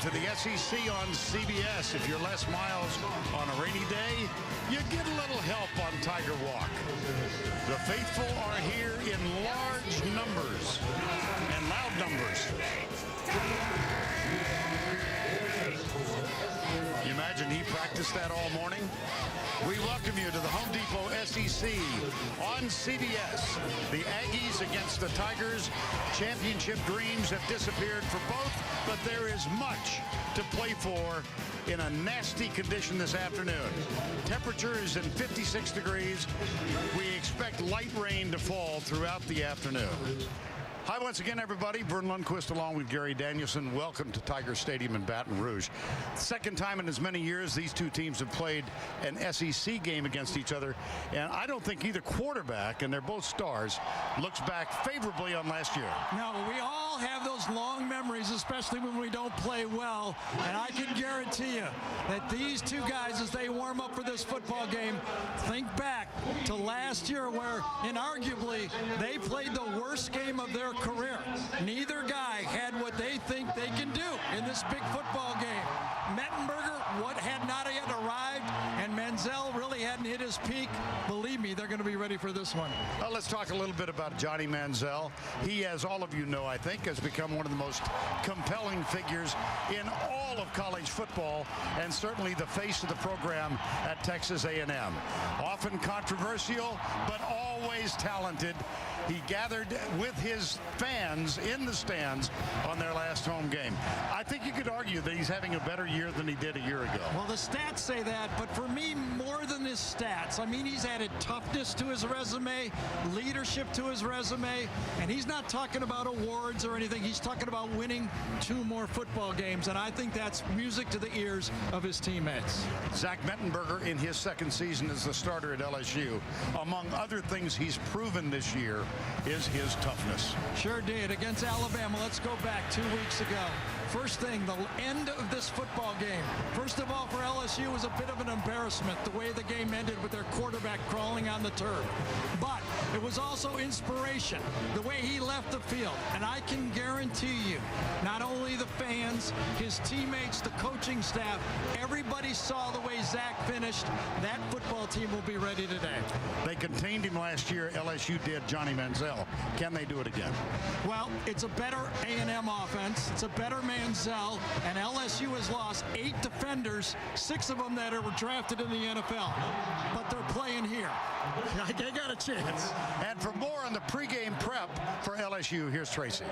to the SEC on CBS. If you're Les Miles on a rainy day, you get a little help on Tiger Walk. The faithful are here in large numbers and loud numbers. You imagine he practiced that all morning? We welcome you to the Home Depot SEC on CBS. The Aggies against the Tigers. Championship dreams have disappeared for both, but there is much to play for in a nasty condition this afternoon. Temperature is in 56 degrees. We expect light rain to fall throughout the afternoon. Hi once again, everybody. Vern Lundquist along with Gary Danielson. Welcome to Tiger Stadium in Baton Rouge. Second time in as many years these two teams have played an SEC game against each other. And I don't think either quarterback, and they're both stars, looks back favorably on last year. No, we all have those long memories, especially when we don't play well. And I can guarantee you that these two guys, as they warm up for this football game, think back to last year where, inarguably, they played the worst game of their career. Neither guy had what they think they can do in this big football game. Mettenberger, what had not yet arrived, and Manziel really hadn't hit his peak. Believe me, they're going to be ready for this one. Well, let's talk a little bit about Johnny Manziel. He, as all of you know, I think, has become one of the most compelling figures in all of college football, and certainly the face of the program at Texas A&M. Often controversial, but always talented. He gathered with his fans in the stands on their last home game. I think you could argue that he's having a better year than he did a year ago. Well, the stats say that, but for me, more than his stats. I mean, he's added toughness to his resume, leadership to his resume, and he's not talking about awards or anything. He's talking about winning 2 more football games, and I think that's music to the ears of his teammates. Zach Mettenberger, in his second season as the starter at LSU, among other things he's proven this year is his toughness. Sure did. Against Alabama, let's go back 2 weeks ago. First thing, the end of this football game. First of all, for LSU, was a bit of an embarrassment, the way the game ended with their quarterback crawling on the turf. But it was also inspiration, the way he left the field. And I can guarantee you, not only the fans, his teammates, the coaching staff, everybody saw the way Zach finished. That football team will be ready today. They contained him last year. LSU did. Johnny Manziel. Can they do it again? Well, it's a better A&M offense. It's a better Manziel, and LSU has lost 8 defenders, 6 of them that were drafted in the NFL. But they're playing here. They got a chance. And for more on the pregame prep for LSU, here's Tracy.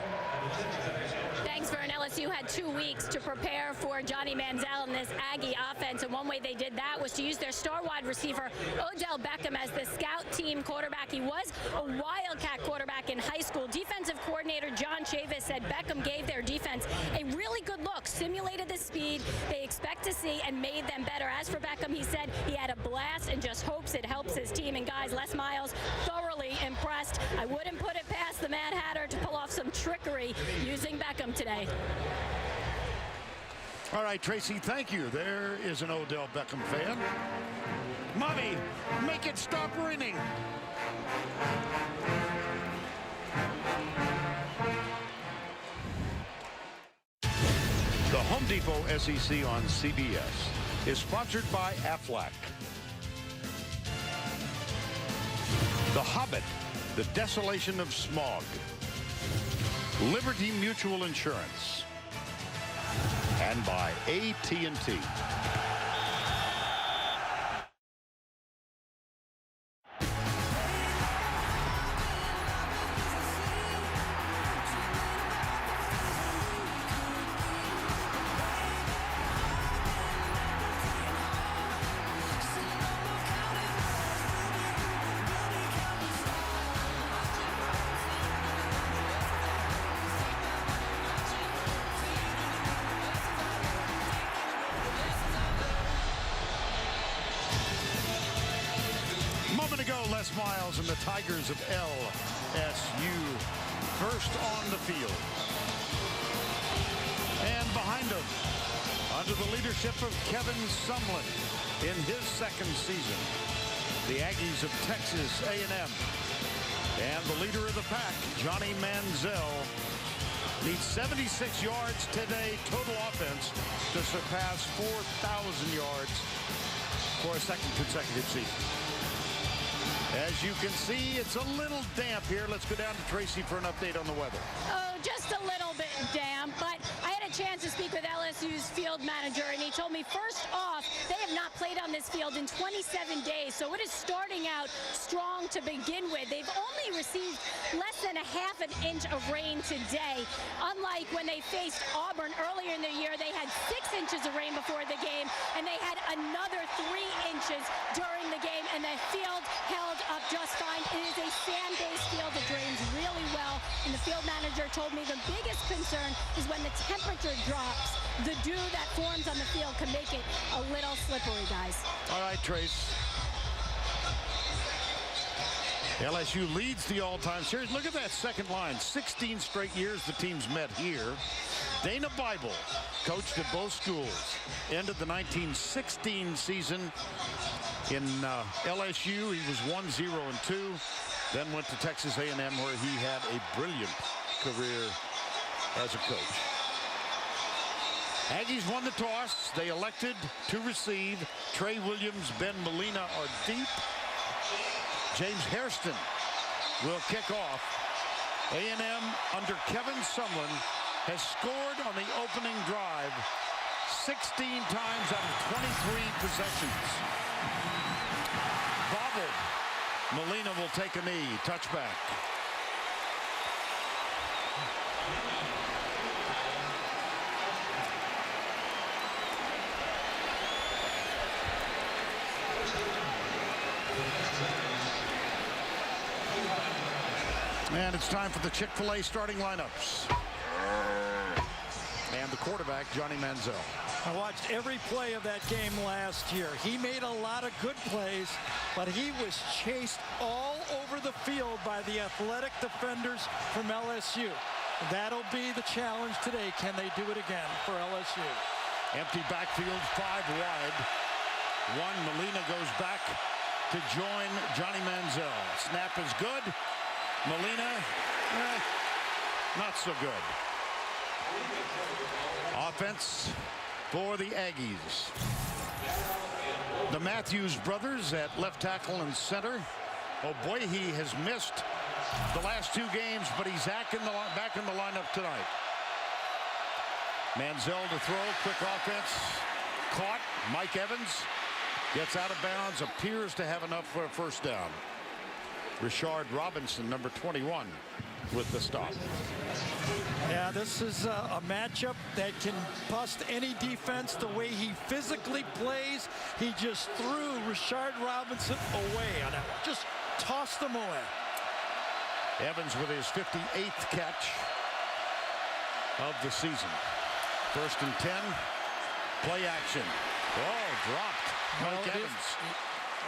Thanks, Vern. LSU had 2 weeks to prepare for Johnny Manziel in this Aggie offense, and one way they did that was to use their star wide receiver, Odell Beckham, as the scout team quarterback. He was a Wildcat quarterback in high school. Defensive coordinator John Chavis said Beckham gave their defense a really good look, simulated the speed they expect to see, and made them better. As for Beckham, he said he had a blast and just hopes it helps his team. And guys, Les Miles thoroughly impressed. I wouldn't put it past the Mad Hatter to pull off some trickery using Beckham today. All right, Tracy, thank you. There is an Odell Beckham fan. Mommy, make it stop raining. The Home Depot SEC on CBS is sponsored by Aflac. The Hobbit, The Desolation of Smog. Liberty Mutual Insurance. And by AT&T. Les Miles and the Tigers of LSU first on the field. And behind them, under the leadership of Kevin Sumlin in his second season, the Aggies of Texas A&M. And the leader of the pack, Johnny Manziel, Needs 76 yards today, total offense, to surpass 4,000 yards for a second consecutive season. As you can see, it's a little damp here. Let's go down to Tracy for an update on the weather. Oh, just a little bit damp, but I had a chance to speak with LSU's field manager, and he told me, first off, they have not played on this field in 27 days, so it is starting out strong to begin with. They've only received less than a half an inch of rain today. Unlike when they faced Auburn earlier in the year, they had 6 inches of rain before the game, and they had another 3 inches during the game, and the field held up just fine. It is a sand-based field that drains really well, and the field manager told me the biggest concern is when the temperature drops, the dew that forms on the field can make it a little slippery, guys. All right, Trace. LSU leads the all-time series. Look at that second line. 16 straight years the teams met here. Dana Bible coached at both schools. Ended the 1916 season in LSU. He was 1-0-2. Then went to Texas A&M, where he had a brilliant career as a coach. Aggies won the toss. They elected to receive. Trey Williams, Ben Molina are deep. James Hairston will kick off. A&M under Kevin Sumlin has scored on the opening drive 16 times out of 23 possessions. Bobbled. Molina will take a knee. Touchback. And it's time for the Chick-fil-A starting lineups. And the quarterback, Johnny Manziel. I watched every play of that game last year. He made a lot of good plays, but he was chased all over the field by the athletic defenders from LSU. That'll be the challenge today. Can they do it again for LSU? Empty backfield, 5 wide. Molina goes back to join Johnny Manziel. Snap is good. Molina, not so good. Offense for the Aggies. The Matthews brothers at left tackle and center. Oh boy, he has missed the last 2 games, but he's back in the lineup tonight. Manziel to throw, quick offense. Caught. Mike Evans gets out of bounds, appears to have enough for a first down. Rashard Robinson, number 21, with the stop. Yeah, this is a matchup that can bust any defense the way he physically plays. He just threw Rashard Robinson away on it. Just tossed him away. Evans with his 58th catch of the season. 1st and 10. Play action. Oh, dropped. Mike Evans.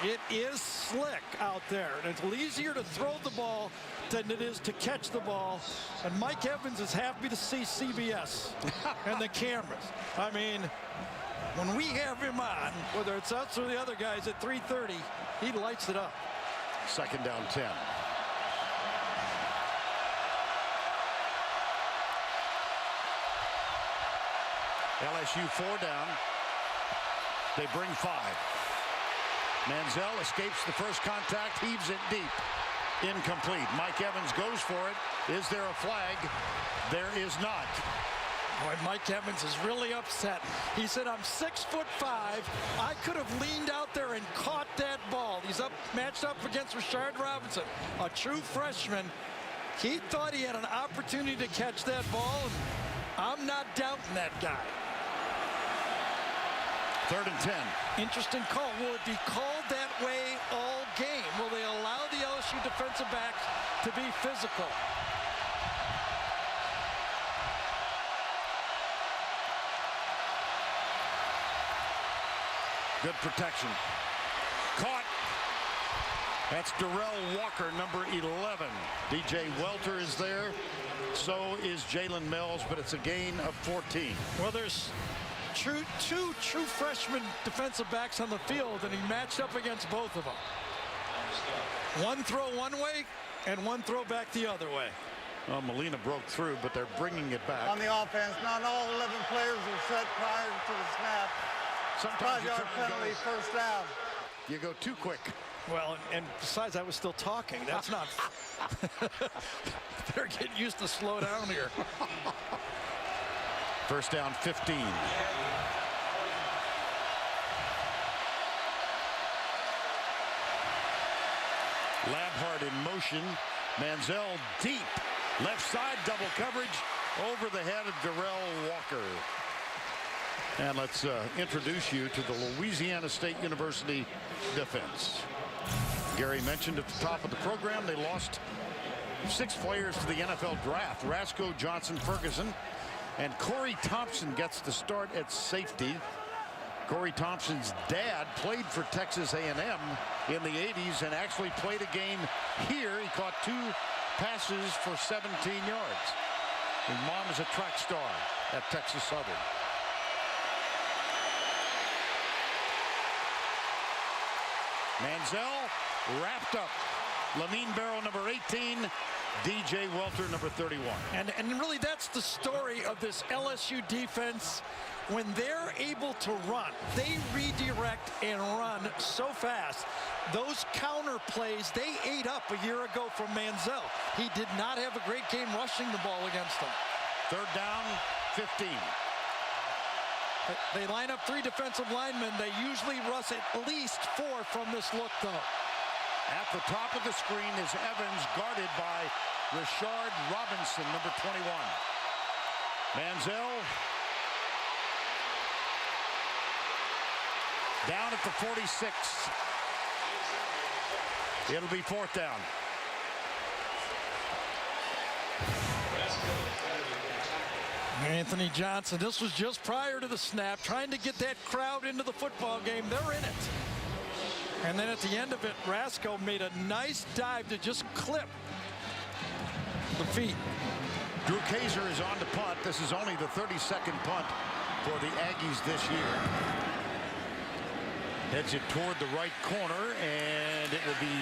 It is slick out there. It's easier to throw the ball than it is to catch the ball. And Mike Evans is happy to see CBS and the cameras. I mean, when we have him on, whether it's us or the other guys at 3:30, he lights it up. 2nd down 10. LSU 4 down. They bring 5. Manziel escapes the first contact, heaves it deep. Incomplete. Mike Evans goes for it. Is there a flag? There is not. Boy, Mike Evans is really upset. He said, I'm 6'5". I could have leaned out there and caught that ball. He's matched up against Rashard Robinson, a true freshman. He thought he had an opportunity to catch that ball, and I'm not doubting that guy. 3rd and 10. Interesting call. Will it be called that way all game? Will they allow the LSU defensive backs to be physical? Good protection. Caught. That's Darrell Walker, number 11. DJ Welter is there. So is Jalen Mills, but it's a gain of 14. Well, there's two true freshman defensive backs on the field, and he matched up against both of them. One throw one way and one throw back the other way. Well, Molina broke through, but they're bringing it back. On the offense, not all 11 players are set prior to the snap. Sometimes you 5-yard penalty, first down. You go too quick. Well, and besides, I was still talking. That's not. They're getting used to slow down here. First down, 15. Labhart in motion. Manziel deep. Left side, double coverage over the head of Darrell Walker. And let's introduce you to the Louisiana State University defense. Gary mentioned at the top of the program they lost 6 players to the NFL draft. Rasco, Johnson, Ferguson, and Corey Thompson gets the start at safety. Corey Thompson's dad played for Texas A&M in the 80s and actually played a game here. He caught 2 passes for 17 yards. His mom is a track star at Texas Southern. Manziel wrapped up. Lamine Barrow, number 18. DJ Welter, number 31. And really, that's the story of this LSU defense. When they're able to run, they redirect and run so fast. Those counter plays they ate up a year ago from Manziel. He did not have a great game rushing the ball against them. Third down, 15. They line up 3 defensive linemen. They usually rush at least 4 from this look, though. At the top of the screen is Evans, guarded by Rashard Robinson, number 21. Manziel down at the 46. It'll be 4th down. Anthony Johnson, this was just prior to the snap, trying to get that crowd into the football game. They're in it. And then at the end of it, Rasco made a nice dive to just clip the feet. Drew Kaiser is on to punt. This is only the 32nd punt for the Aggies this year. Heads it toward the right corner, and it will be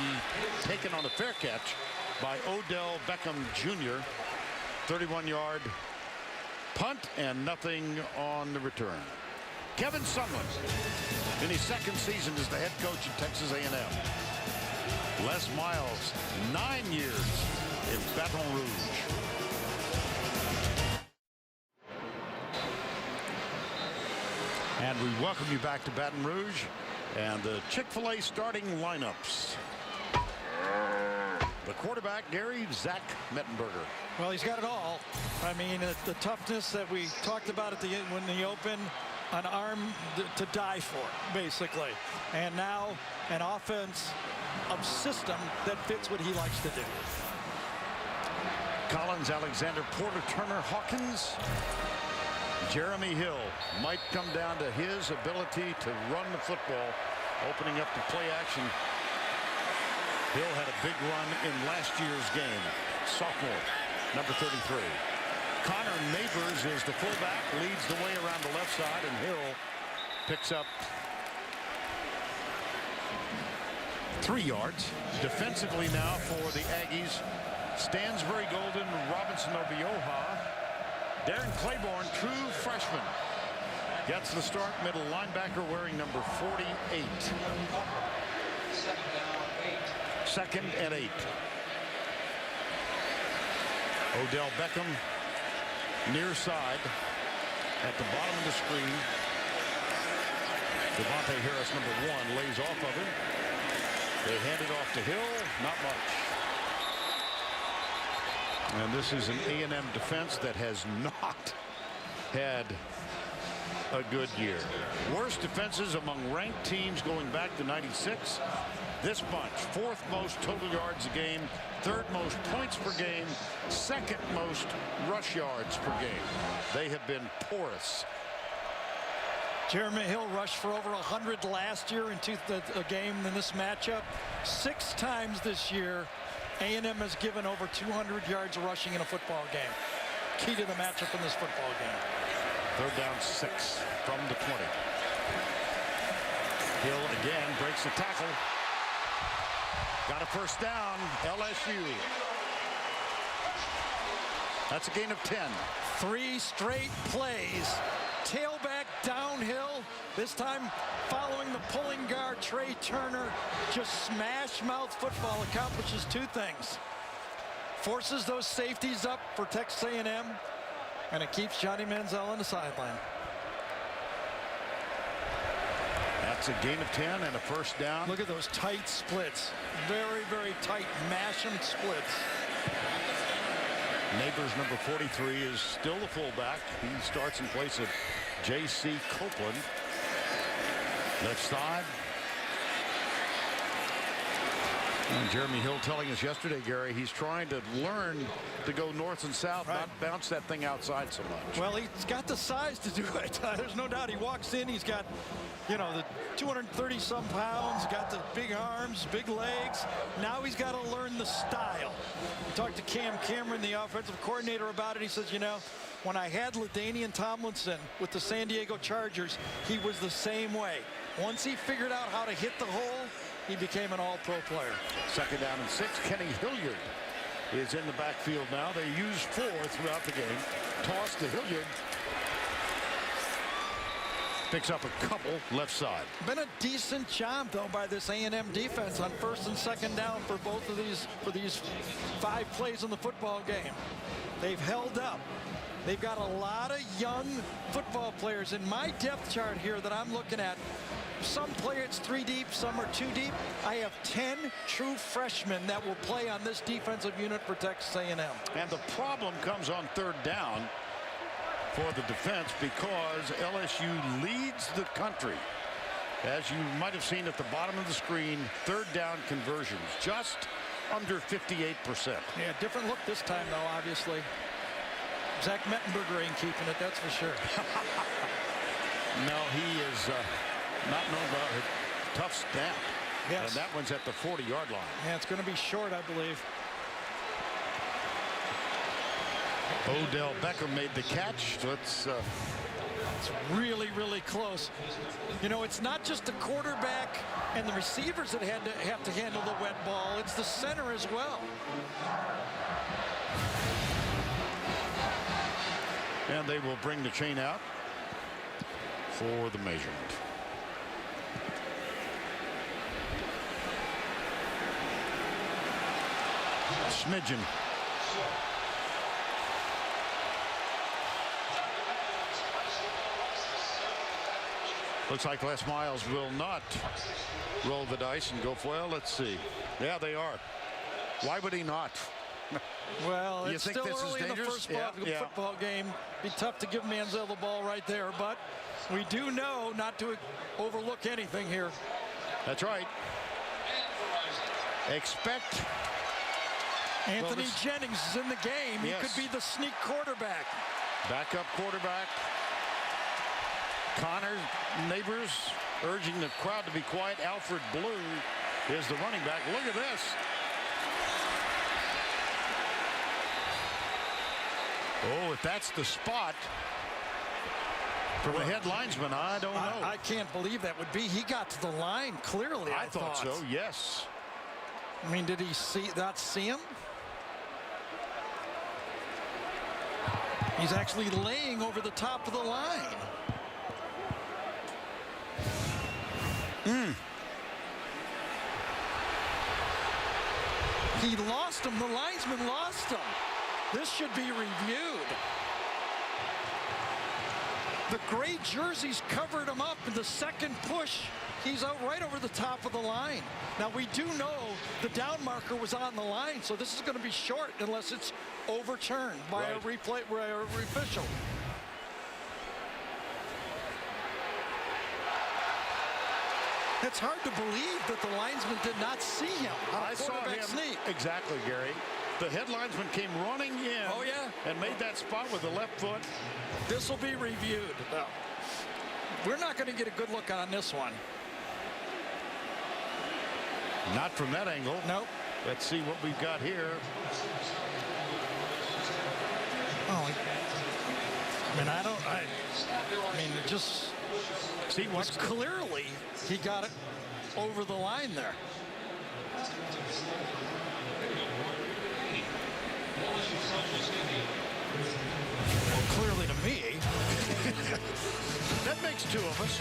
taken on a fair catch by Odell Beckham Jr. 31-yard punt and nothing on the return. Kevin Sumlin in his 2nd season as the head coach at Texas A&M. Les Miles, 9 years in Baton Rouge. And we welcome you back to Baton Rouge and the Chick-fil-A starting lineups. The quarterback, Gary, Zach Mettenberger. Well, he's got it all. I mean, the toughness that we talked about at the end when they opened, an arm to die for, basically. And now an offense of system that fits what he likes to do. Collins, Alexander, Porter, Turner, Hawkins. Jeremy Hill might come down to his ability to run the football, opening up the play action. Hill had a big run in last year's game. Sophomore, number 33. Connor Neighbors is the fullback, leads the way around the left side, and Hill picks up 3 yards. Defensively now for the Aggies, Stansbury Golden, Robinson Obioha. Darren Claiborne, true freshman, gets the start, middle linebacker wearing number 48. 2nd and 8. Odell Beckham near side at the bottom of the screen. Devontae Harris, number 1, lays off of him. They hand it off to Hill. Not much. And this is an A&M defense that has not had a good year. Worst defenses among ranked teams going back to '96. This bunch, 4th most total yards a game, 3rd most points per game, 2nd most rush yards per game. They have been porous. Jeremy Hill rushed for over 100 last year in a game in this matchup. 6 times this year, A&M has given over 200 yards rushing in a football game. Key to the matchup in this football game. 3rd down, 6 from the 20. Hill again breaks the tackle. Got a first down, LSU. That's a gain of 10. 3 straight plays. Tailback downhill. This time following the pulling guard, Trey Turner. Just smash mouth football accomplishes 2 things. Forces those safeties up for Texas A&M, and it keeps Johnny Manziel on the sideline. That's a gain of 10 and a first down. Look at those tight splits. Very, very tight, mash 'em splits. Neighbors, number 43, is still the fullback. He starts in place of J.C. Copeland. Left side. And Jeremy Hill telling us yesterday, Gary, he's trying to learn to go north and south, right, not bounce that thing outside so much. Well, he's got the size to do it. There's no doubt. He walks in, he's got, you know, the 230-some pounds, got the big arms, big legs. Now he's got to learn the style. We talked to Cam Cameron, the offensive coordinator, about it. He says, you know, when I had LaDainian Tomlinson with the San Diego Chargers, he was the same way. Once he figured out how to hit the hole, he became an all-pro player. Second down and 6. Kenny Hilliard is in the backfield now. They use 4 throughout the game. Toss to Hilliard. Picks up a couple left side. Been a decent job, though, by this A&M defense on first and second down for both of these 5 plays in the football game. They've held up. They've got a lot of young football players. In my depth chart here that I'm looking at, some play it's 3 deep, some are 2 deep. I have 10 true freshmen that will play on this defensive unit for Texas A&M. And the problem comes on third down for the defense because LSU leads the country. As you might have seen at the bottom of the screen, third down conversions just under 58%. Yeah, different look this time, though, obviously. Zach Mettenberger ain't keeping it, that's for sure. No, he is not known about a tough snap. Yes. And that one's at the 40-yard line. Yeah, it's going to be short, I believe. Odell Beckham made the catch. So it's really, really close. You know, it's not just the quarterback and the receivers that have to handle the wet ball. It's the center as well. And they will bring the chain out for the measurement. Smidgen. Looks like Les Miles will not roll the dice and go for, well, let's see. Yeah, they are. Why would he not? Well, You it's think still this is early in the dangerous? first Yeah. football game. Be tough to give Manziel the ball right there, but we do know not to overlook anything here. That's right. Expect. Anthony Jennings is in the game. Yes. He could be the sneak quarterback. Backup quarterback. Connor Neighbors urging the crowd to be quiet. Alfred Blue is the running back. Look at this. Oh, if that's the spot for the head linesman, I don't know. I can't believe that would be. He got to the line clearly. I thought so, yes. I mean, did he not see him? He's actually laying over the top of the line. He lost him. The linesman lost him. This should be reviewed. The gray jerseys covered him up in the second push. He's out right over the top of the line. Now, we do know the down marker was on the line, so this is going to be short unless it's overturned by a replay official. It's hard to believe that the linesman did not see him. I saw him. Sneak. Exactly, Gary. The head linesman came running in. Oh, yeah. And made that spot with the left foot. This will be reviewed. We're not going to get a good look on this one. Not from that angle. Nope. Let's see what we've got here. Oh, I mean, I mean, it just See was clearly he got it over the line there. Well, clearly to me. That makes two of us.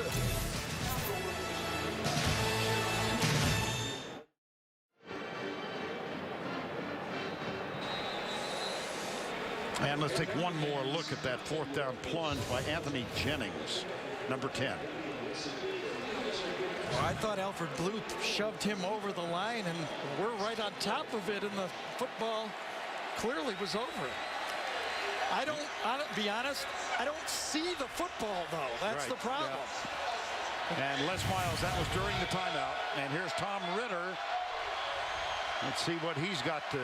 And let's take one more look at that fourth down plunge by Anthony Jennings, number 10. Well, I thought Alfred Blue shoved him over the line, and we're right on top of it, and the football clearly was over. I don't be honest, I don't see the football, though. That's the problem. Yeah. And Les Miles, that was during the timeout. And here's Tom Ritter. Let's see what he's got to.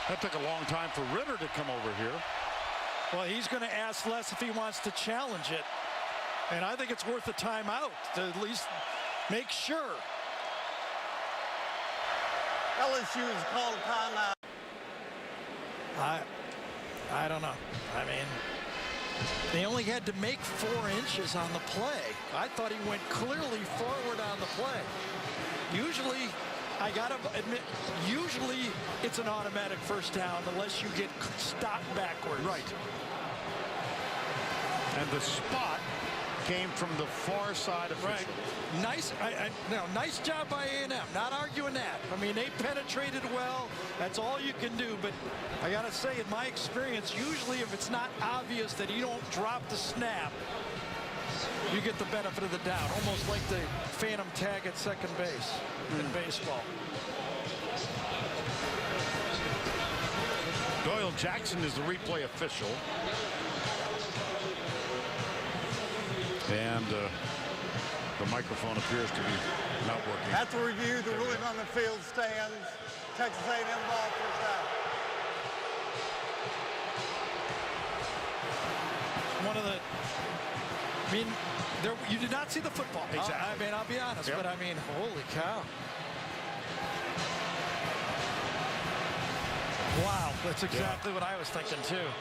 That took a long time for Ritter to come over here. Well, he's going to ask Les if he wants to challenge it. And I think it's worth a timeout to at least make sure. LSU has called a timeout. I don't know. I mean, they only had to make 4 inches on the play. I thought he went clearly forward on the play. Usually, I got to admit, usually it's an automatic first down unless you get stopped backwards. Right. And the spot came from the far side official. Right. Nice, nice job by A&M. Not arguing that. I mean, they penetrated well. That's all you can do. But I got to say, in my experience, usually if it's not obvious that you don't drop the snap, you get the benefit of the doubt. Almost like the phantom tag at second base in baseball. Doyle Jackson is the replay official. And the microphone appears to be not working. At the review, the ruling on the field stands. Texas A&M ball first down. One of the, I mean, you did not see the football. Exactly. I mean, I'll be honest, but I mean, holy cow. Wow, that's exactly what I was thinking too.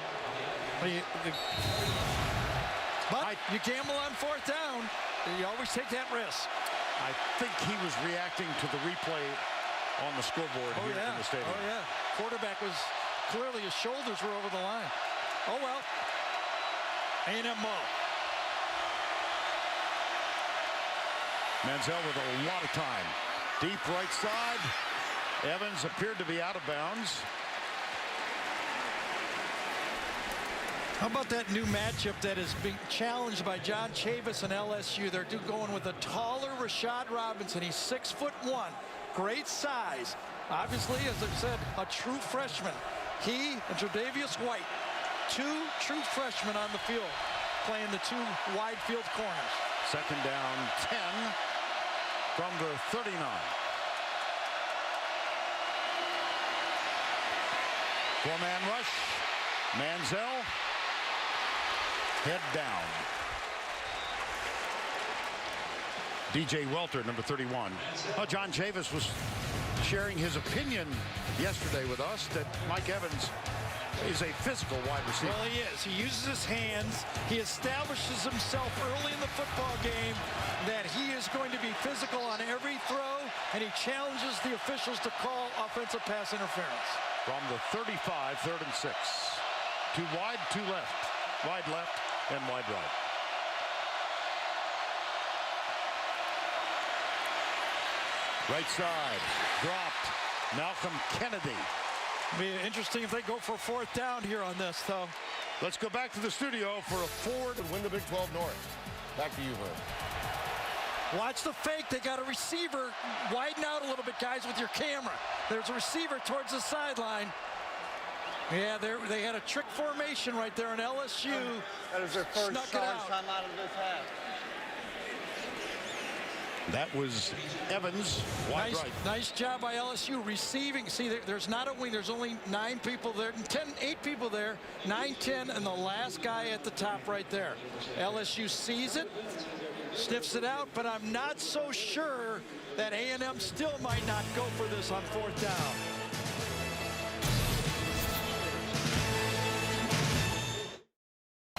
But you gamble on fourth down. You always take that risk. I think he was reacting to the replay on the scoreboard here in the stadium. Oh, yeah. Quarterback was clearly, his shoulders were over the line. Oh, well. A&M ball. Manziel with a lot of time. Deep right side. Evans appeared to be out of bounds. How about that new matchup that is being challenged by John Chavis and LSU? They're going with a taller Rashad Robinson. He's 6'1", great size. Obviously, as I said, a true freshman. He and Tre'Davious White, 2 true freshmen on the field, playing the 2 wide field corners. Second down, 10 from the 39. Four-man rush. Manziel. Head down. DJ Welter, number 31. John Chavis was sharing his opinion yesterday with us that Mike Evans is a physical wide receiver. Well, he is. He uses his hands. He establishes himself early in the football game that he is going to be physical on every throw, and he challenges the officials to call offensive pass interference. From the 35, 3rd and 6. 2 wide, 2 left. Wide left and wide right. Right side, dropped. Malcolm Kennedy. It'll be interesting if they go for 4th down here on this, though. Let's go back to the studio for a forward. Win the Big 12 North. Back to you, Vern. Watch the fake. They got a receiver. Widen out a little bit, guys, with your camera. There's a receiver towards the sideline. Yeah, they had a trick formation right there in LSU. That is their first Snuck it time out. out of this half. That was Evans, wide right. Nice job by LSU receiving. See, there's not a wing. There's only 9 people there. 8 people there. 9, 10, and the last guy at the top right there. LSU sees it, sniffs it out, but I'm not so sure that A&M still might not go for this on 4th down.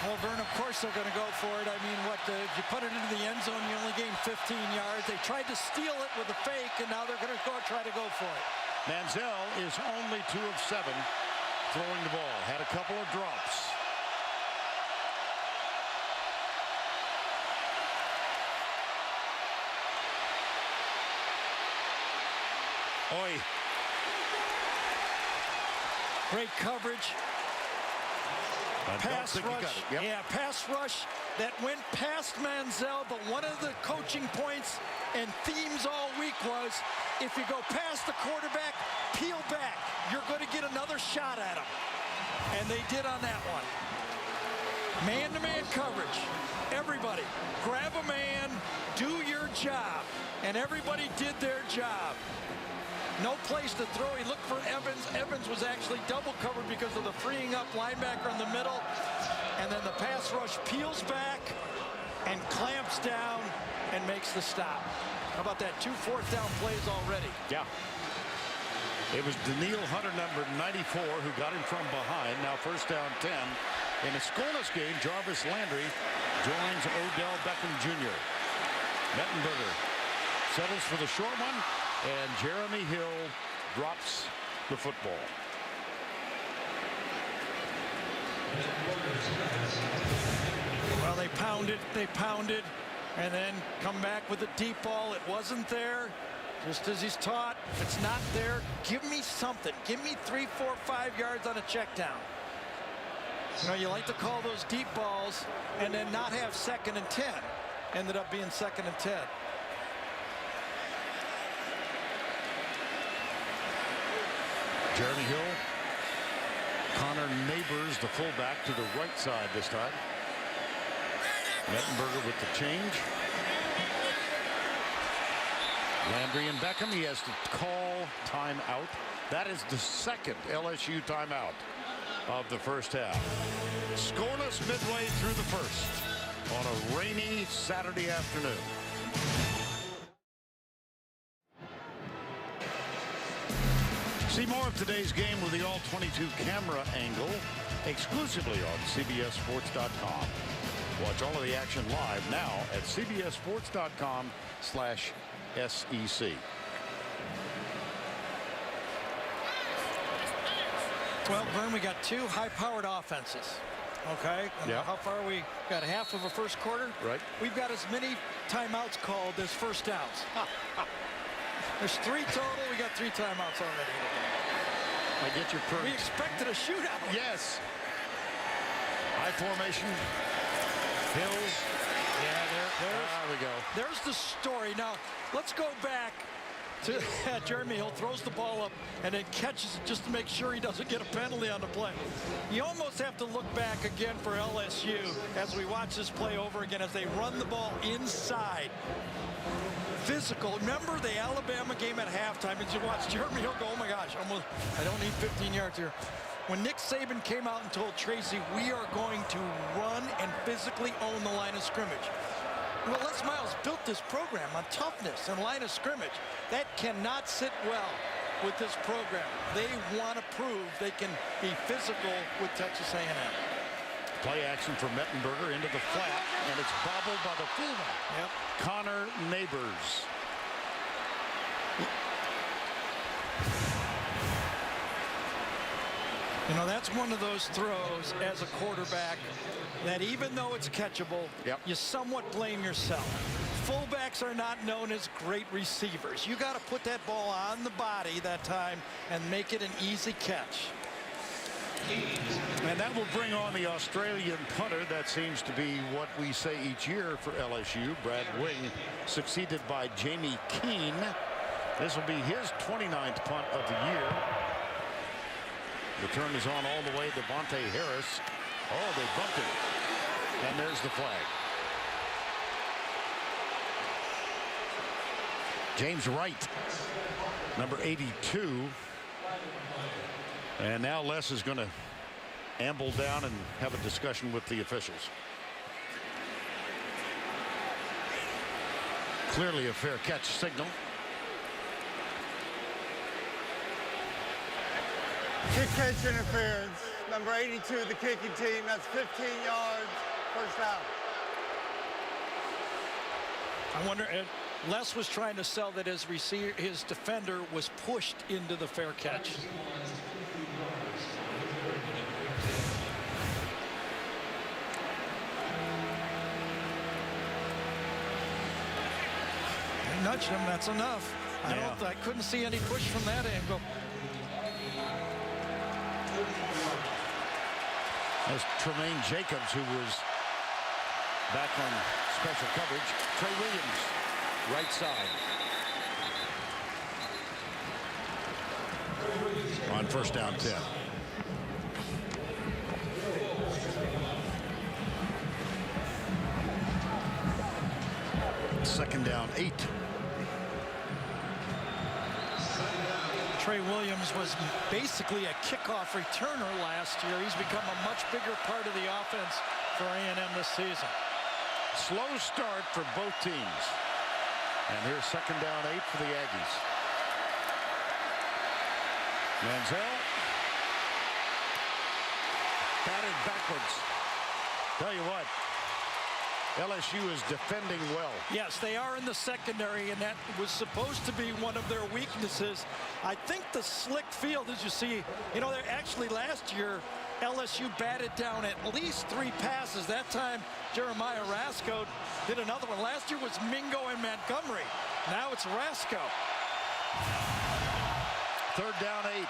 Well, Vern, of course they're going to go for it. I mean, if you put it into the end zone, you only gain 15 yards. They tried to steal it with a fake, and now they're going to try to go for it. Manziel is only 2 of 7 throwing the ball. Had a couple of drops. Oi. Great coverage. Pass rush. Yep. Yeah, pass rush that went past Manziel, but one of the coaching points and themes all week was if you go past the quarterback, peel back. You're going to get another shot at him. And they did on that one. Man-to-man coverage. Everybody, grab a man, do your job. And everybody did their job. No place to throw. He looked for Evans. Evans was actually double covered because of the freeing up linebacker in the middle. And then the pass rush peels back and clamps down and makes the stop. How about that? 2 fourth-down plays already. Yeah. It was Daniil Hunter, number 94, who got him from behind. Now first down 10. In a scoreless game, Jarvis Landry joins Odell Beckham Jr. Mettenberger settles for the short one, and Jeremy Hill drops the football. Well, they pounded, and then come back with a deep ball. It wasn't there, just as he's taught. If it's not there, give me something. Give me 3, 4, 5 yards on a check down. You know, you like to call those deep balls and then not have 2nd and 10. Ended up being 2nd and 10. Jeremy Hill, Connor Neighbors, the fullback, to the right side this time. Mettenberger with the change. Landry and Beckham. He has to call timeout. That is the second LSU timeout of the first half. Scoreless midway through the first on a rainy Saturday afternoon. See more of today's game with the all-22 camera angle exclusively on CBSSports.com. Watch all of the action live now at CBSSports.com/SEC. Well, Vern, we got 2 high-powered offenses. Okay. Yeah. How far are we? Got half of a first quarter. Right. We've got as many timeouts called as first downs. There's 3 total. We got 3 timeouts already. I get your perks. We expected a shootout. Yes. High formation. Hills. Yeah, There we go. there's the story. Now, let's go back to Jeremy Hill throws the ball up and then catches it just to make sure he doesn't get a penalty on the play. You almost have to look back again for LSU as we watch this play over again as they run the ball inside. Physical. Remember the Alabama game at halftime, and you watch Jeremy Hill go, oh my gosh, I don't need 15 yards here. When Nick Saban came out and told Tracy, we are going to run and physically own the line of scrimmage. Well, Les Miles built this program on toughness and line of scrimmage. That cannot sit well with this program. They want to prove they can be physical with Texas A&M. Play action for Mettenberger into the flat, and it's bobbled by the fullback. Yep. Connor Neighbors. You know, that's one of those throws as a quarterback that even though it's catchable, you somewhat blame yourself. Fullbacks are not known as great receivers. You got to put that ball on the body that time and make it an easy catch. And that will bring on the Australian punter. That seems to be what we say each year for LSU. Brad Wing, succeeded by Jamie Keene. This will be his 29th punt of the year. The turn is on all the way. Devontae Harris. Oh, they bumped it. And there's the flag. James Wright, number 82. And now Les is going to amble down and have a discussion with the officials. Clearly a fair catch signal. Kick catch interference. Number 82, the kicking team. That's 15 yards. First down. I wonder, Les was trying to sell that his defender was pushed into the fair catch. touched him. That's enough. I couldn't see any push from that angle. That's Tremaine Jacobs, who was back on special coverage. Trey Williams, right side. On first down 10. Second down 8. Trey Williams was basically a kickoff returner last year. He's become a much bigger part of the offense for A&M this season. Slow start for both teams. And here's second down 8 for the Aggies. Manziel. Batted backwards. Tell you what, LSU is defending well. Yes, they are in the secondary, and that was supposed to be one of their weaknesses. I think the slick field, as you see, they're actually last year, LSU batted down at least 3 passes. That time, Jeremiah Rasco did another one. Last year was Mingo and Montgomery. Now it's Rasco. Third down 8.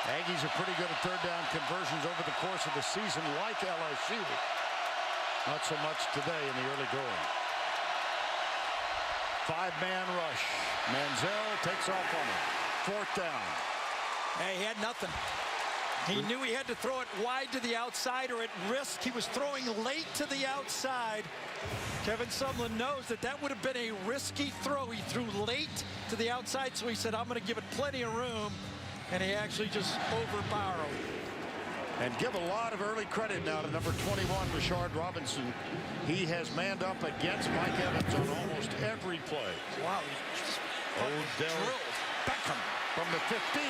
Aggies are pretty good at third down conversions over the course of the season, like LSU. Not so much today in the early going. 5-man rush. Manziel takes off on it. Fourth down. Hey, he had nothing. He knew he had to throw it wide to the outside or at risk. He was throwing late to the outside. Kevin Sumlin knows that would have been a risky throw. He threw late to the outside, so he said, I'm going to give it plenty of room. And he actually just overborrowed. And give a lot of early credit now to number 21, Rashard Robinson. He has manned up against Mike Evans on almost every play. Wow. Odell Beckham from the 15.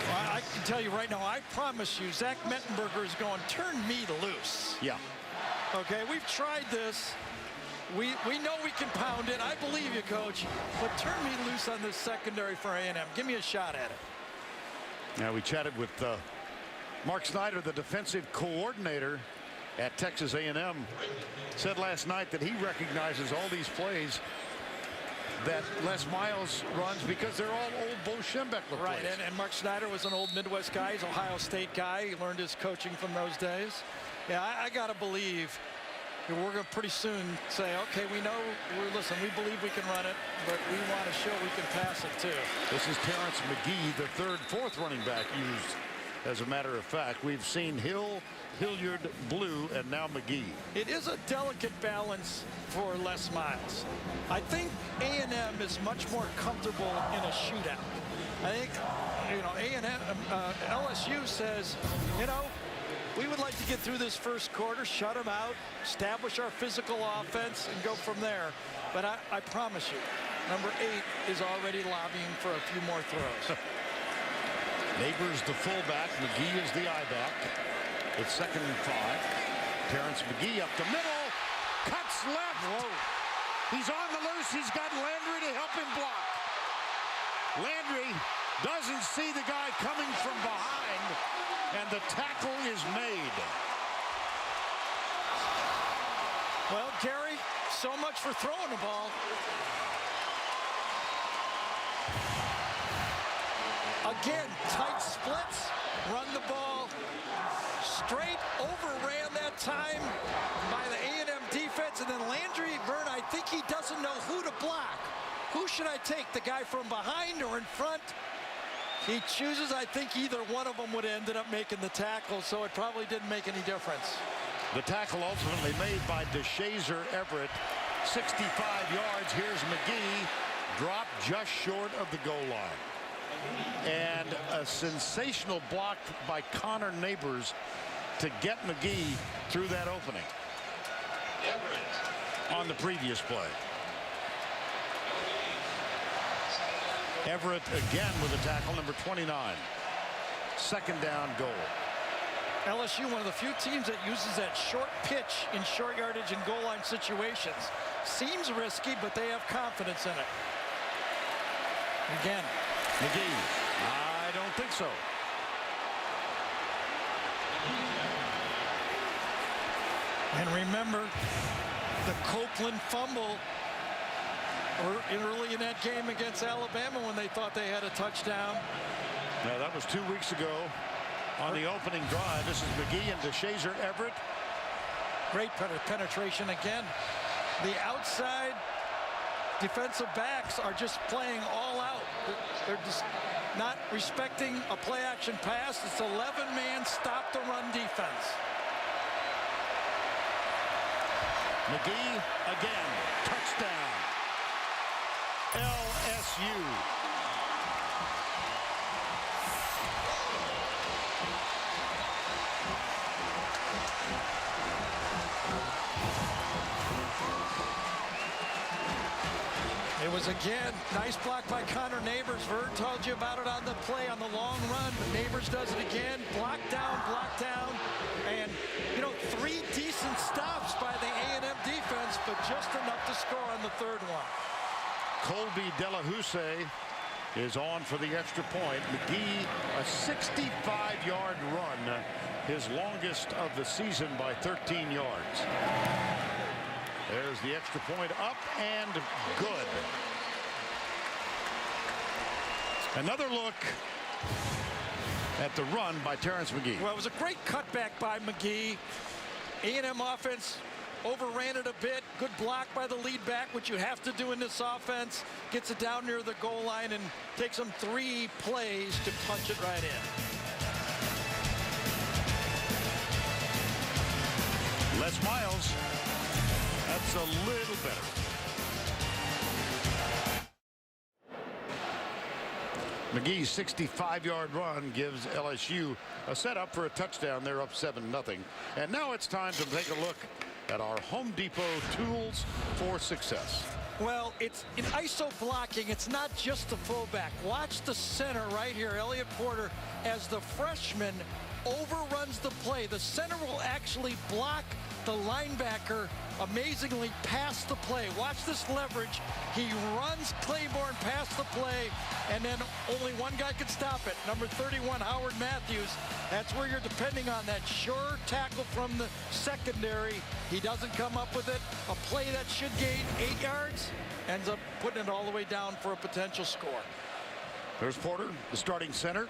Well, I can tell you right now, I promise you, Zach Mettenberger is going, turn me loose. Yeah. Okay, we've tried this. We know we can pound it. I believe you, Coach. But turn me loose on this secondary for A&M. Give me a shot at it. Now, we chatted with Mark Snyder, the defensive coordinator at Texas A&M. Said last night that he recognizes all these plays that Les Miles runs because they're all old Bo Schembechler plays. Right, and Mark Snyder was an old Midwest guy. He's an Ohio State guy. He learned his coaching from those days. Yeah, I got to believe we're going to pretty soon say, okay, listen, we believe we can run it, but we want to show we can pass it too. This is Terrence McGee, the third, fourth running back used. As a matter of fact, we've seen Hilliard, Blue, and now McGee. It is a delicate balance for Les Miles. I think A&M is much more comfortable in a shootout. I think, A&M, LSU says, we would like to get through this first quarter, shut them out, establish our physical offense, and go from there. But I promise you, number 8 is already lobbying for a few more throws. Neighbors the fullback. McGee is the I-back. It's 2nd and 5. Terrence McGee up the middle. Cuts left. Whoa. He's on the loose. He's got Landry to help him block. Landry doesn't see the guy coming from behind, and the tackle is made. Well, Gary, so much for throwing the ball. Again, tight splits, run the ball straight, overran that time by the A&M defense, and then Landry, Vern, I think he doesn't know who to block. Who should I take, the guy from behind or in front? He chooses, I think either one of them would have ended up making the tackle, so it probably didn't make any difference. The tackle ultimately made by DeShazer Everett, 65 yards. Here's McGee, dropped just short of the goal line. And a sensational block by Connor Neighbors to get McGee through that opening on the previous play. Everett again with a tackle, number 29. 2nd down goal. LSU, one of the few teams that uses that short pitch in short yardage and goal line situations. Seems risky, but they have confidence in it. Again. McGee, I don't think so. And remember the Copeland fumble early in that game against Alabama when they thought they had a touchdown. Now, that was 2 weeks ago on the opening drive. This is McGee into Shazer Everett. Great penetration again. The outside defensive backs are just playing all out. They're just not respecting a play-action pass. It's 11-man stop-the-run defense. McGee again. Touchdown. LSU. It was again nice block by Connor Neighbors. Vern told you about it on the play on the long run, but Neighbors does it again. Block down, and you know, 3 decent stops by the A&M defense, but just enough to score on the third one. Colby Delahousse is on for the extra point. McGee, a 65-yard run, his longest of the season by 13 yards. There's the extra point up and good. Another look at the run by Terrence McGee. Well, it was a great cutback by McGee. A&M offense overran it a bit. Good block by the lead back, which you have to do in this offense. Gets it down near the goal line and takes them 3 plays to punch it right in. Les Miles. That's a little better. McGee's 65-yard run gives LSU a setup for a touchdown. They're up 7-0. And now it's time to take a look at our Home Depot tools for success. Well, it's in ISO blocking. It's not just the fullback. Watch the center right here, Elliott Porter, as the freshman overruns the play. The center will actually block the linebacker amazingly past the play. Watch this leverage. He runs Claiborne past the play, and then only one guy can stop it. Number 31, Howard Matthews. That's where you're depending on that sure tackle from the secondary. He doesn't come up with it. A play that should gain 8 yards ends up putting it all the way down for a potential score. There's Porter, the starting center.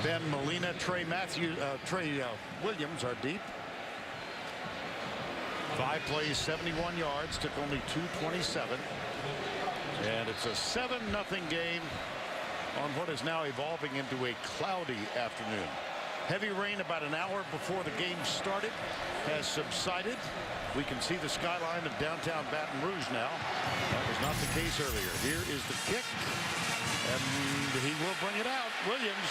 Ben Molina, Trey Williams are deep. 5 plays, 71 yards, took only 227. And it's a 7-0 game on what is now evolving into a cloudy afternoon. Heavy rain about an hour before the game started has subsided. We can see the skyline of downtown Baton Rouge now. That was not the case earlier. Here is the kick, and he will bring it out. Williams.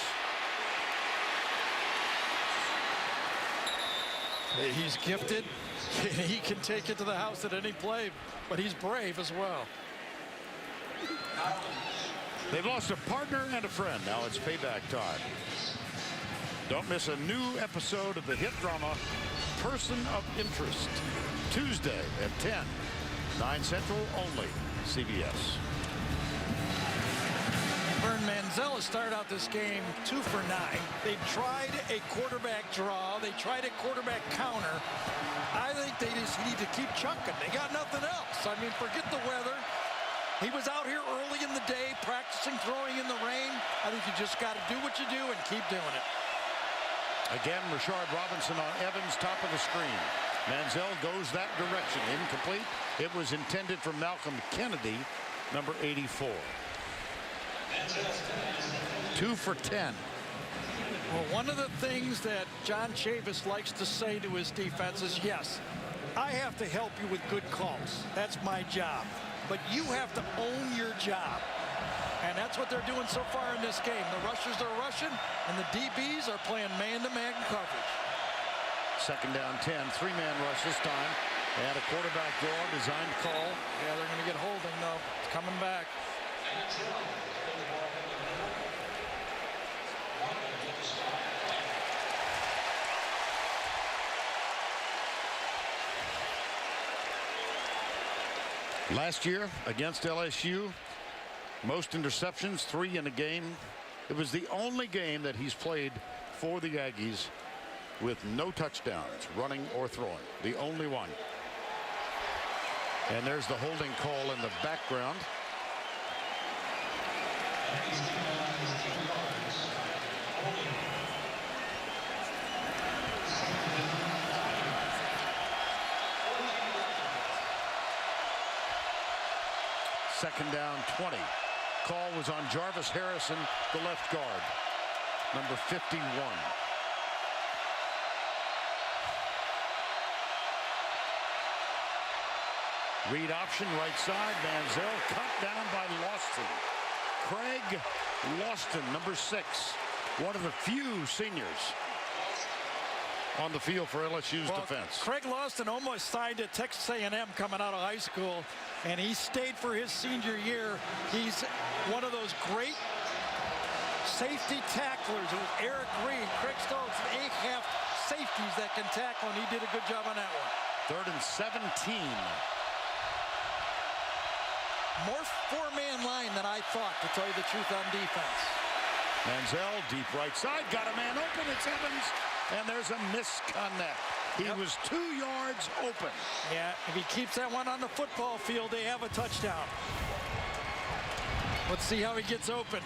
He's gifted. He can take it to the house at any play, but he's brave as well. They've lost a partner and a friend. Now it's payback time. Don't miss a new episode of the hit drama Person of Interest, Tuesday at 10, 9 Central only, CBS. Vern Manzella started out this game 2 for 9. They tried a quarterback draw. They tried a quarterback counter. I think they just need to keep chucking. They got nothing else. I mean, forget the weather. He was out here early in the day practicing throwing in the rain. I think you just got to do what you do and keep doing it. Again, Rashard Robinson on Evans, top of the screen. Manziel goes that direction. Incomplete. It was intended for Malcolm Kennedy, number 84. 2 for 10. Well, one of the things that John Chavis likes to say to his defense is, yes, I have to help you with good calls. That's my job. But you have to own your job. And that's what they're doing so far in this game. The rushers are rushing, and the DBs are playing man-to-man coverage. Second down 10, 3-man rush this time. And a quarterback draw, designed call. Yeah, they're going to get holding, though. It's coming back. Last year against LSU, most interceptions, 3 in a game. It was the only game that he's played for the Aggies with no touchdowns, running or throwing. The only one. And there's the holding call in the background. Second down, 20. Call was on Jarvis Harrison, the left guard, number 51. Read option, right side. Manziel cut down by Lawson. Craig Lawson, number 6. One of the few seniors on the field for LSU's defense. Craig Lawson almost signed at Texas A&M coming out of high school, and he stayed for his senior year. He's one of those great safety tacklers. It was Eric Reed, Craig Stoltz, and half safeties that can tackle, and he did a good job on that one. 3rd and 17. More four-man line than I thought, to tell you the truth, on defense. Manziel, deep right side, got a man open. It's Evans, and there's a misconnect. He was 2 yards open. Yeah, if he keeps that one on the football field, they have a touchdown. Let's see how he gets open.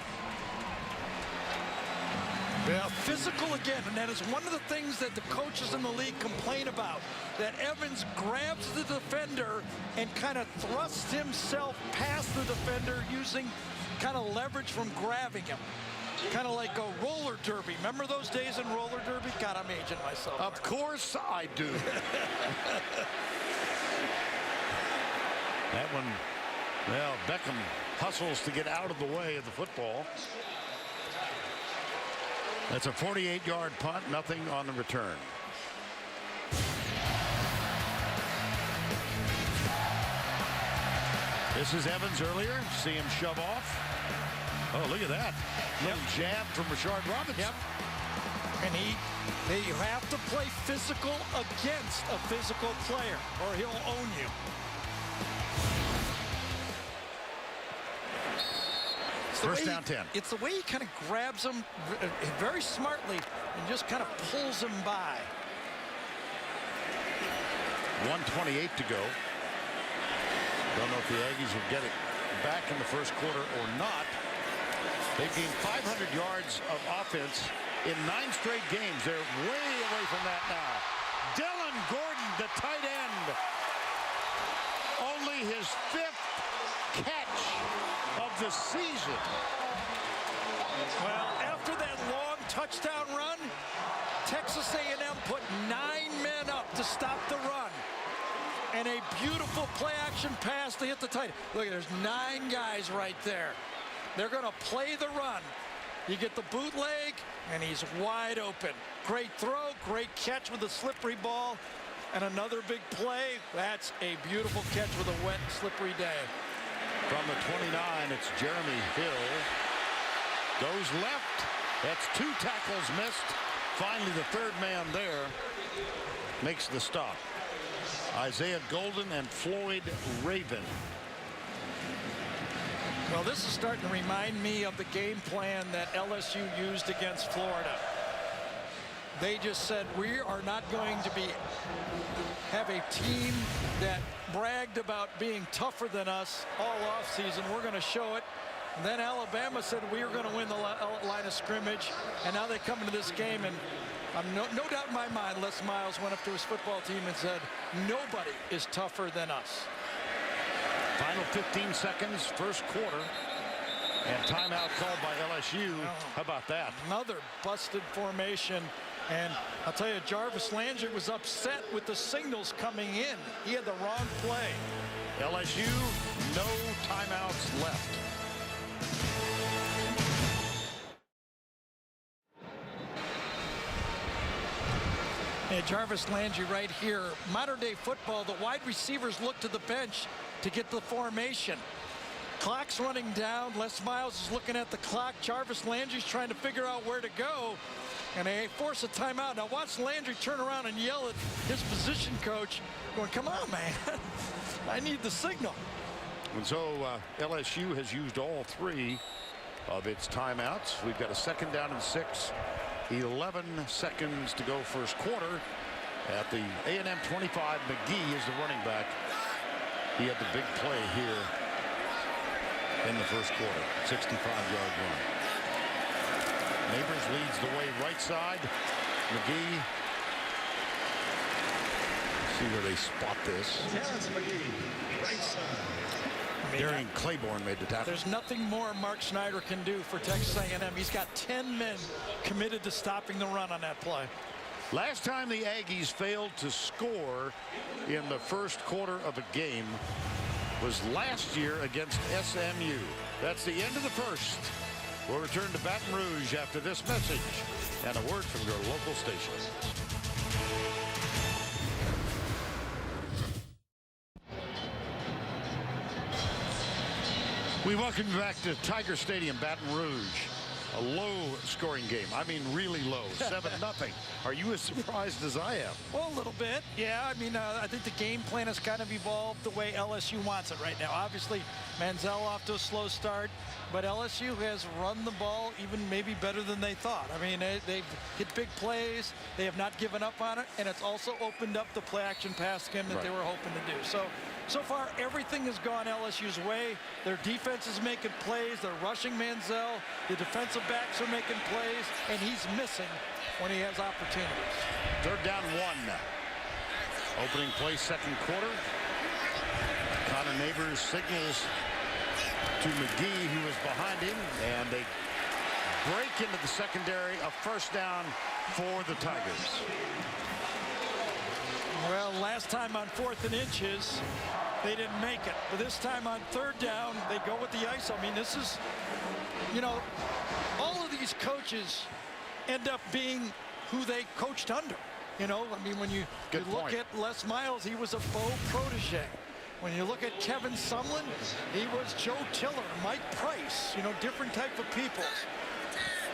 Yeah, physical again, and that is one of the things that the coaches in the league complain about, that Evans grabs the defender and kind of thrusts himself past the defender using kind of leverage from grabbing him. Kind of like a roller derby. Remember those days in roller derby? God, I'm aging myself. Of course I do. That one, well, Beckham hustles to get out of the way of the football. That's a 48-yard punt, nothing on the return. This is Evans earlier. See him shove off. Oh, look at that. Little jab from Rashard Robinson. Yep. And they have to play physical against a physical player, or he'll own you. First down 10. It's the way he kind of grabs him very smartly and just kind of pulls him by. 1:28 to go. Don't know if the Aggies will get it back in the first quarter or not. They've gained 500 yards of offense in 9 straight games. They're way away from that now. Dylan Gordon, the tight end. Only his 5th catch of the season. Well, after that long touchdown run, Texas A&M put 9 men up to stop the run. And a beautiful play-action pass to hit the tight end. Look, there's 9 guys right there. They're going to play the run. You get the bootleg, and he's wide open. Great throw, great catch with a slippery ball, and another big play. That's a beautiful catch with a wet, slippery day. From the 29, it's Jeremy Hill. Goes left. That's 2 tackles missed. Finally, the 3rd man there makes the stop. Isaiah Golden and Floyd Raven. Well, this is starting to remind me of the game plan that LSU used against Florida. They just said, we are not going to have a team that bragged about being tougher than us all offseason. We're going to show it. And then Alabama said we were going to win the line of scrimmage. And now they come into this game, and no doubt in my mind, Les Miles went up to his football team and said, nobody is tougher than us. Final 15 seconds, first quarter, and timeout called by LSU. How about that? Another busted formation, and I'll tell you, Jarvis Landry was upset with the signals coming in. He had the wrong play. LSU, no timeouts left. Yeah, Jarvis Landry right here. Modern day football, the wide receivers look to the bench to get the formation. Clock's running down. Les Miles is looking at the clock. Jarvis Landry's trying to figure out where to go, and they force a timeout. Now watch Landry turn around and yell at his position coach, going, come on, man. I need the signal. And so LSU has used all 3 of its timeouts. We've got a 2nd down and 6 11 seconds to go first quarter. At the A&M 25, McGee is the running back. He had the big play here in the first quarter. 65-yard run. Neighbors leads the way right side. McGee. See where they spot this. Right side. Darian Claiborne made the tackle. There's nothing more Mark Schneider can do for Texas A&M. He's got 10 men committed to stopping the run on that play. Last time the Aggies failed to score in the first quarter of a game was last year against SMU. That's the end of the first. We'll return to Baton Rouge after this message and a word from your local station. We welcome you back to Tiger Stadium, Baton Rouge. A low-scoring game. I mean, really low. 7-0. Are you as surprised as I am? Well, a little bit. Yeah, I mean, I think the game plan has kind of evolved the way LSU wants it right now. Obviously, Manziel off to a slow start, but LSU has run the ball even maybe better than they thought. I mean, they've hit big plays. They have not given up on it, and it's also opened up the play-action pass game that they were hoping to do. So far, everything has gone LSU's way. Their defense is making plays. They're rushing Manziel. The defensive backs are making plays, and he's missing when he has opportunities. Third down 1. Opening play, second quarter. Connor Neighbors signals to McGee, who is behind him, and they break into the secondary. A first down for the Tigers. Well, last time on 4th and inches, they didn't make it. But this time on 3rd down, they go with the ISO. I mean, this is, you know, all of these coaches end up being who they coached under. You know, I mean, when you look at Les Miles, he was a Bo protege. When you look at Kevin Sumlin, he was Joe Tiller, Mike Price, you know, different type of people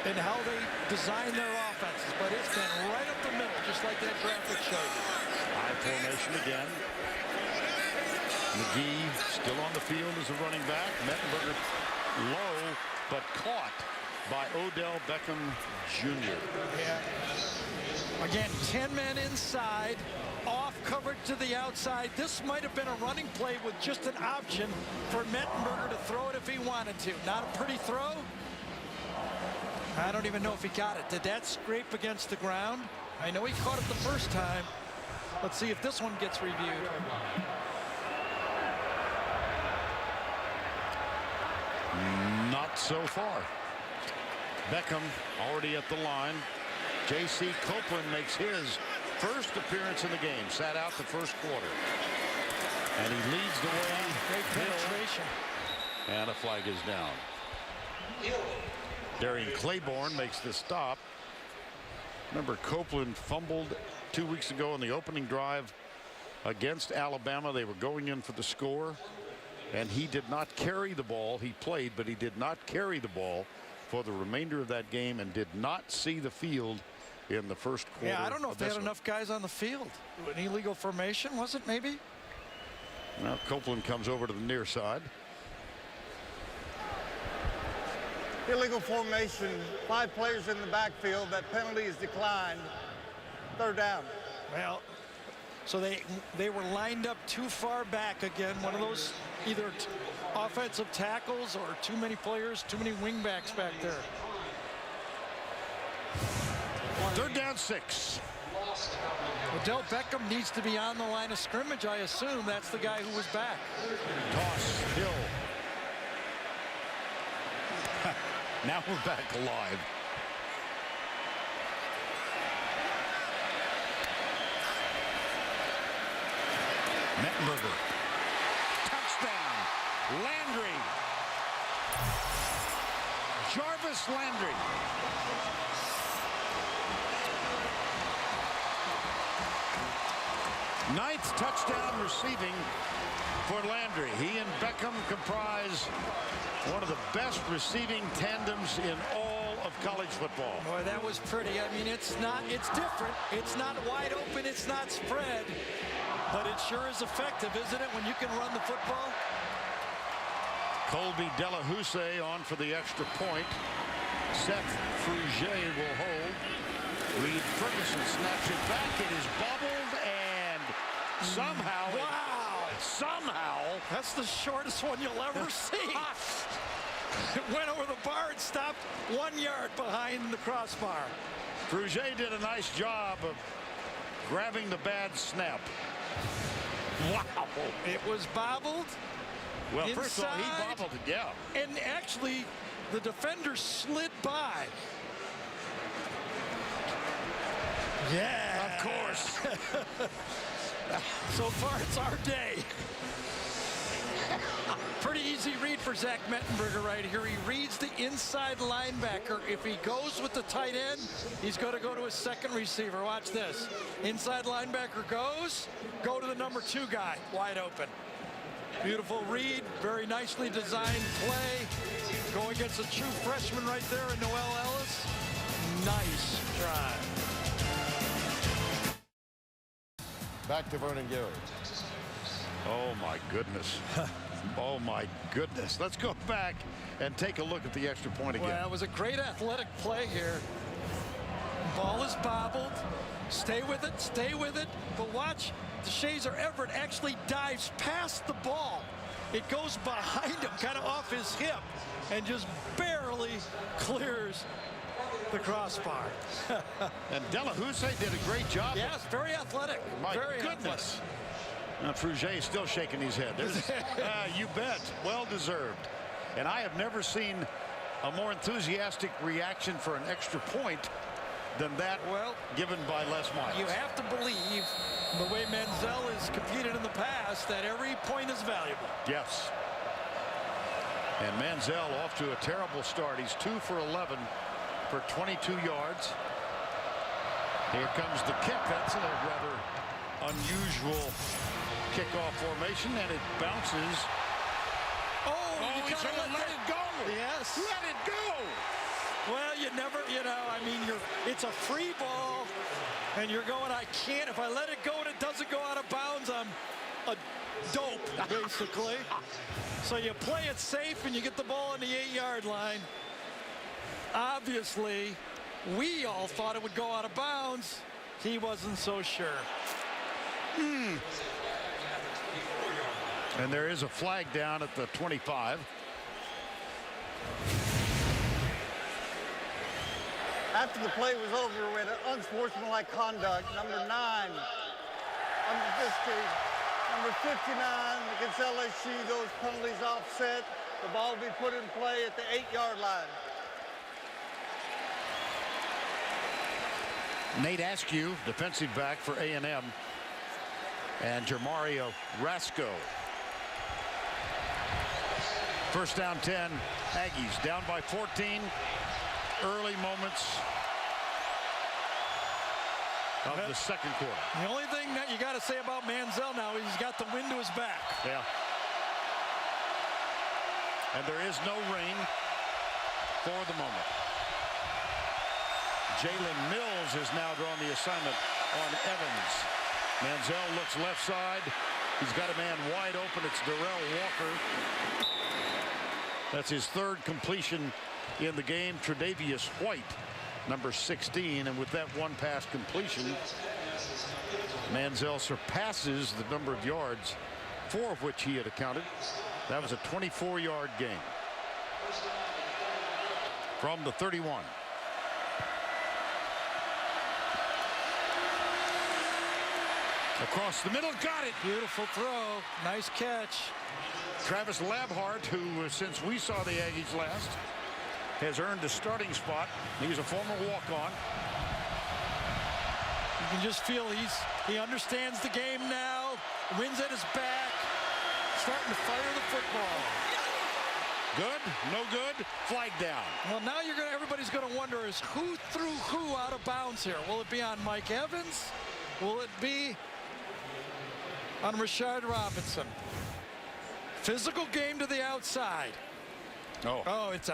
and how they design their offenses. But it's been right up the middle, just like that graphic showed you. High formation again. McGee still on the field as a running back. Mettenberger low, but caught by Odell Beckham Jr. Yeah. Again, 10 men inside, off coverage to the outside. This might have been a running play with just an option for Mettenberger to throw it if he wanted to. Not a pretty throw. I don't even know if he got it. Did that scrape against the ground? I know he caught it the first time. Let's see if this one gets reviewed. Not so far. Beckham already at the line. J.C. Copeland makes his first appearance in the game. Sat out the first quarter. And he leads the way. Great penetration. And a flag is down. Darian Claiborne makes the stop. Remember, Copeland fumbled 2 weeks ago in the opening drive against Alabama. They were going in for the score, and he did not carry the ball. He played, but he did not carry the ball for the remainder of that game and did not see the field in the first quarter. Yeah, I don't know if they had enough guys on the field. An illegal formation, was it maybe? Now Copeland comes over to the near side. Illegal formation, 5 players in the backfield. That penalty is declined. 3rd down. Well, so they were lined up too far back again. One of those either offensive tackles or too many players, too many wingbacks back there. 3rd down 6. Odell Beckham needs to be on the line of scrimmage, I assume. That's the guy who was back. Toss, Hill. Now we're back alive. Mettenberger. Touchdown. Landry. Jarvis Landry. Ninth touchdown receiving for Landry. He and Beckham comprise one of the best receiving tandems in all of college football. Boy, that was pretty. I mean, it's different. It's not wide open. It's not spread. But it sure is effective, isn't it, when you can run the football? Colby Delahousse on for the extra point. Seth Frugier will hold. Reed Ferguson snaps it back. It is bubbled, and somehow, That's the shortest one you'll ever see. It went over the bar and stopped 1 yard behind the crossbar. Frugier did a nice job of grabbing the bad snap. Wow. It was bobbled. Well, inside, first of all, he bobbled it, yeah. And actually, the defender slid by. Yeah. Of course. So far, it's our day. Pretty easy read for Zach Mettenberger right here. He reads the inside linebacker. If he goes with the tight end, he's going to go to his second receiver. Watch this. Inside linebacker goes, go to the number 2 guy, wide open. Beautiful read, very nicely designed play. Going against a true freshman right there in Noel Ellis. Nice try. Back to Vernon Gary. Oh, my goodness. Oh, my goodness. Let's go back and take a look at the extra point again. Well, it was a great athletic play here. Ball is bobbled. Stay with it, stay with it. But watch, DeShazer Everett actually dives past the ball. It goes behind him, kind of off his hip, and just barely clears the crossbar. And Delahousse did a great job. Yes, very athletic. My very goodness. Frugier is still shaking his head. You bet. Well deserved. And I have never seen a more enthusiastic reaction for an extra point than that given by Les Miles. You have to believe the way Manziel has competed in the past that every point is valuable. Yes. And Manziel off to a terrible start. He's 2 for 11 for 22 yards. Here comes the kick. That's a rather unusual kickoff formation, and it bounces. You he should have let it go. Yes. Let it go. Well, you never, I mean, it's a free ball, and you're going, I can't. If I let it go and it doesn't go out of bounds, I'm a dope, basically. So you play it safe, and you get the ball on the 8-yard line. Obviously, we all thought it would go out of bounds. He wasn't so sure. And there is a flag down at the 25. After the play was over, we had unsportsmanlike conduct. Number 9, number 50, number 59 against LSU. Those penalties offset. The ball will be put in play at the 8-yard line. Nate Askew, defensive back for A&M, and Jermario Rasco. First down 10, Aggies down by 14. Early moments of the second quarter. The only thing that you got to say about Manziel now is he's got the wind to his back. Yeah. And there is no rain for the moment. Jalen Mills has now drawn the assignment on Evans. Manziel looks left side. He's got a man wide open. It's Darrell Walker. That's his 3rd completion in the game. Tre'Davious White, number 16. And with that one pass completion, Manziel surpasses the number of yards, 4 of which he had accounted. That was a 24-yard gain from the 31. Across the middle, got it. Beautiful throw. Nice catch. Travis Labhart, who since we saw the Aggies last, has earned a starting spot. He's a former walk-on. You can just feel he understands the game now. Wind's at his back. Starting to fire the football. Good, no good, flag down. Well, now everybody's going to wonder is who threw who out of bounds here? Will it be on Mike Evans? Will it be on Rashard Robinson? Physical game to the outside. Oh, it's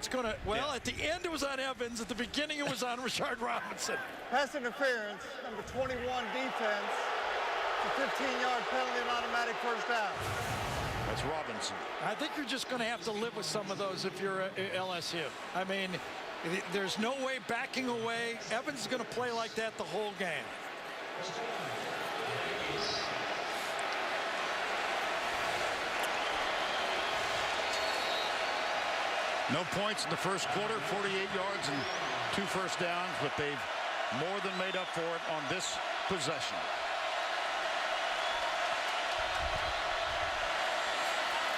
going to, at the end it was on Evans. At the beginning it was on Rashard Robinson. Pass interference, number 21 defense. It's a 15-yard penalty and automatic first down. That's Robinson. I think you're just going to have to live with some of those if you're LSU. I mean, There's no way backing away. Evans is going to play like that the whole game. No points in the first quarter, 48 yards and 2 first downs, but they've more than made up for it on this possession.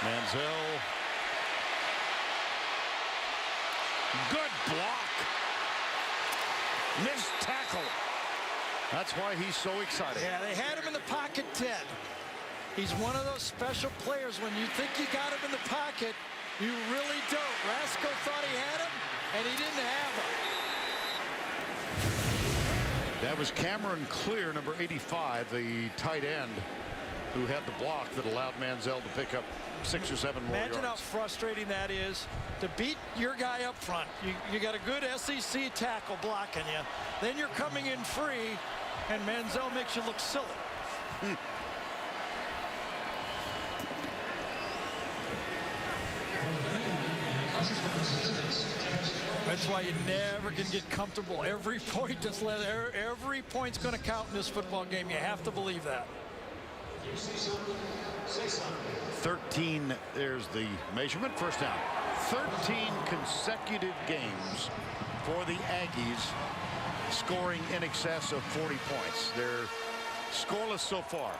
Manziel. Good block. Missed tackle. That's why he's so excited. Yeah, they had him in the pocket, Ted. He's one of those special players. When you think you got him in the pocket, you really don't. Rasco thought he had him, and he didn't have him. That was Cameron Clear, number 85, the tight end, who had the block that allowed Manziel to pick up 6 or 7 more Imagine yards. how frustrating that is to beat your guy up front. You got a good SEC tackle blocking you. Then you're coming in free, and Manziel makes you look silly. That's why you never can get comfortable. Every point is every point's going to count in this football game. You have to believe that. 13, there's the measurement, first down. 13 consecutive games for the Aggies scoring in excess of 40 points. They're scoreless so far,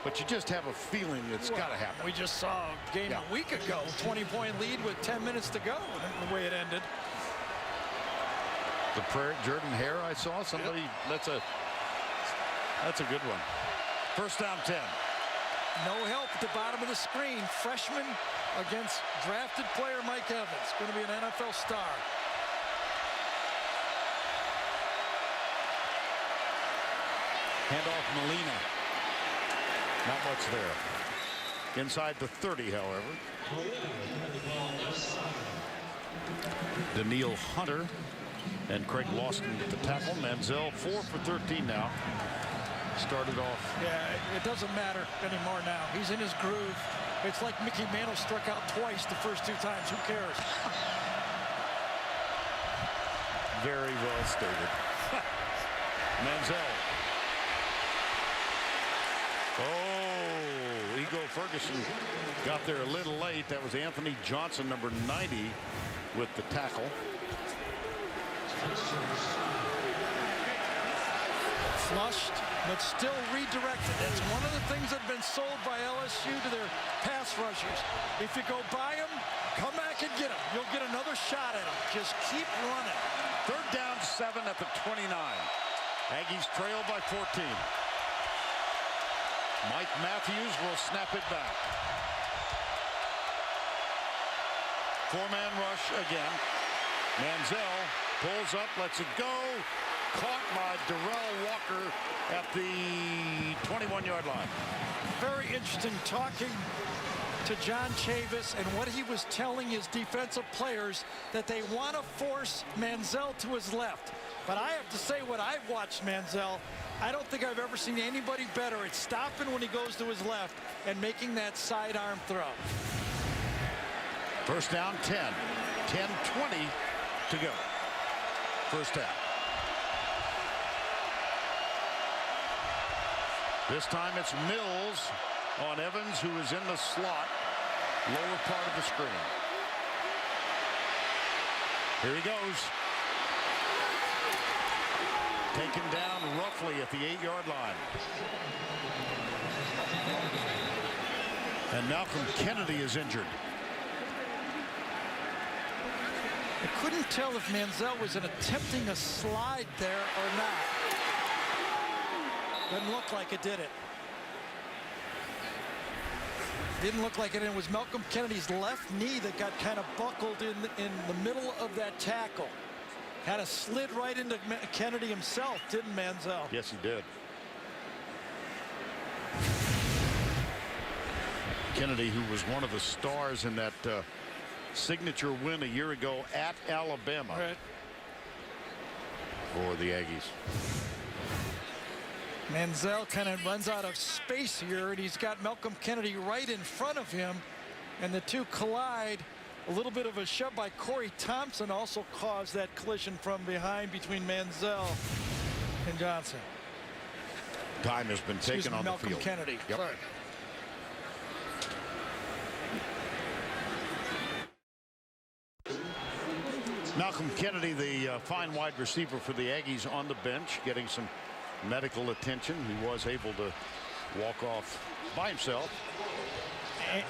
but you just have a feeling it's got to happen. We just saw a game a week ago, 20-point lead with 10 minutes to go, the way it ended. The prayer, Jordan Hare, I saw somebody. That's a good one. First down, 10. No help at the bottom of the screen. Freshman against drafted player Mike Evans. Going to be an NFL star. Handoff Molina. Not much there. Inside the 30, however. Daniil Hunter and Craig Lawson at the tackle. Manziel 4 for 13 now. Started off. Yeah, it doesn't matter anymore now. He's in his groove. It's like Mickey Mantle struck out twice the first 2 times. Who cares? Very well stated. Manziel. Oh, Ego Ferguson got there a little late. That was Anthony Johnson, number 90, with the tackle. Flushed, but still redirected. That's one of the things that have been sold by LSU to their pass rushers. If you go by them, come back and get them. You'll get another shot at them. Just keep running. Third down, 7 at the 29. Aggies trail by 14. Mike Matthews will snap it back. 4-man rush again. Manziel pulls up, lets it go. Caught by Darrell Walker at the 21-yard line. Very interesting talking to John Chavis, and what he was telling his defensive players, that they want to force Manziel to his left. But I have to say, what I've watched Manziel, I don't think I've ever seen anybody better at stopping when he goes to his left and making that sidearm throw. First down, 10. 10-20 to go. First down. This time it's Mills on Evans, who is in the slot, lower part of the screen. Here he goes. Taken down roughly at the 8-yard line. And Malcolm Kennedy is injured. I couldn't tell if Manziel was attempting a slide there or not. Doesn't look like it, did it? Didn't look like it. And it was Malcolm Kennedy's left knee that got kind of buckled in the middle of that tackle. Kind of slid right into Kennedy himself, didn't Manziel? Yes, he did. Kennedy, who was one of the stars in that signature win a year ago at Alabama, right, for the Aggies. Manziel kind of runs out of space here, and he's got Malcolm Kennedy right in front of him, and the two collide, A little bit of a shove by Corey Thompson also caused that collision from behind between Manziel and Johnson. Time has been taken on the Malcolm field. Kennedy. Yep. Sorry. Malcolm Kennedy, the fine wide receiver for the Aggies, on the bench getting some medical attention. He was able to walk off by himself.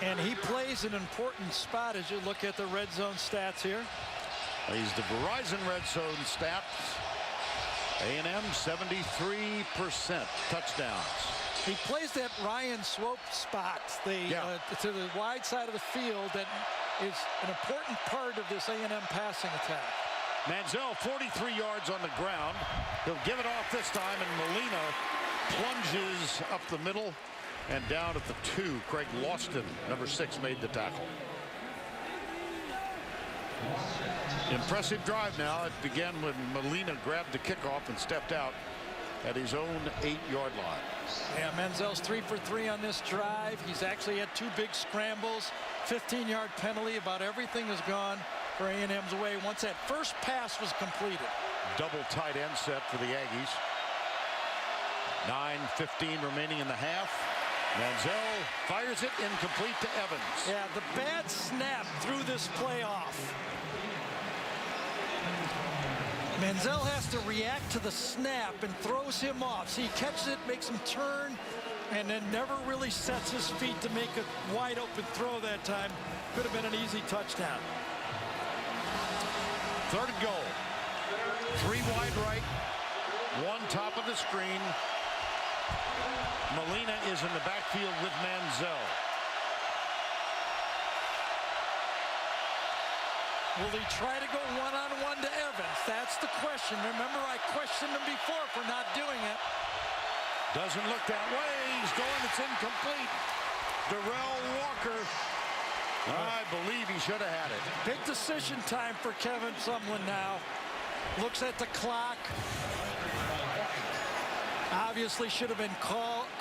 And he plays an important spot as you look at the red zone stats here. He's the Verizon red zone stats. A&M 73% touchdowns. He plays that Ryan Swope spot, to the wide side of the field, that is an important part of this A&M passing attack. Manziel 43 yards on the ground. He'll give it off this time, and Molina plunges up the middle and down at the 2. Craig Lawston, number 6, made the tackle. Impressive drive now. It began when Molina grabbed the kickoff and stepped out at his own 8-yard line. Yeah, Manziel's 3 for 3 on this drive. He's actually had 2 big scrambles, 15-yard penalty. About everything has gone for A&M's way once that first pass was completed. Double tight end set for the Aggies. 9:15 remaining in the half. Manziel fires it incomplete to Evans. Yeah, the bad snap threw this play off. Manziel has to react to the snap and throws him off. So he catches it, makes him turn, and then never really sets his feet to make a wide open throw that time. Could have been an easy touchdown. 3rd and goal. 3 wide right, 1 top of the screen. Molina is in the backfield with Manziel. Will he try to go one-on-one to Evans? That's the question. Remember, I questioned him before for not doing it. Doesn't look that way. He's going. It's incomplete. Darrell Walker. I believe he should have had it. Big decision time for Kevin Sumlin now. Looks at the clock. Obviously should have been caught.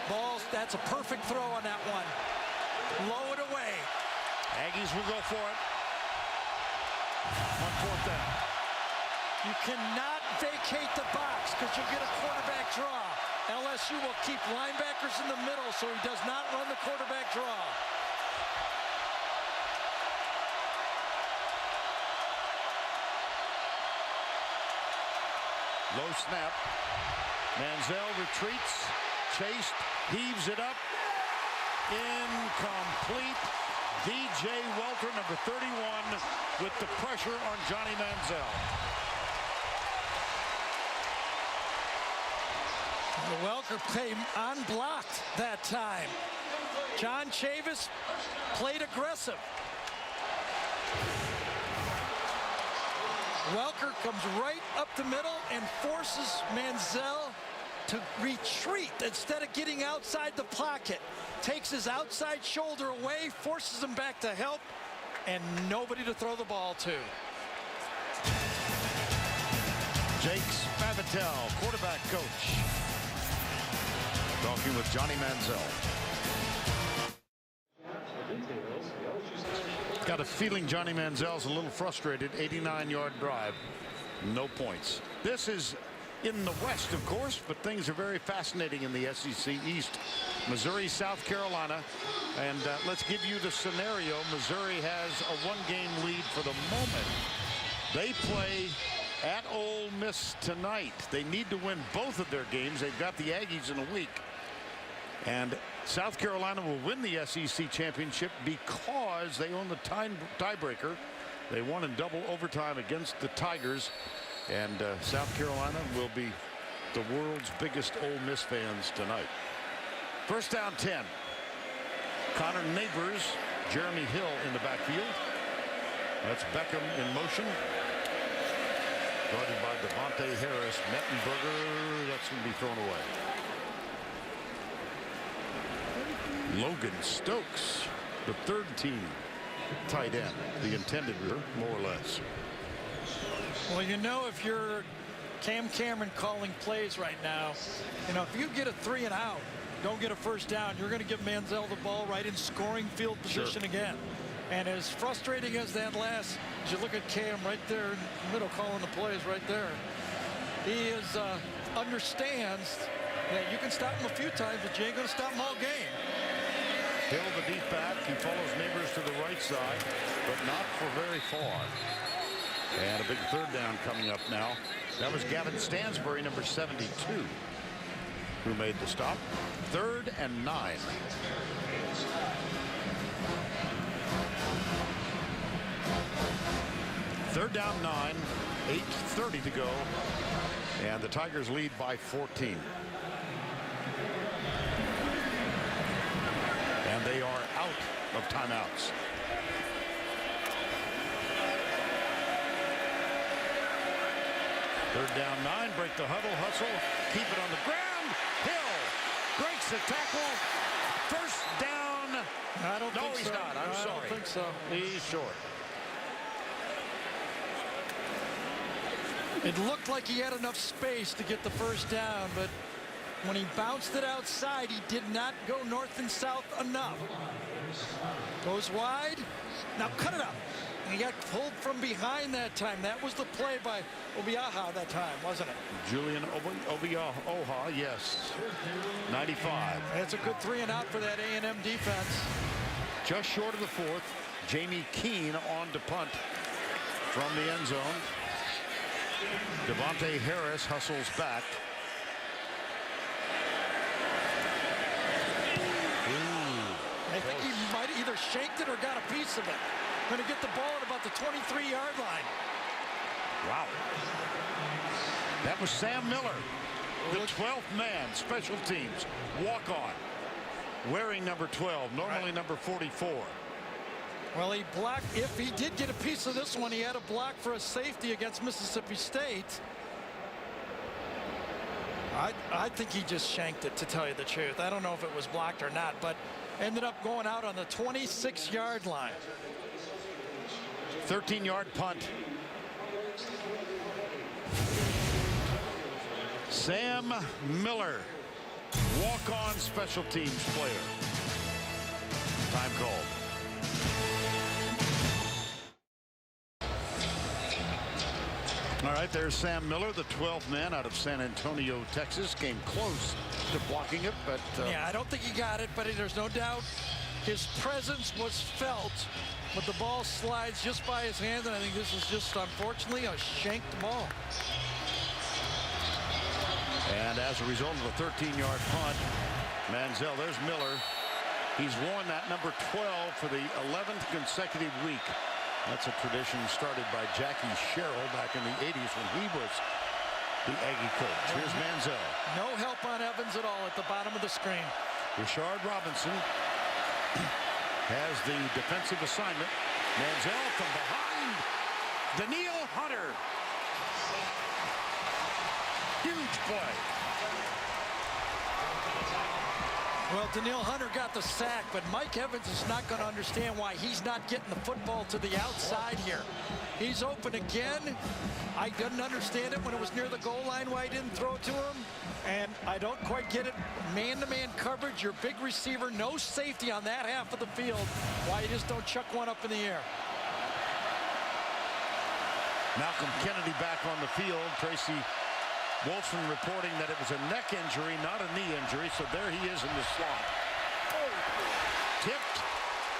Balls. That's a perfect throw on that one. Low it away. Aggies will go for it. On 4th down. You cannot vacate the box because you'll get a quarterback draw. LSU will keep linebackers in the middle so he does not run the quarterback draw. Low snap. Manziel retreats. Chased. Heaves it up. Incomplete. DJ Welter, number 31, with the pressure on Johnny Manziel. Welker came unblocked that time. John Chavis played aggressive. Welker comes right up the middle and forces Manziel to retreat instead of getting outside the pocket. Takes his outside shoulder away, forces him back to help, and nobody to throw the ball to. Jake Spavital, quarterback coach, talking with Johnny Manziel. Got a feeling Johnny Manziel's a little frustrated. 89-yard drive, no points. This is in the West, of course, but things are very fascinating in the SEC East. Missouri, South Carolina, and let's give you the scenario. Missouri has a 1-game lead for the moment. They play at Ole Miss tonight. They need to win both of their games. They've got the Aggies in a week. And South Carolina will win the SEC championship because they own the tiebreaker. They won in double overtime against the Tigers. And South Carolina will be the world's biggest Ole Miss fans tonight. 1st down 10. Connor Neighbors, Jeremy Hill in the backfield. That's Beckham in motion. Guarded by Devontae Harris. Mettenberger, that's going to be thrown away. Logan Stokes, the 3rd team tight end, the intended more or less. Well, you know, if you're Cam Cameron calling plays right now, you know, if you get a 3 and out, don't get a 1st down, you're going to give Manziel the ball right in scoring field position again. And as frustrating as that last, as you look at Cam right there in the middle calling the plays right there, he understands that you can stop him a few times, but you ain't going to stop him all game. Hill, the deep back. He follows Neighbors to the right side, but not for very far. And a big third down coming up now. That was Gavin Stansbury, number 72, who made the stop. 3rd and 9. Third down 9, 8:30 to go, and the Tigers lead by 14. And they are out of timeouts. Third down 9, break the huddle, hustle, keep it on the ground. Hill breaks the tackle. First down. I don't think he's so. not. I'm sorry. I don't think so. He's short. It looked like he had enough space to get the first down, but when he bounced it outside, he did not go north and south enough. Goes wide. Now cut it up. He got pulled from behind that time. That was the play by Obiaha that time, wasn't it? Julian Obiaha, yes. 95. That's a good 3 and out for that A&M defense. Just short of the 4th. Jamie Keene on to punt from the end zone. Devontae Harris hustles back. I think he might have either shanked it or got a piece of it. Going to get the ball at about the 23-yard line. Wow. That was Sam Miller, the 12th man, special teams, walk on, wearing number 12, normally number 44. Well, he blocked. If he did get a piece of this one, he had a block for a safety against Mississippi State. I think he just shanked it, to tell you the truth. I don't know if it was blocked or not, but ended up going out on the 26-yard line. 13-yard punt. Sam Miller, walk-on special teams player. Time called. All right, there's Sam Miller, the 12th man out of San Antonio, Texas. Came close to blocking it, but... yeah, I don't think he got it, but there's no doubt his presence was felt. But the ball slides just by his hand, and I think this is just, unfortunately, a shanked ball. And as a result of a 13-yard punt, Manziel, there's Miller. He's worn that number 12 for the 11th consecutive week. That's a tradition started by Jackie Sherrill back in the 80s when he was the Aggie coach. Here's Manziel. No help on Evans at all at the bottom of the screen. Rashard Robinson has the defensive assignment. Manziel from behind. Daniil Hunter. Huge play. Well, Daniil Hunter got the sack, but Mike Evans is not going to understand why he's not getting the football to the outside here. He's open again. I didn't understand it when it was near the goal line why he didn't throw it to him. And I don't quite get it. Man-to-man coverage, your big receiver, no safety on that half of the field. Why you just don't chuck one up in the air. Malcolm Kennedy back on the field. Tracy Wolfson reporting that it was a neck injury, not a knee injury, so there he is in the slot. Tipped.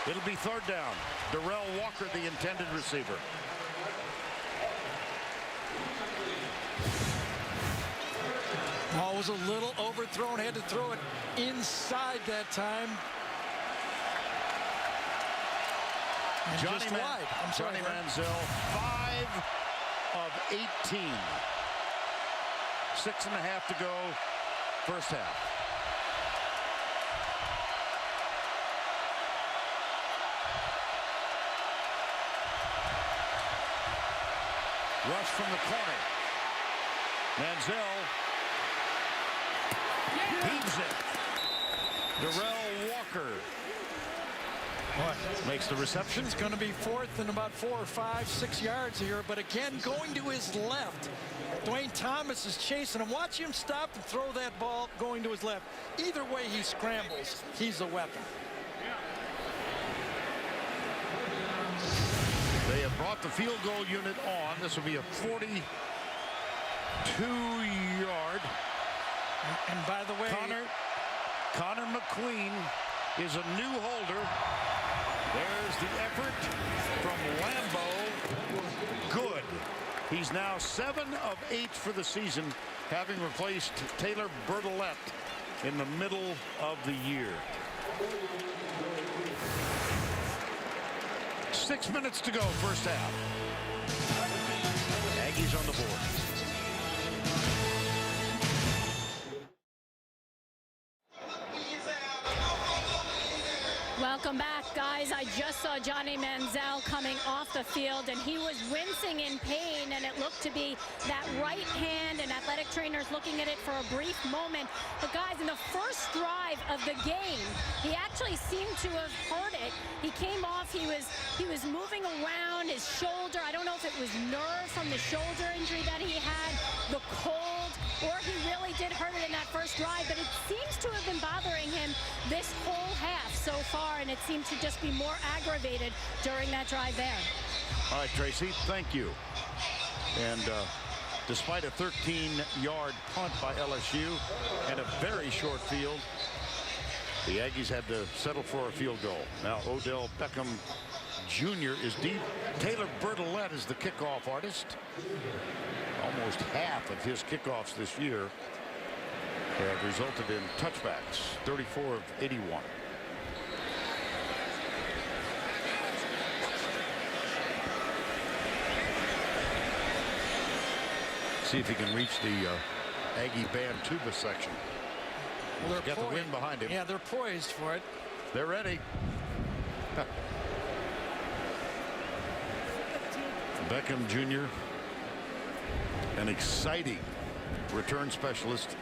It'll be third down. Darrell Walker, the intended receiver. Ball was a little overthrown, had to throw it inside that time. And just wide. I'm sorry, Johnny Manziel, 5 of 18. 6.5 to go, first half. Rush from the corner. Manziel heaves it. Darrell Walker makes the reception. It's going to be fourth and about 4 or 5, 6 yards here, but again going to his left. Dwayne Thomas is chasing him. Watch him stop and throw that ball going to his left. Either way he scrambles, he's a weapon. the field goal unit on. This will be a 42-yard. And by the way, Connor McQueen is a new holder. There's the effort from Lambeau. Good. He's now 7 of 8 for the season, having replaced Taylor Bertolette in the middle of the year. 6 minutes to go, first half. Aggies on the board. Welcome back, guys. I just saw Johnny Manziel coming off the field, and he was wincing in pain, and it looked to be that right hand, and athletic trainers looking at it for a brief moment. But guys, in the first drive of the game, he actually seemed to have hurt it. He came off, he was moving around his shoulder. I don't know if it was nerve from the shoulder injury that he had, the cold, or he really did hurt it in that first drive, but it seems to have been bothering him this whole half so far, and it seemed to just be more aggravated during that drive there. All right, Tracy, thank you. And despite a 13-yard punt by LSU and a very short field, the Aggies had to settle for a field goal. Now Odell Beckham Jr. is deep. Taylor Bertolette is the kickoff artist. Almost half of his kickoffs this year have resulted in touchbacks, 34 of 81. See if he can reach the Aggie band tuba section. Well, He's got the wind behind him. Yeah, they're poised for it. They're ready. Beckham Jr., an exciting return specialist.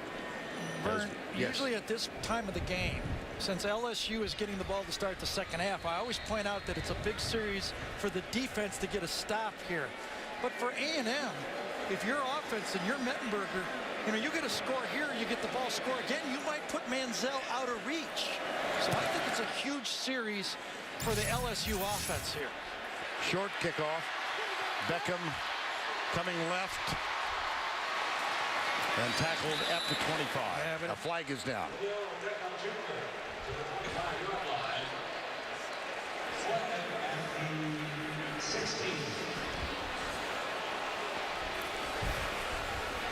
Vern, usually at this time of the game, since LSU is getting the ball to start the second half, I always point out that it's a big series for the defense to get a stop here. But for A&M, if you're offense and you're Mettenberger, you get a score here, you get the ball score again, you might put Manziel out of reach. So I think it's a huge series for the LSU offense here. Short kickoff. Beckham coming left and tackled at the 25. A flag is down.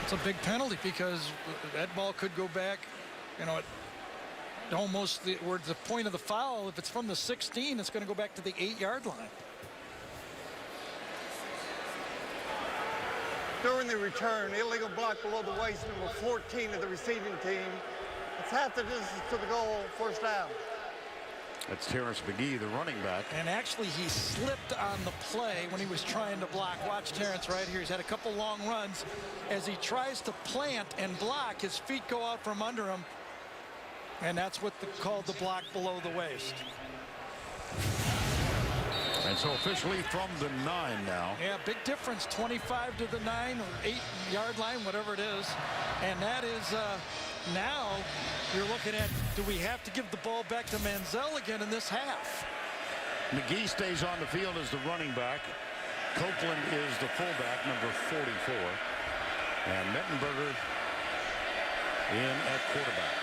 It's a big penalty because that ball could go back, almost where the point of the foul. If it's from the 16, it's going to go back to the 8-yard line. During the return, illegal block below the waist, number 14 of the receiving team. It's half the distance to the goal, first down. That's Terrence McGee, the running back. And actually, he slipped on the play when he was trying to block. Watch Terrence right here. He's had a couple long runs. As he tries to plant and block, his feet go out from under him. And that's what called the block below the waist. And so officially from the 9 now. Yeah, big difference, 25 to the 9 or 8-yard line, whatever it is. And that is now you're looking at, do we have to give the ball back to Manziel again in this half? McGee stays on the field as the running back. Copeland is the fullback, number 44. And Mettenberger in at quarterback.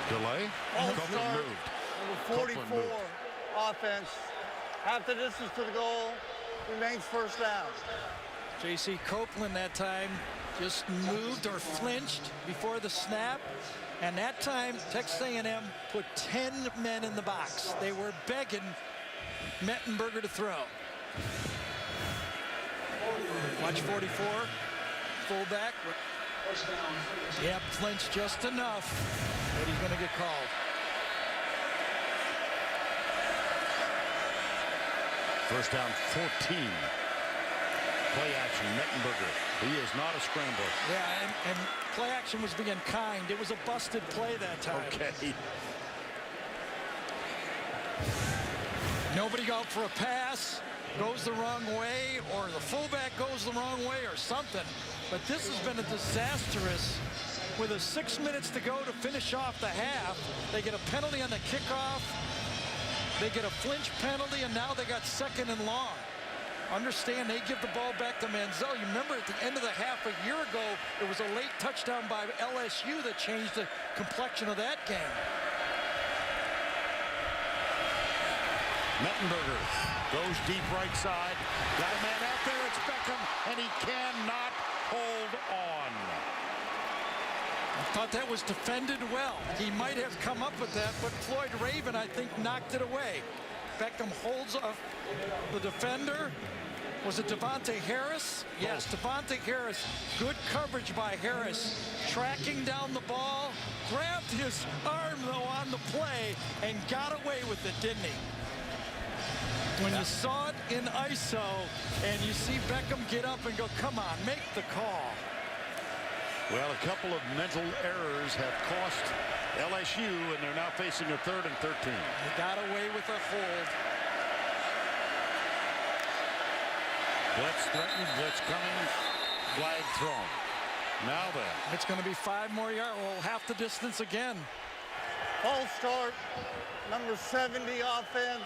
Delay. Copeland moved. Number 44 offense. Half the distance to the goal, remains first down. J.C. Copeland that time just moved or flinched before the snap. And that time, Texas A&M put 10 men in the box. They were begging Mettenberger to throw. Watch 44, fullback. Yeah, flinched just enough that he's going to get called. First down, 14. Play action, Mettenberger. He is not a scrambler. Yeah, and play action was being kind. It was a busted play that time. Okay. Nobody out for a pass, goes the wrong way, or the fullback goes the wrong way or something. But this has been a disastrous, with 6 minutes to go to finish off the half. They get a penalty on the kickoff. They get a flinch penalty, and now they got 2nd and long. Understand, they give the ball back to Manziel. You remember at the end of the half a year ago, it was a late touchdown by LSU that changed the complexion of that game. Mettenberger goes deep right side. Got a man out there. It's Beckham, and he cannot hold on. I thought that was defended well. He might have come up with that, but Floyd Raven, I think, knocked it away. Beckham holds up the defender. Was it Devontae Harris? Yes, Devontae Harris. Good coverage by Harris. Tracking down the ball. Grabbed his arm, though, on the play and got away with it, didn't he? When you saw it in ISO and you see Beckham get up and go, come on, make the call. Well, a couple of mental errors have cost LSU, and they're now facing a 3rd and 13. He got away with a hold. Blitz threatened, blitz coming, flag thrown. Now then. It's going to be 5 more yards. Well, half the distance again. False start, number 70 offense.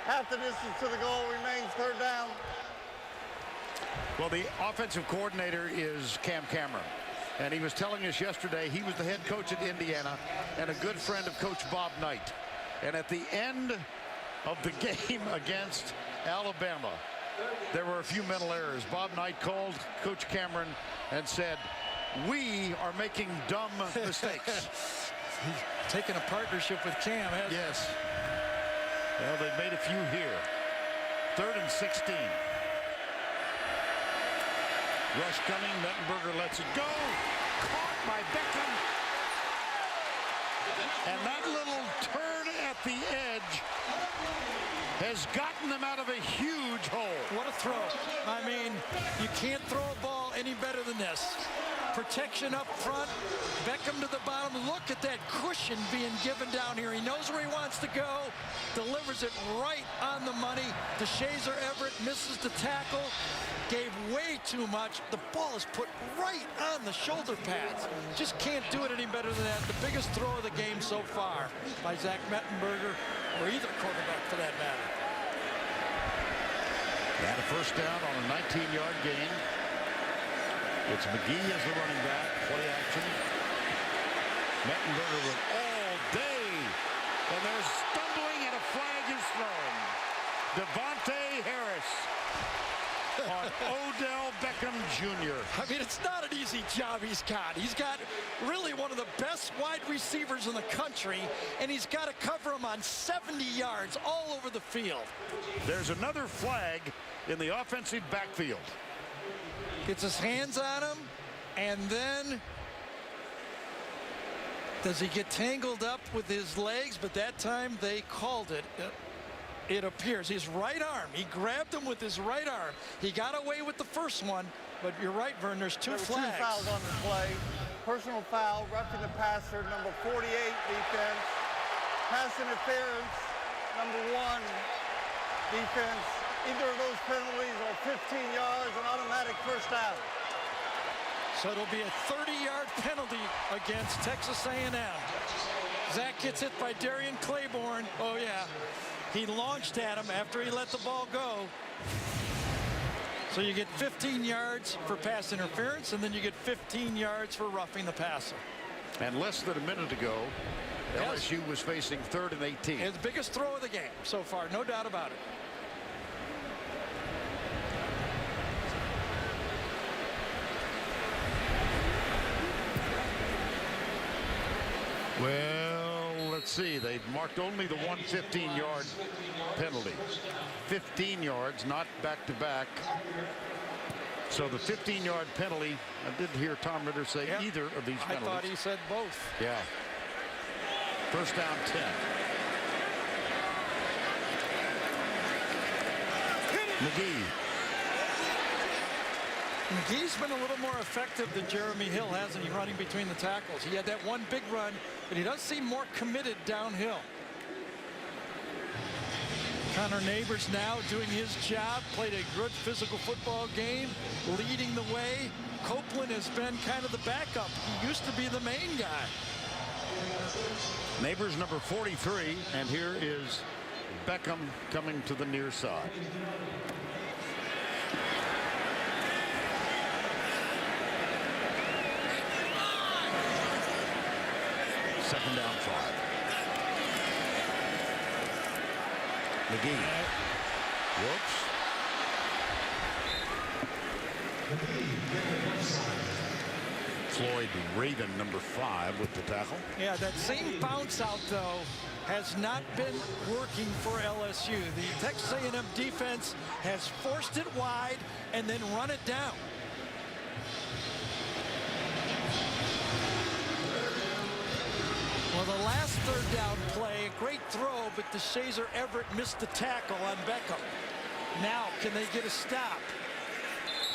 Half the distance to the goal, remains 3rd down. Well, the offensive coordinator is Cam Cameron. And he was telling us yesterday he was the head coach at Indiana and a good friend of Coach Bob Knight. And at the end of the game against Alabama, there were a few mental errors. Bob Knight called Coach Cameron and said, we are making dumb mistakes. He's taking a partnership with Cam, hasn't he? Yes. Well, they've made a few here. 3rd and 16. Rush coming. Mettenberger lets it go. Caught by Beckham. And that little turn at the edge has gotten them out of a huge hole. What a throw. I mean, you can't throw a ball any better than this. Protection up front. Beckham to the bottom. Look at that cushion being given down here. He knows where he wants to go. Delivers it right on the money. DeShazer Everett misses the tackle. Gave way too much. The ball is put right on the shoulder pads. Just can't do it any better than that. The biggest throw of the game so far by Zach Mettenberger, or either quarterback for that matter. And a 1st down on a 19-yard gain. It's McGee as the running back. Play action. Mettenberger with all day. And there's stumbling and a flag is thrown. Devontae Harris on Odell Beckham Jr. I mean, it's not an easy job he's got. He's got really one of the best wide receivers in the country, and he's got to cover him on 70 yards all over the field. There's another flag in the offensive backfield. Gets his hands on him, and then does he get tangled up with his legs? But that time they called it. It appears his right arm. He grabbed him with his right arm. He got away with the first one, but you're right, Vern. There's two flags. 2 fouls on the play. Personal foul, roughing the passer, number 48 defense. Pass interference, number 1 defense. Either of those penalties are 15 yards, an automatic 1st down. So it'll be a 30-yard penalty against Texas A&M. Zach gets hit by Darian Claiborne. Oh, yeah. He launched at him after he let the ball go. So you get 15 yards for pass interference, and then you get 15 yards for roughing the passer. And less than a minute ago, LSU was facing 3rd and 18. It's the biggest throw of the game so far, no doubt about it. Well, let's see. They've marked only the one 15-yard penalty. 15 yards, not back-to-back. So the 15-yard penalty, I didn't hear Tom Ritter say either of these penalties. I thought he said both. Yeah. 1st down 10. McGee. McGee's been a little more effective than Jeremy Hill, hasn't he, running between the tackles? He had that one big run, but he does seem more committed downhill. Connor Neighbors now doing his job, played a good physical football game, leading the way. Copeland has been kind of the backup. He used to be the main guy. Neighbors number 43, and here is Beckham coming to the near side. Second down 5. McGee. Whoops. Floyd Raven, number 5, with the tackle. Yeah, that same bounce out, though, has not been working for LSU. The Texas A&M defense has forced it wide and then run it down. Well, the last third down play, a great throw, but DeShazer Everett missed the tackle on Beckham. Now, can they get a stop?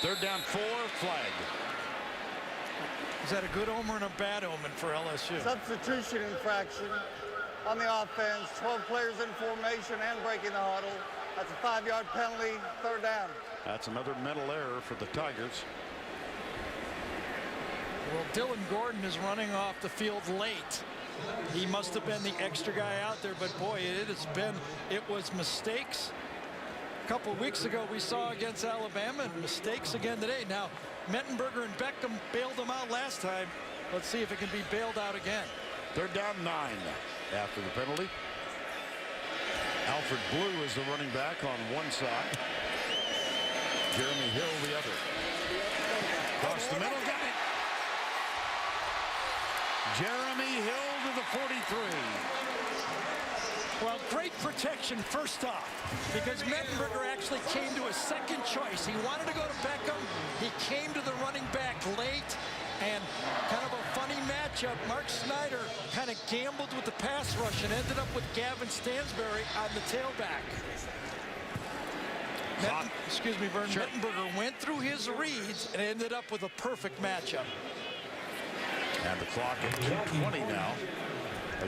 Third down 4, flag. Is that a good omen and a bad omen for LSU? Substitution infraction on the offense. 12 players in formation and breaking the huddle. That's a 5-yard penalty, third down. That's another mental error for the Tigers. Well, Dylan Gordon is running off the field late. He must have been the extra guy out there, but boy, it was mistakes. A couple weeks ago we saw against Alabama, and mistakes again today. Now, Mettenberger and Beckham bailed them out last time. Let's see if it can be bailed out again. Third down 9 after the penalty. Alfred Blue is the running back on one side. Jeremy Hill the other. Across the middle, got it. Jeremy Hill to the 43. Well, great protection first off, because Mettenberger actually came to a second choice. He wanted to go to Beckham. He came to the running back late, and kind of a funny matchup. Mark Snyder kind of gambled with the pass rush and ended up with Gavin Stansberry on the tailback. Vern. Sure. Mettenberger went through his reads and ended up with a perfect matchup. And the clock at 2:20 now.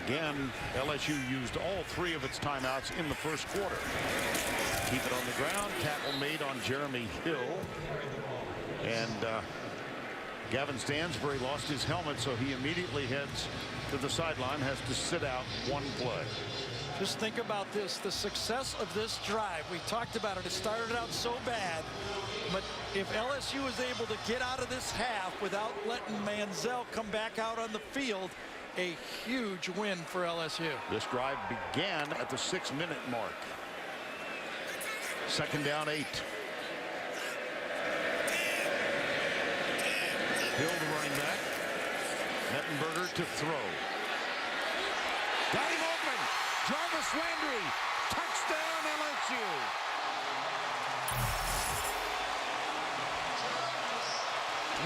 Again, LSU used all 3 of its timeouts in the first quarter. Keep it on the ground. Tackle made on Jeremy Hill. And Gavin Stansberry lost his helmet, so he immediately heads to the sideline, has to sit out one play. Just think about this, the success of this drive. We talked about it. It started out so bad, but if LSU is able to get out of this half without letting Manziel come back out on the field, a huge win for LSU. This drive began at the 6-minute mark. Second down 8. Hill the running back. Mettenberger to throw. Got him open. Jarvis Landry. Touchdown LSU.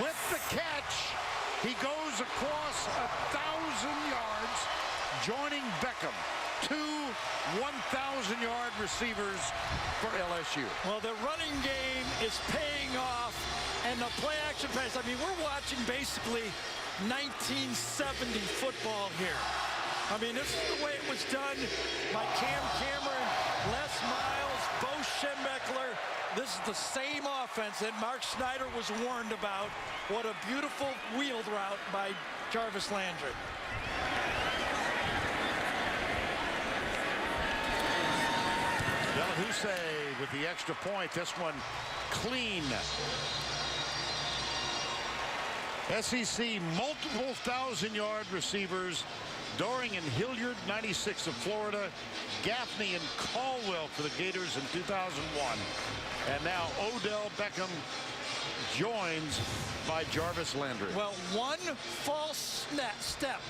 With the catch, he goes across 1,000 yards, joining Beckham. 2 1,000-yard receivers for LSU. Well, the running game is paying off, and the play-action pass. I mean, we're watching basically 1970 football here. I mean, this is the way it was done by Cam Cameron, Les Miles, Bo Schembechler. This is the same offense that Mark Snyder was warned about. What a beautiful wheeled route by Jarvis Landry. Delahousse with the extra point. This one clean. SEC multiple 1,000-yard receivers. Doring and Hilliard, 96 of Florida. Gaffney and Caldwell for the Gators in 2001. And now Odell Beckham joins by Jarvis Landry. Well, one false step.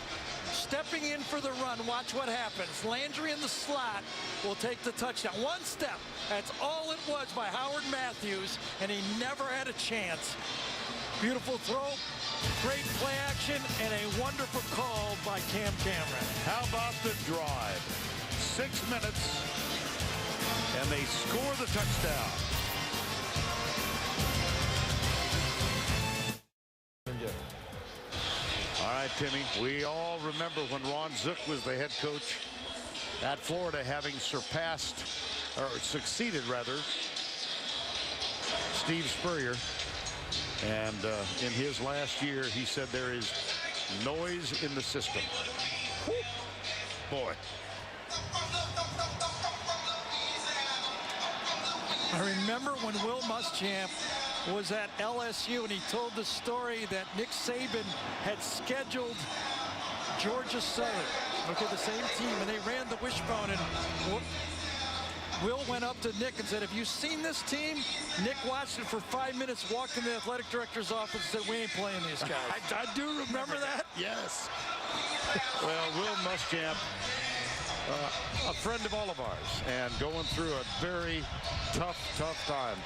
Stepping in for the run. Watch what happens. Landry in the slot will take the touchdown. One step. That's all it was by Howard Matthews, and he never had a chance. Beautiful throw. Great play action and a wonderful call by Cam Cameron. How about the drive? 6 minutes, and they score the touchdown. All right, Timmy, we all remember when Ron Zook was the head coach at Florida, having succeeded rather, Steve Spurrier. And in his last year, he said there is noise in the system. Whew. Boy. I remember when Will Muschamp was at LSU and he told the story that Nick Saban had scheduled Georgia Southern, okay, the same team, and they ran the wishbone, and Will went up to Nick and said, have you seen this team? Nick watched it for 5 minutes, walked in the athletic director's office and said, we ain't playing these guys. I do remember that. Yes. Well, Will Muschamp, a friend of all of ours, and going through a very tough time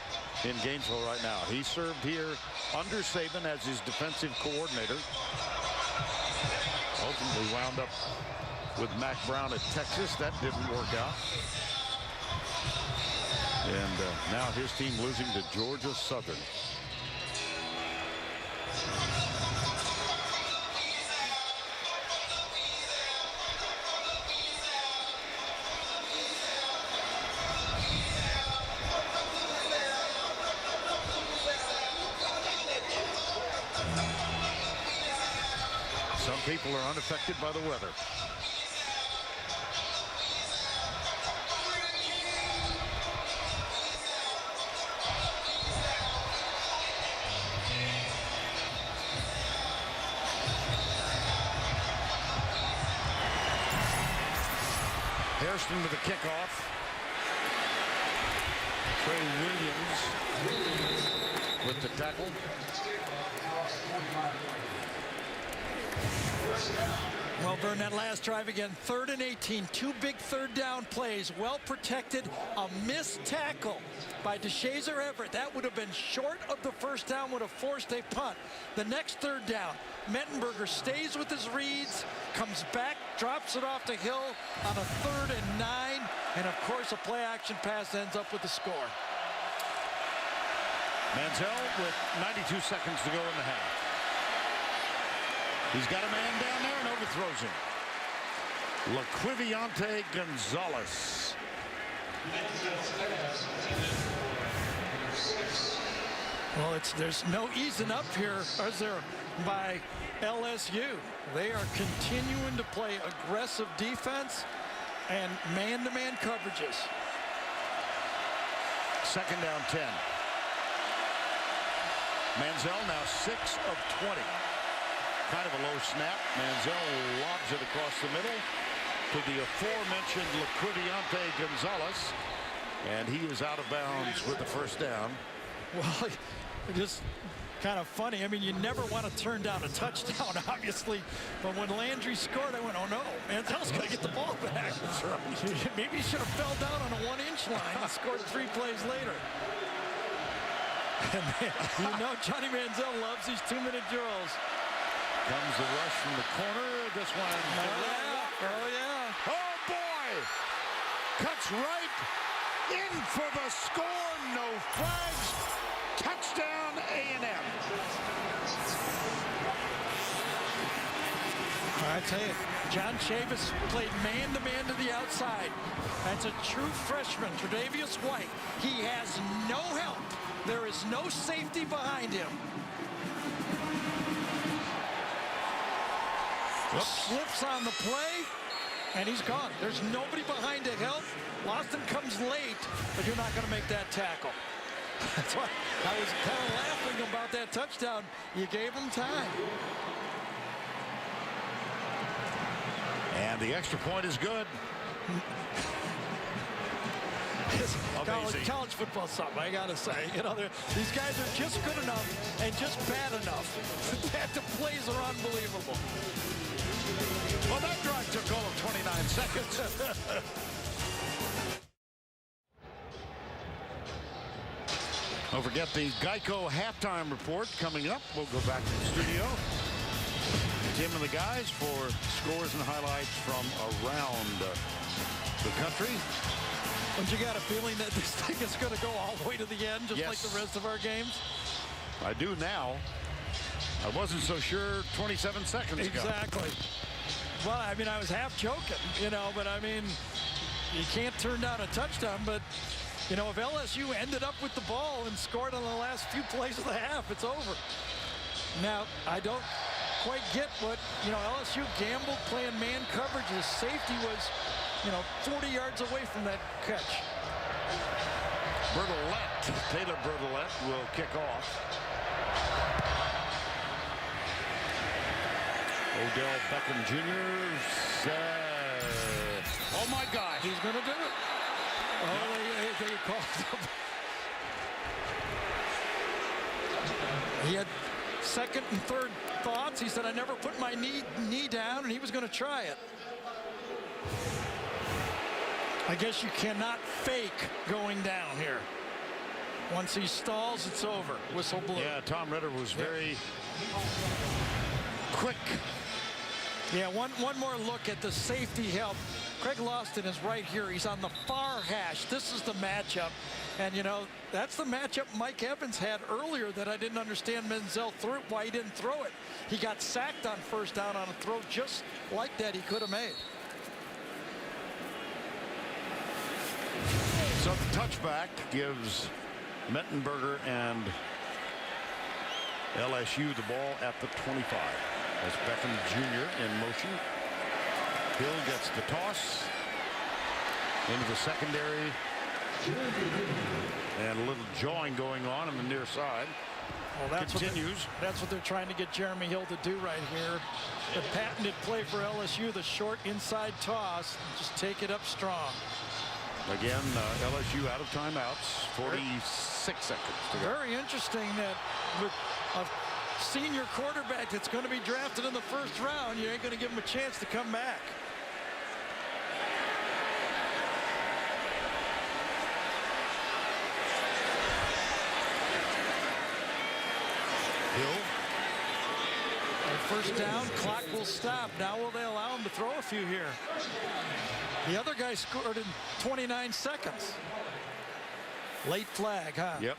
in Gainesville right now. He served here under Saban as his defensive coordinator. Ultimately wound up with Mac Brown at Texas. That didn't work out. And now his team losing to Georgia Southern. Some people are unaffected by the weather. Hairston with the kickoff. Trey Williams with the tackle. Well, Vern, that last drive again, 3rd and 18, 2 big third down plays, well protected, a missed tackle by DeShazer Everett. That would have been short of the first down, would have forced a punt. The next third down, Mettenberger stays with his reads, comes back, drops it off to Hill on a 3rd and 9, and of course a play action pass ends up with the score. Manziel with 92 seconds to go in the half. He's got a man down there and overthrows him. Laquiviante Gonzalez. Well, there's no easing up here, is there, by LSU. They are continuing to play aggressive defense and man-to-man coverages. 2nd down 10. Manziel now 6 of 20. Kind of a low snap. Manziel lobs it across the middle to the aforementioned Laquiviante Gonzalez, and he is out of bounds with the first down. Well, just kind of funny. I mean, you never want to turn down a touchdown, obviously, but when Landry scored, I went, oh no, Manziel's going to get the ball back. That's right. Maybe he should have fell down on a 1-inch line and scored 3 plays later. And you know Johnny Manziel loves these 2-minute drills. Comes the rush from the corner. This one. Oh, yeah. Oh, boy. Cuts right in for the score. No flags. Touchdown, A&M. I tell you, John Chavis played man-to-man to the outside. That's a true freshman, Tre'Davious White. He has no help. There is no safety behind him. Slips on the play, and he's gone. There's nobody behind to help. Loston comes late, but you're not going to make that tackle. That's why I was kind of laughing about that touchdown. You gave him time. And the extra point is good. College football something, I gotta say. You know, these guys are just good enough and just bad enough that the plays are unbelievable. Well, that drive took all of 29 seconds. Don't forget the Geico halftime report coming up. We'll go back to the studio. Tim and the guys for scores and highlights from around the country. Don't you got a feeling that this thing is going to go all the way to the end, just yes, like the rest of our games? I do now. I wasn't so sure 27 seconds ago. Exactly. Well, I mean, I was half joking, you know, but I mean, you can't turn down a touchdown, but, you know, if LSU ended up with the ball and scored on the last few plays of the half, it's over. Now, I don't quite get what, you know, LSU gambled playing man coverage. His safety was, you know, 40 yards away from that catch. Taylor Bertolette will kick off. Odell Beckham Jr. Oh my gosh. He's going to do it. Oh, they called him. He had second and third thoughts. He said, I never put my knee down, and he was going to try it. I guess you cannot fake going down here. Once he stalls, it's over. Whistle blew. Yeah, Tom Ritter was very quick. Yeah, one more look at the safety help. Craig Lawson is right here. He's on the far hash. This is the matchup. And, you know, that's the matchup Mike Evans had earlier that I didn't understand Menzel threw it, why he didn't throw it. He got sacked on first down on a throw just like that he could have made. So the touchback gives Mettenberger and LSU the ball at the 25. As Beckham Jr. in motion. Hill gets the toss into the secondary. And a little jawing going on the near side. Well, that's continues. That's what they're trying to get Jeremy Hill to do right here. The patented play for LSU, the short inside toss. Just take it up strong. Again, LSU out of timeouts. 46 seconds to go. Very interesting that with a senior quarterback that's going to be drafted in the first round, you ain't going to give him a chance to come back. Hill. First down, clock will stop. Now will they allow him to throw a few here? The other guy scored in 29 seconds. Late flag, huh? Yep.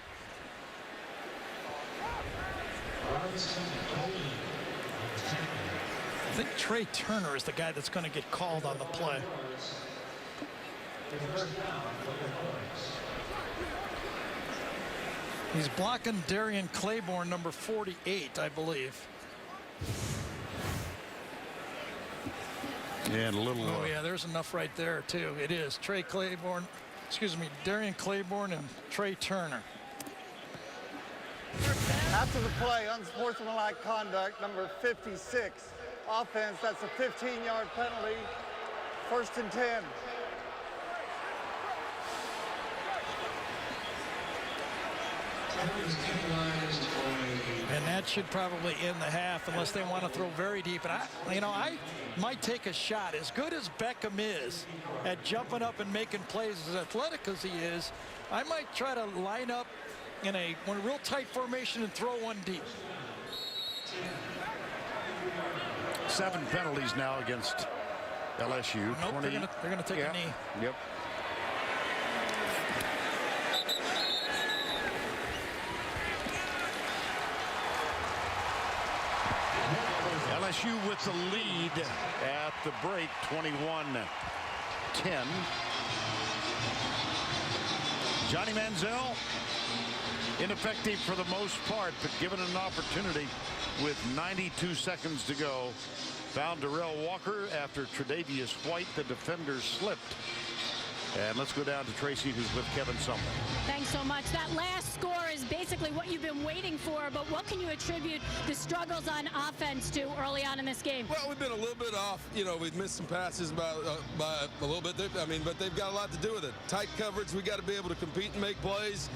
I think Trey Turner is the guy that's going to get called on the play. He's blocking Darian Claiborne, number 48, I believe. And a little. Oh, yeah, there's enough right there, too. It is. Trey Claiborne, excuse me, Darian Claiborne and Trey Turner. After the play, unsportsmanlike conduct, number 56. Offense, that's a 15-yard penalty. First and 10. And that should probably end the half unless they want to throw very deep. And I might take a shot. As good as Beckham is at jumping up and making plays, as athletic as he is, I might try to line up in a real tight formation and throw one deep. 7 penalties now against LSU. Nope, 20. they're gonna take a knee. Yep. LSU with the lead at the break, 21-10. Johnny Manziel, ineffective for the most part, but given an opportunity with 92 seconds to go, found Darrell Walker after Tre'Davious White, the defender, slipped. And let's go down to Tracy, who's with Kevin Sumlin. Thanks so much. That last score is basically what you've been waiting for, but what can you attribute the struggles on offense to early on in this game? Well, we've been a little bit off. You know, we've missed some passes by a little bit. But they've got a lot to do with it. Tight coverage, we got to be able to compete and make plays.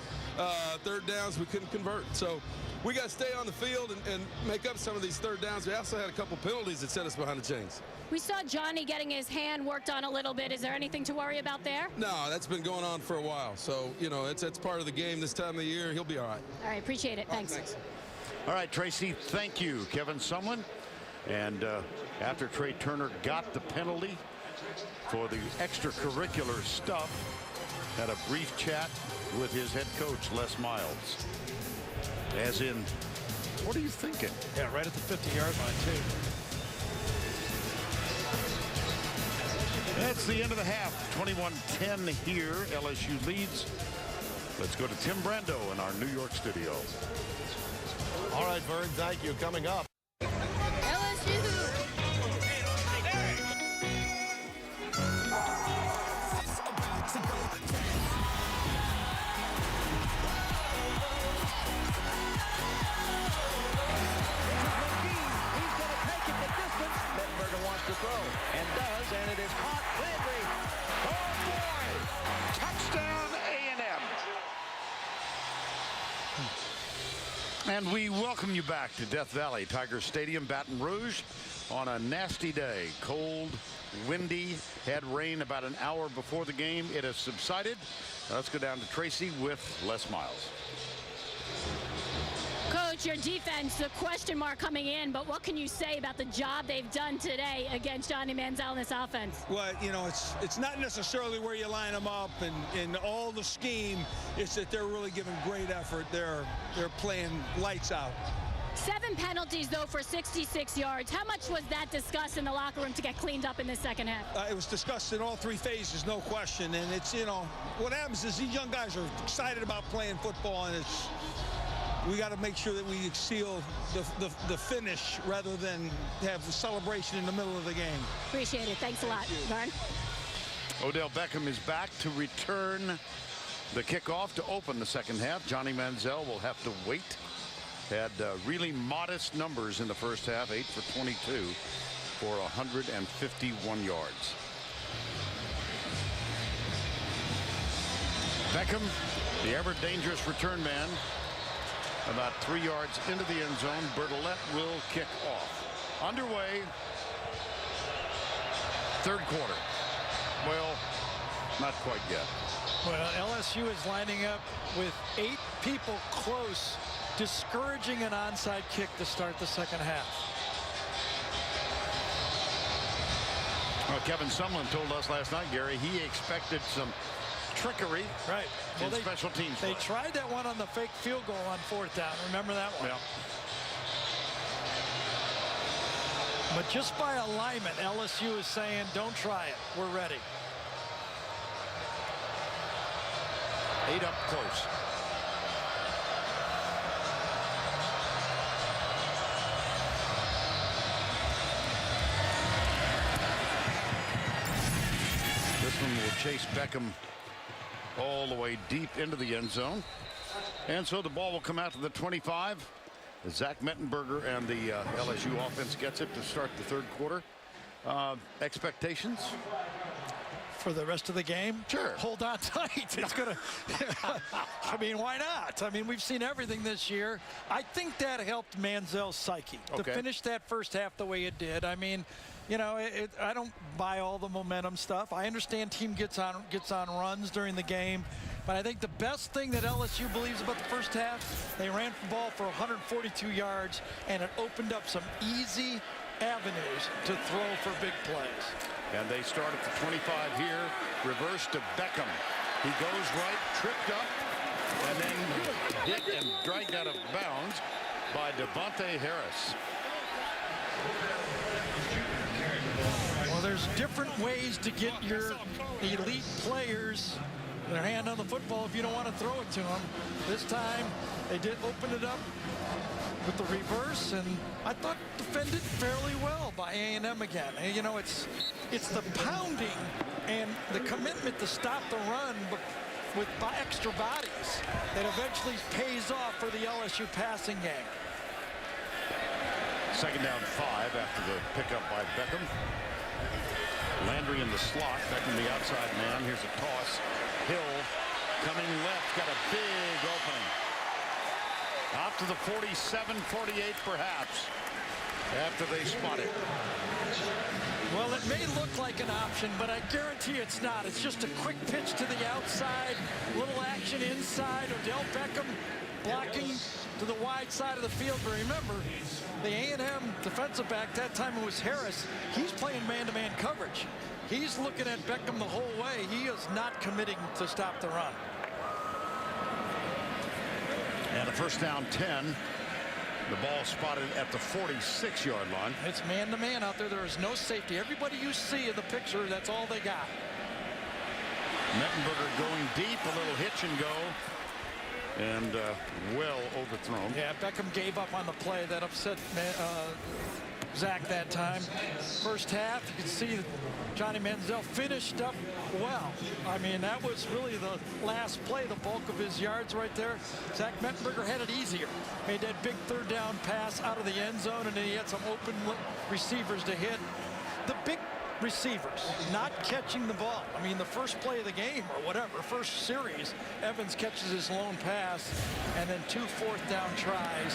Third downs, we couldn't convert. So we got to stay on the field and make up some of these third downs. We also had a couple penalties that set us behind the chains. We saw Johnny getting his hand worked on a little bit. Is there anything to worry about there? No, that's been going on for a while. So, you know, it's part of the game this time of the year. He'll be all right. All right, appreciate it. Thanks. Thanks. All right, Tracy, thank you. Kevin Sumlin. And after Trey Turner got the penalty for the extracurricular stuff, had a brief chat with his head coach, Les Miles. As in, what are you thinking? Yeah, right at the 50-yard line, too. That's the end of the half. 21-10 here. LSU leads. Let's go to Tim Brando in our New York studio. All right, Vern, thank you. Coming up. And we welcome you back to Death Valley Tiger Stadium, Baton Rouge, on a nasty day. Cold, windy, had rain about an hour before the game. It has subsided. Let's go down to Tracy with Les Miles. Coach, your defense, the question mark coming in, but what can you say about the job they've done today against Johnny Manziel in this offense? Well, you know, it's not necessarily where you line them up and all the scheme. It's that they're really giving great effort. They're playing lights out. 7 penalties, though, for 66 yards. How much was that discussed in the locker room to get cleaned up in the second half? It was discussed in all 3 phases, no question. And it's, you know, what happens is these young guys are excited about playing football, and we got to make sure that we seal the finish rather than have the celebration in the middle of the game. Appreciate it. Thanks a lot. Vern? Odell Beckham is back to return the kickoff to open the second half. Johnny Manziel will have to wait. Had really modest numbers in the first half, 8 for 22 for 151 yards. Beckham, the ever dangerous return man, about 3 yards into the end zone. Bertolet will kick off. Underway, third quarter. Well, not quite yet. Well, LSU is lining up with 8 people close, discouraging an onside kick to start the second half. Well, Kevin Sumlin told us last night, Gary, he expected some trickery. Right. Well, in special teams. They tried that one on the fake field goal on 4th down. Remember that one? Yeah. But just by alignment, LSU is saying, don't try it. We're ready. 8 up close. This one will chase Beckham all the way deep into the end zone. And so the ball will come out to the 25. Zach Mettenberger and the LSU offense gets it to start the third quarter. Expectations? For the rest of the game? Sure. Hold on tight. It's going to, I mean, why not? I mean, we've seen everything this year. I think that helped Manziel's psyche to finish that first half the way it did. I mean, you know, I don't buy all the momentum stuff. I understand team gets on runs during the game. But I think the best thing that LSU believes about the first half, they ran the ball for 142 yards, and it opened up some easy avenues to throw for big plays. And they start at the 25 here. Reverse to Beckham. He goes right, tripped up, and then hit and dragged out of bounds by Devontae Harris. Well, there's different ways to get your elite players their hand on the football if you don't want to throw it to them. This time, they did open it up with the reverse, and I thought defended fairly well by A&M again. And, you know, it's the pounding and the commitment to stop the run with extra bodies that eventually pays off for the LSU passing game. Second down 5 after the pickup by Beckham. Landry in the slot. Beckham the outside man. Here's a toss. Hill coming left. Got a big opening. Out to the 47, 48 perhaps, after they spot it. Well, it may look like an option, but I guarantee it's not. It's just a quick pitch to the outside, little action inside. Odell Beckham blocking to the wide side of the field. But remember, the A&M defensive back, that time it was Harris, he's playing man-to-man coverage. He's looking at Beckham the whole way. He is not committing to stop the run. And a first down 10. The ball spotted at the 46-yard line. It's man-to-man out there. There is no safety. Everybody you see in the picture, that's all they got. Mettenberger going deep, a little hitch and go. And well overthrown. Yeah, Beckham gave up on the play. That upset Zach that time. First half, you can see Johnny Manziel finished up well. I mean, that was really the last play, the bulk of his yards right there. Zach Mettenberger had it easier. Made that big third down pass out of the end zone, and then he had some open receivers to hit. The big receivers not catching the ball. I mean, the first play of the game or whatever, first series, Evans catches his lone pass, and then 2 fourth-down tries.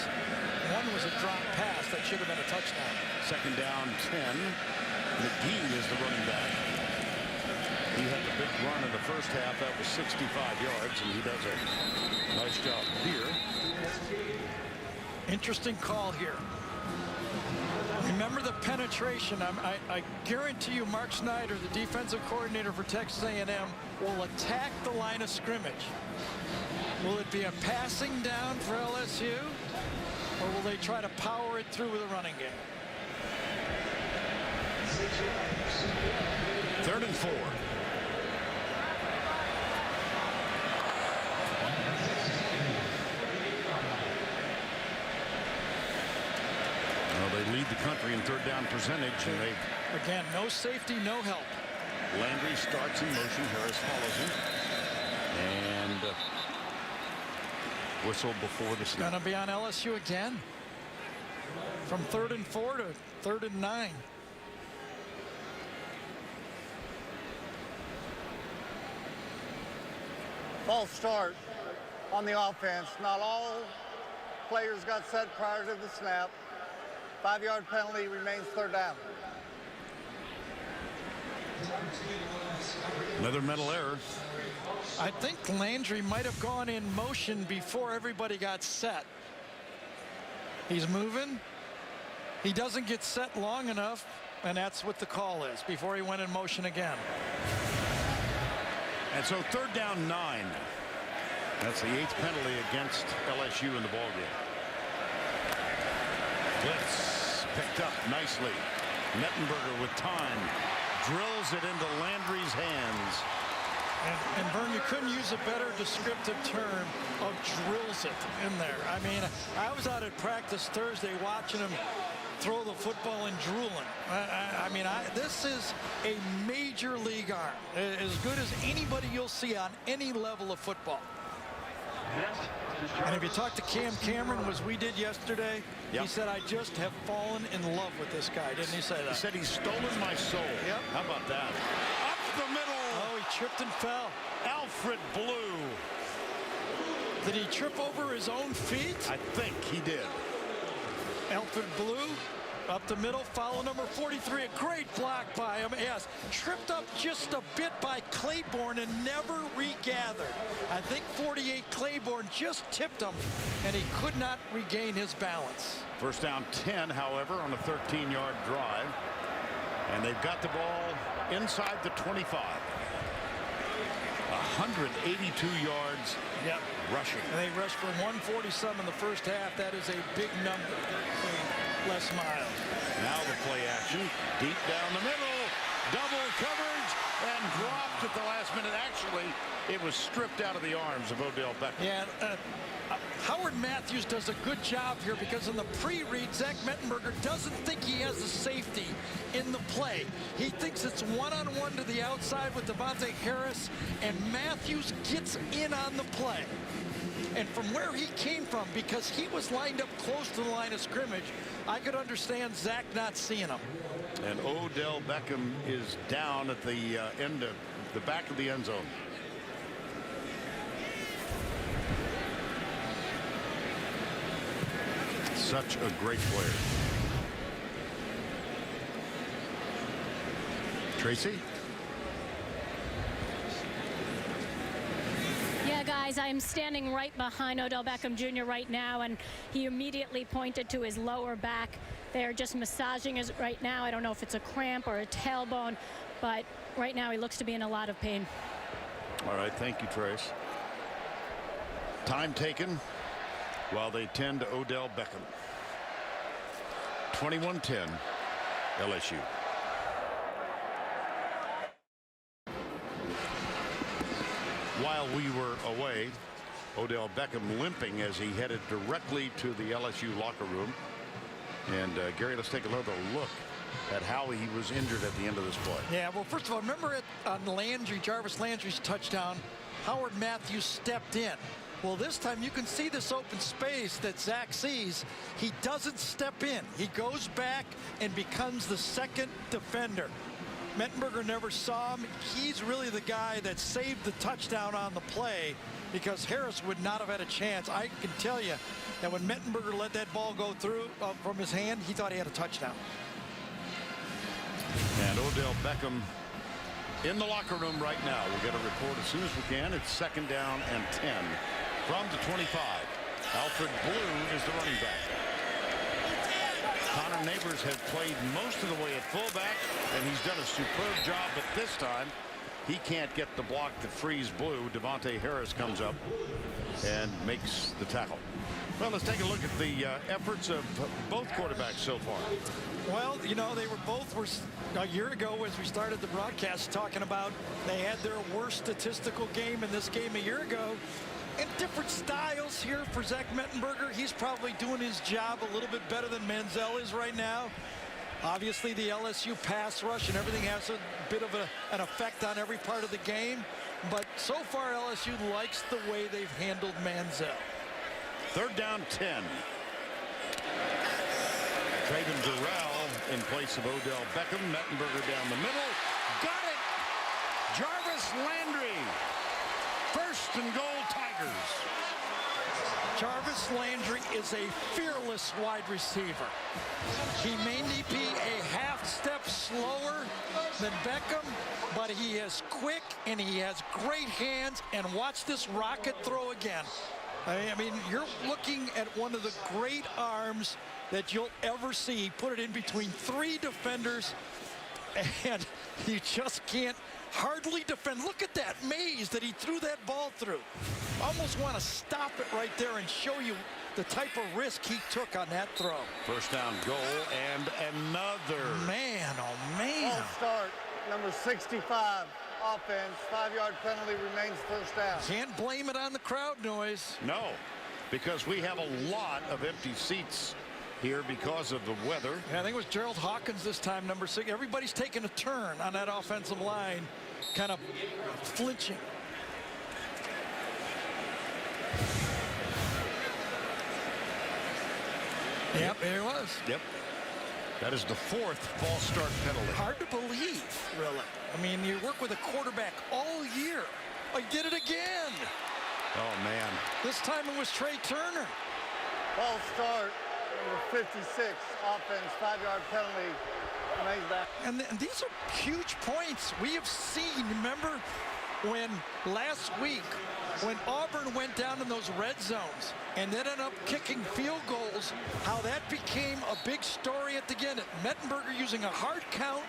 One was a drop pass that should have been a touchdown. Second down, 10. McGee is the running back. He had the big run in the first half. That was 65 yards, and he does a nice job here. Interesting call here. Remember the penetration. I guarantee you Mark Snyder, the defensive coordinator for Texas A&M, will attack the line of scrimmage. Will it be a passing down for LSU, or will they try to power it through with a running game? 3rd and 4. Well, they lead the country in 3rd down percentage, and they again, no safety, no help. Landry starts in motion. Harris follows him, and whistle before the snap. Going to be on LSU again. From 3rd and 4 to 3rd and 9. False start on the offense. Not all players got set prior to the snap. 5-yard penalty, remains 3rd down. Another mental error. I think Landry might have gone in motion before everybody got set. He's moving. He doesn't get set long enough, and that's what the call is, before he went in motion again. And so 3rd down 9. That's the 8th penalty against LSU in the ballgame. Blitz picked up nicely. Mettenberger with time drills it into Landry's hands. And Vern, you couldn't use a better descriptive term of drills it in there. I mean, I was out at practice Thursday watching him throw the football and drooling. This is a major league arm, as good as anybody you'll see on any level of football. And if you talk to Cam Cameron, as we did yesterday, Yep. He said, I just have fallen in love with this guy. Didn't he say that? He said he's stolen my soul. Yep. How about that? Up the middle. Oh, he tripped and fell. Alfred Blue. Did he trip over his own feet? I think he did. Alfred Blue up the middle, foul number 43. A great block by him. Yes, tripped up just a bit by Claiborne and never regathered. I think 48 Claiborne just tipped him, and he could not regain his balance. First down 10, however, on a 13-yard drive. And they've got the ball inside the 25. 182 yards rushing. And they rushed for 147 in the first half. That is a big number. Les Miles. Now the play action. Deep down the middle. Double coverage and dropped at the last minute. Actually, it was stripped out of the arms of Odell Beckham. Yeah, Howard Matthews does a good job here because in the pre-read, Zach Mettenberger doesn't think he has a safety in the play. He thinks it's one-on-one to the outside with Devontae Harris, and Matthews gets in on the play. And from where he came from, because he was lined up close to the line of scrimmage, I could understand Zach not seeing him. And Odell Beckham is down at the end of the back of the end zone. Such a great player. Tracy? Yeah, guys, I'm standing right behind Odell Beckham Jr. right now, and he immediately pointed to his lower back. They're just massaging it right now. I don't know if it's a cramp or a tailbone, but right now he looks to be in a lot of pain. All right, thank you, Trace. Time taken while they tend to Odell Beckham. 21-10, LSU. While we were away, Odell Beckham limping as he headed directly to the LSU locker room. And Gary, let's take another look at how he was injured at the end of this play. Yeah, well, first of all, remember it on Landry, Jarvis Landry's touchdown, Howard Matthews stepped in. Well, this time you can see this open space that Zach sees. He doesn't step in. He goes back and becomes the second defender. Mettenberger never saw him. He's really the guy that saved the touchdown on the play, because Harris would not have had a chance. I can tell you that when Mettenberger let that ball go through from his hand, he thought he had a touchdown. And Odell Beckham in the locker room right now. We'll get a report as soon as we can. It's 2nd down and 10 from the 25. Alfred Blue is the running back. Connor Neighbors has played most of the way at fullback, and he's done a superb job, but this time he can't get the block that frees Blue. Devontae Harris comes up and makes the tackle. Well, let's take a look at the efforts of both quarterbacks so far. Well, you know, they were both a year ago as we started the broadcast talking about they had their worst statistical game in this game a year ago. And different styles here for Zach Mettenberger. He's probably doing his job a little bit better than Manziel is right now. Obviously, the LSU pass rush and everything has a bit of an effect on every part of the game. But so far, LSU likes the way they've handled Manziel. 3rd down 10. Traven Durrell in place of Odell Beckham. Mettenberger down the middle. Got it! Jarvis Landry. 1st and goal, Tigers. Jarvis Landry is a fearless wide receiver. He may be a half step slower than Beckham, but he is quick and he has great hands. And watch this rocket throw again. I mean, you're looking at one of the great arms that you'll ever see. He put it in between 3 defenders, and you just can't hardly defend. Look at that maze that he threw that ball through. Almost want to stop it right there and show you the type of risk he took on that throw. 1st down goal and another. Man, oh man. False start, number 65. Offense, 5-yard penalty, remains 1st down. Can't blame it on the crowd noise. No, because we have a lot of empty seats here because of the weather. Yeah, I think it was Gerald Hawkins this time, number 6. Everybody's taking a turn on that offensive line, kind of flinching. Yep, there it was. Yep. That is the 4th false start penalty. Hard to believe, really. I mean, you work with a quarterback all year. I did it again. Oh, man. This time it was Trey Turner. False start, number 56. Offense, 5-yard penalty, remains back. And these are huge points. We have seen, remember, when last week, when Auburn went down in those red zones and then ended up kicking field goals, how that became a big story at the end. Mettenberger using a hard count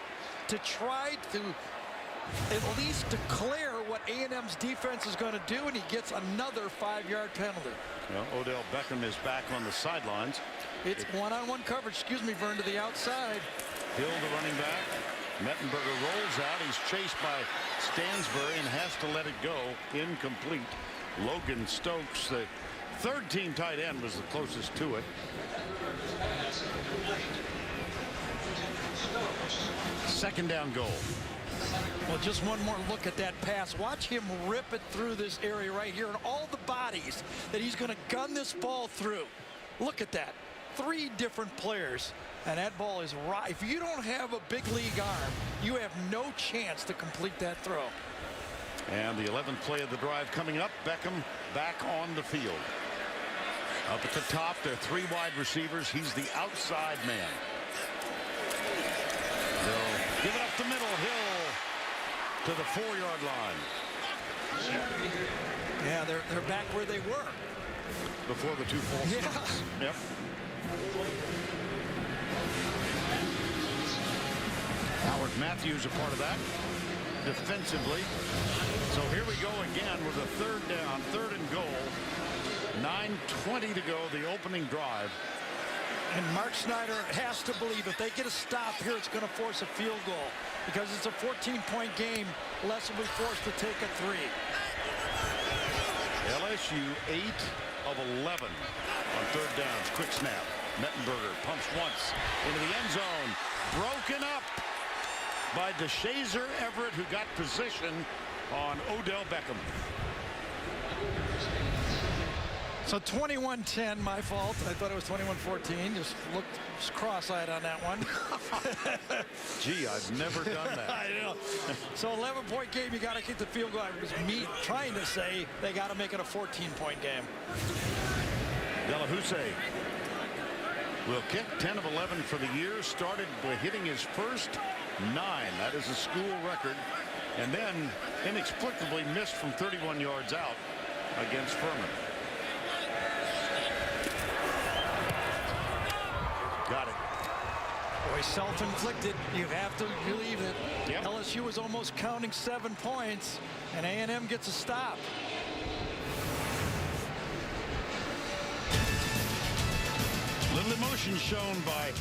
to try to at least declare what A&M's defense is going to do, and he gets another 5-yard penalty. Well, Odell Beckham is back on the sidelines. It's one-on-one coverage, excuse me, Vern, to the outside. Hill, the running back. Mettenberger rolls out. He's chased by Stansbury and has to let it go. Incomplete. Logan Stokes, the 3rd-team tight end, was the closest to it. 2nd down goal. Well, just one more look at that pass. Watch him rip it through this area right here and all the bodies that he's going to gun this ball through. Look at that. 3 different players. And that ball is right. If you don't have a big league arm, you have no chance to complete that throw. And the 11th play of the drive coming up. Beckham back on the field. Up at the top, there are 3 wide receivers. He's the outside man. They'll give it up the middle. Hill to the 4-yard line. Yeah, they're back where they were. Before the 2 false starts. Yep. Howard Matthews a part of that defensively. So here we go again with a 3rd down, 3rd and goal. 9:20 to go, the opening drive. And Mark Snyder has to believe if they get a stop here, it's going to force a field goal. Because it's a 14-point game, Les will be forced to take a 3. LSU 8 of 11 on 3rd downs. Quick snap. Mettenberger pumps once into the end zone. Broken up by DeShazer Everett, who got position on Odell Beckham. So 21-10, my fault. I thought it was 21-14. Just looked cross-eyed on that one. Gee, I've never done that. I know. So 11-point game, you got to kick the field goal. I was trying to say they got to make it a 14-point game. Delahousse will kick 10 of 11 for the year. Started by hitting his first 9. That is a school record. And then inexplicably missed from 31 yards out against Furman. Got it. Boy, self-inflicted. You have to believe it. Yep. LSU was almost counting 7 points, and A&M gets a stop. Little emotion shown by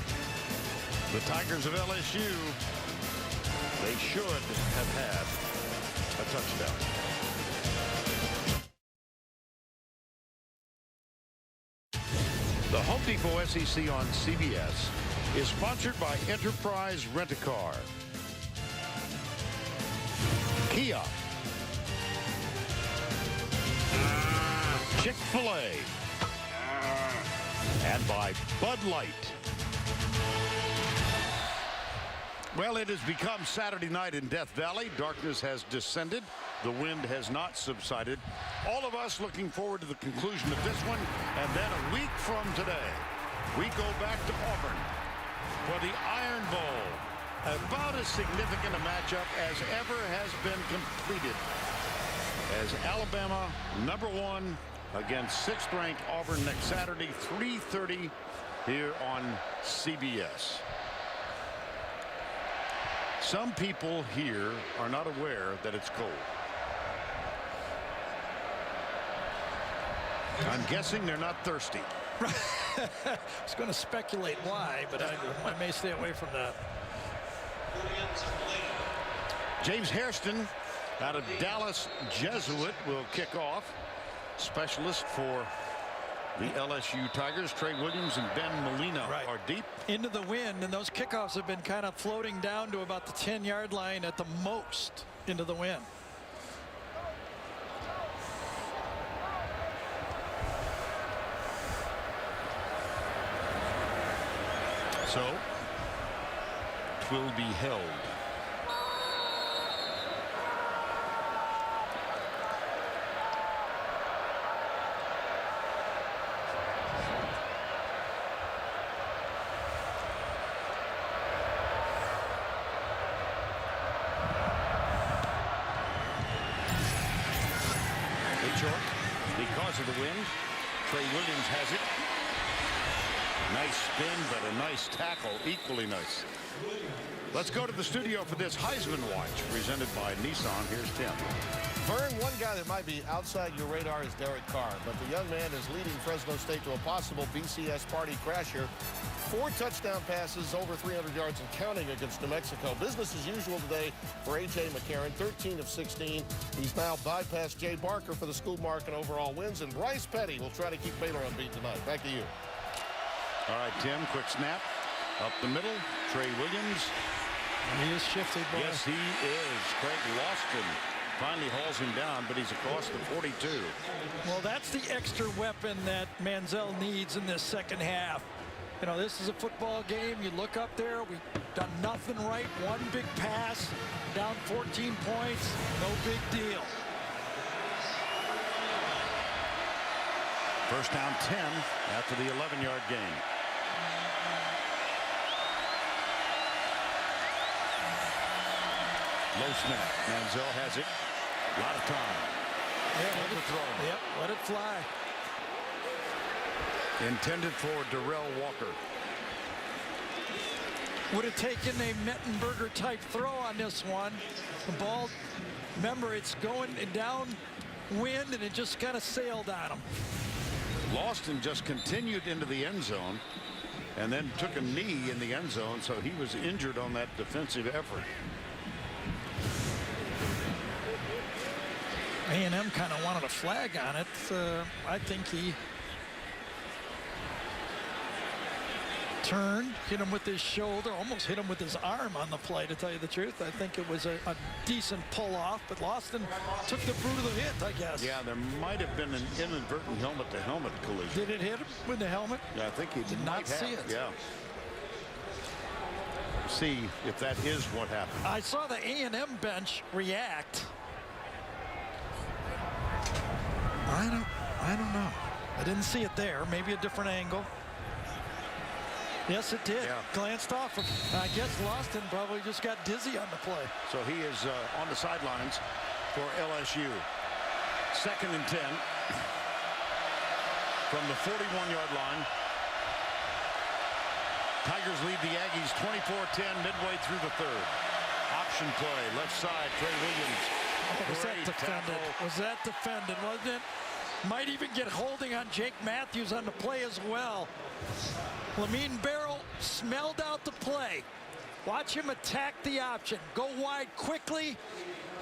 the Tigers of LSU. They should have had a touchdown. The Home Depot SEC on CBS is sponsored by Enterprise Rent-A-Car, Kia, Chick-fil-A, and by Bud Light. Well, it has become Saturday night in Death Valley. Darkness has descended. The wind has not subsided. All of us looking forward to the conclusion of this one. And then a week from today, we go back to Auburn for the Iron Bowl. About as significant a matchup as ever has been completed, as Alabama #1 against 6th-ranked Auburn next Saturday, 3:30 here on CBS. Some people here are not aware that it's cold. I'm guessing they're not thirsty. I was going to speculate why, but I may stay away from that. James Hairston out of Dallas Jesuit will kick off. Specialist for the LSU Tigers. Trey Williams and Ben Molina are deep into the wind, and those kickoffs have been kind of floating down to about the 10-yard line at the most into the wind. So, 'twill be held. Because of the wind, Trey Williams has it. Nice spin, but a nice tackle, equally nice. Let's go to the studio for this Heisman Watch, presented by Nissan. Here's Tim. Vern, one guy that might be outside your radar is Derek Carr, but the young man is leading Fresno State to a possible BCS party crasher. 4 touchdown passes, over 300 yards and counting against New Mexico. Business as usual today for A.J. McCarron, 13 of 16. He's now bypassed Jay Barker for the school mark and overall wins, and Bryce Petty will try to keep Baylor unbeaten tonight. Back to you. All right, Tim, quick snap. Up the middle, Trey Williams. He is shifted, boy. Yes, he is. Craig Loston finally hauls him down, but he's across the 42. Well, that's the extra weapon that Manziel needs in this second half. You know, this is a football game. You look up there, we've done nothing right. One big pass, down 14 points, no big deal. First down 10 after the 11-yard gain. Low snap. Manziel has it. A lot of time. Yep, let it fly. Intended for Darrell Walker. Would have taken a Mettenberger type throw on this one. The ball, remember, it's going downwind and it just kind of sailed on him. Loston just continued into the end zone and then took a knee in the end zone, so he was injured on that defensive effort. A&M kind of wanted a flag on it. I think he Turned, hit him with his shoulder, almost hit him with his arm on the play, to tell you the truth. I think it was a decent pull-off, but Lawson took the brunt of the hit, I guess. Yeah, there might have been an inadvertent helmet-to-helmet collision. Did it hit him with the helmet? Yeah, I think he did not see it. Yeah. See if that is what happened. I saw the A&M bench react. I don't know. I didn't see it there. Maybe a different angle. Yes, it did. Yeah. Glanced off him. I guess Lawson probably just got dizzy on the play. So he is on the sidelines for LSU. 2nd and 10 from the 41-yard line. Tigers lead the Aggies 24-10 midway through the 3rd. Option play, left side, Trey Williams. Was that Great defended? tackle. Was that defended, wasn't it? Might even get holding on Jake Matthews on the play as well. Lamine Barrow smelled out the play. Watch him attack the option. Go wide quickly.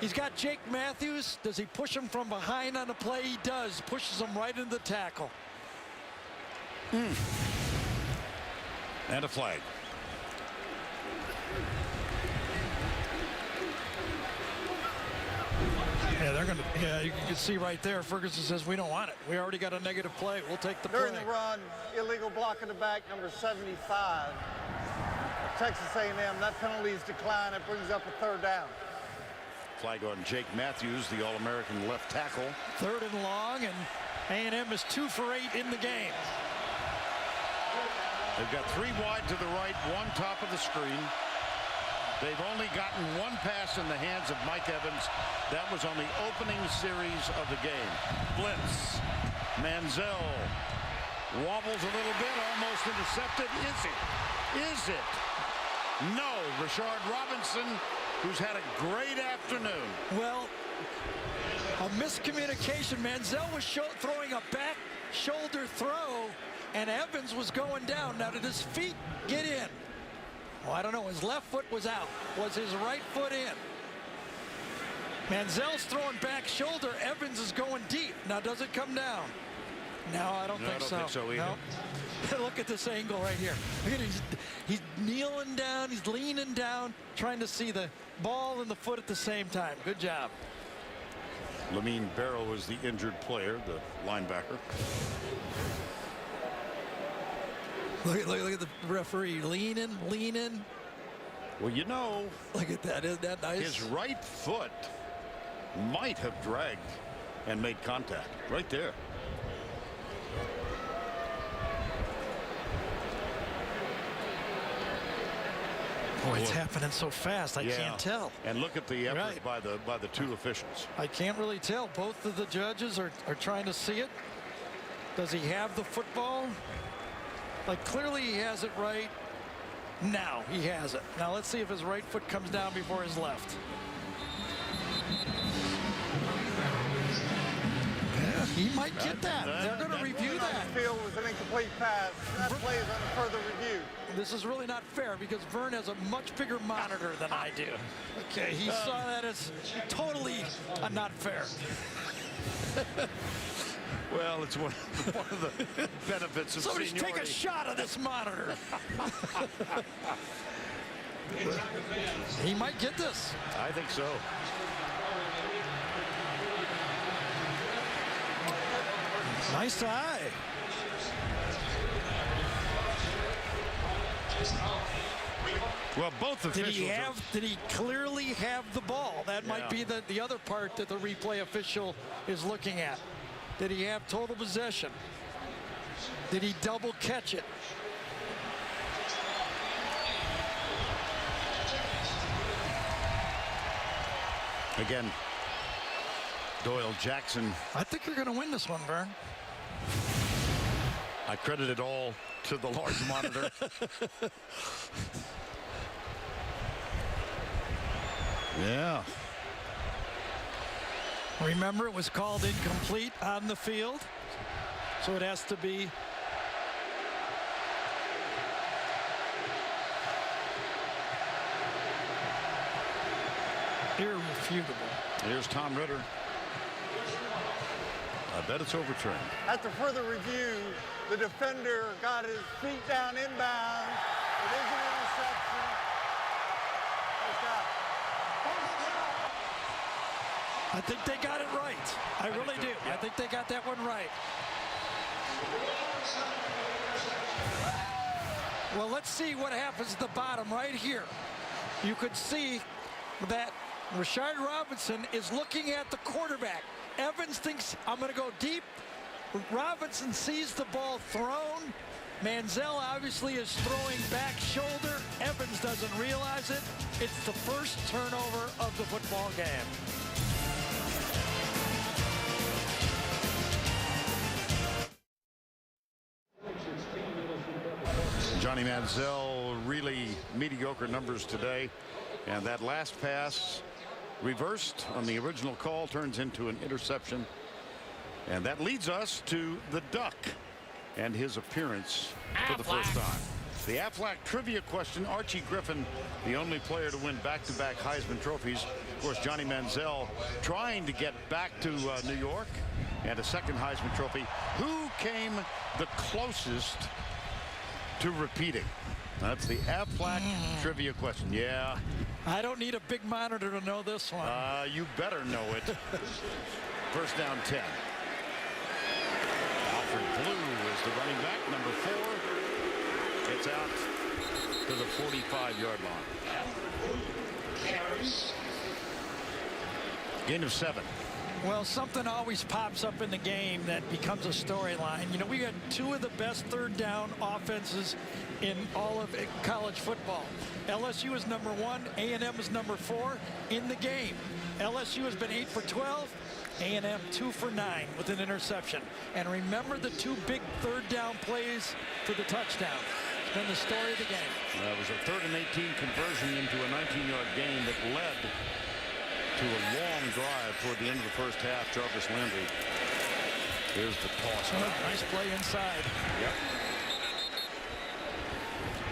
He's got Jake Matthews. Does he push him from behind on the play? He does. Pushes him right into the tackle. And a flag. Yeah, they're going to. Yeah, you can see right there. Ferguson says we don't want it. We already got a negative play. We'll take the During play. the run, illegal block in the back, number 75. Texas A&M, that penalty is declined. It brings up a 3rd down. Flag on Jake Matthews, the All-American left tackle. 3rd and long, and A&M is 2 for 8 in the game. They've got 3 wide to the right, 1 top of the screen. They've only gotten 1 pass in the hands of Mike Evans. That was on the opening series of the game. Blitz. Manziel wobbles a little bit, almost intercepted. Is it? Is it? No. Rashard Robinson, who's had a great afternoon. Well, a miscommunication. Manziel was throwing a back shoulder throw, and Evans was going down. Now, did his feet get in? Well, I don't know. His left foot was out. Was his right foot in? Manziel's throwing back shoulder. Evans is going deep. Now, does it come down? No, I don't think so. I don't think so either. No. Look at this angle right here. Look at he's kneeling down. He's leaning down, trying to see the ball and the foot at the same time. Good job. Lamine Barrow is the injured player, the linebacker. Look at the referee leaning. Well, you know, Look at that. Isn't that nice? his right foot might have dragged and made contact right there. Boy, it's happening so fast. I can't tell. And look at the effort Right. by the 2 officials. I can't really tell. Both of the judges are trying to see it. Does he have the football? Like, clearly he has it right. Now he has it. Now let's see if his right foot comes down before his left. Yeah, he might get that. They're going to review that. Field was an incomplete pass. That play is under further review. This is really not fair because Vern has a much bigger monitor than I do. Okay, he saw that as totally not fair. Well, it's one of the benefits of Somebody's seniority. take a shot of this monitor. He might get this. I think so. Nice eye. Well, both officials. Did he clearly have the ball? That might be the other part that the replay official is looking at. Did he have total possession? Did he double catch it? Again, Doyle Jackson. I think you're going to win this one, Vern. I credit it all to the large monitor. Yeah. Remember, it was called incomplete on the field, so it has to be irrefutable. Here's Tom Ritter. A bet it's overturned. After further review, the defender got his feet down inbounds. It is an interception. I think they got it right. I really do. I think they got that one right. Well, let's see what happens at the bottom right here. You could see that Rashard Robinson is looking at the quarterback. Evans thinks, I'm going to go deep. Robinson sees the ball thrown. Manziel obviously is throwing back shoulder. Evans doesn't realize it. It's the first turnover of the football game. Johnny Manziel, really mediocre numbers today. And that last pass reversed on the original call, turns into an interception. And that leads us to the Duck and his appearance for the first time. The Aflac trivia question. Archie Griffin, the only player to win back-to-back Heisman trophies. Of course, Johnny Manziel trying to get back to New York and a second Heisman trophy. Who came the closest to repeating? That's the Aflac trivia question. Yeah. I don't need a big monitor to know this one. You better know it. First down 10. Alfred Blue is the running back, number 4. It's out to the 45-yard line. Gain of 7. Well, something always pops up in the game that becomes a storyline. You know, we got 2 of the best third down offenses in all of college football. LSU is number 1, A&M is number 4 in the game. LSU has been 8 for 12, A&M 2 for 9 with an interception. And remember the 2 big third down plays for the touchdown. It's been the story of the game. That was a 3rd and 18 conversion into a 19-yard gain that led to a long drive toward the end of the first half. Jarvis Landry. Here's the toss. Nice play inside. Yep.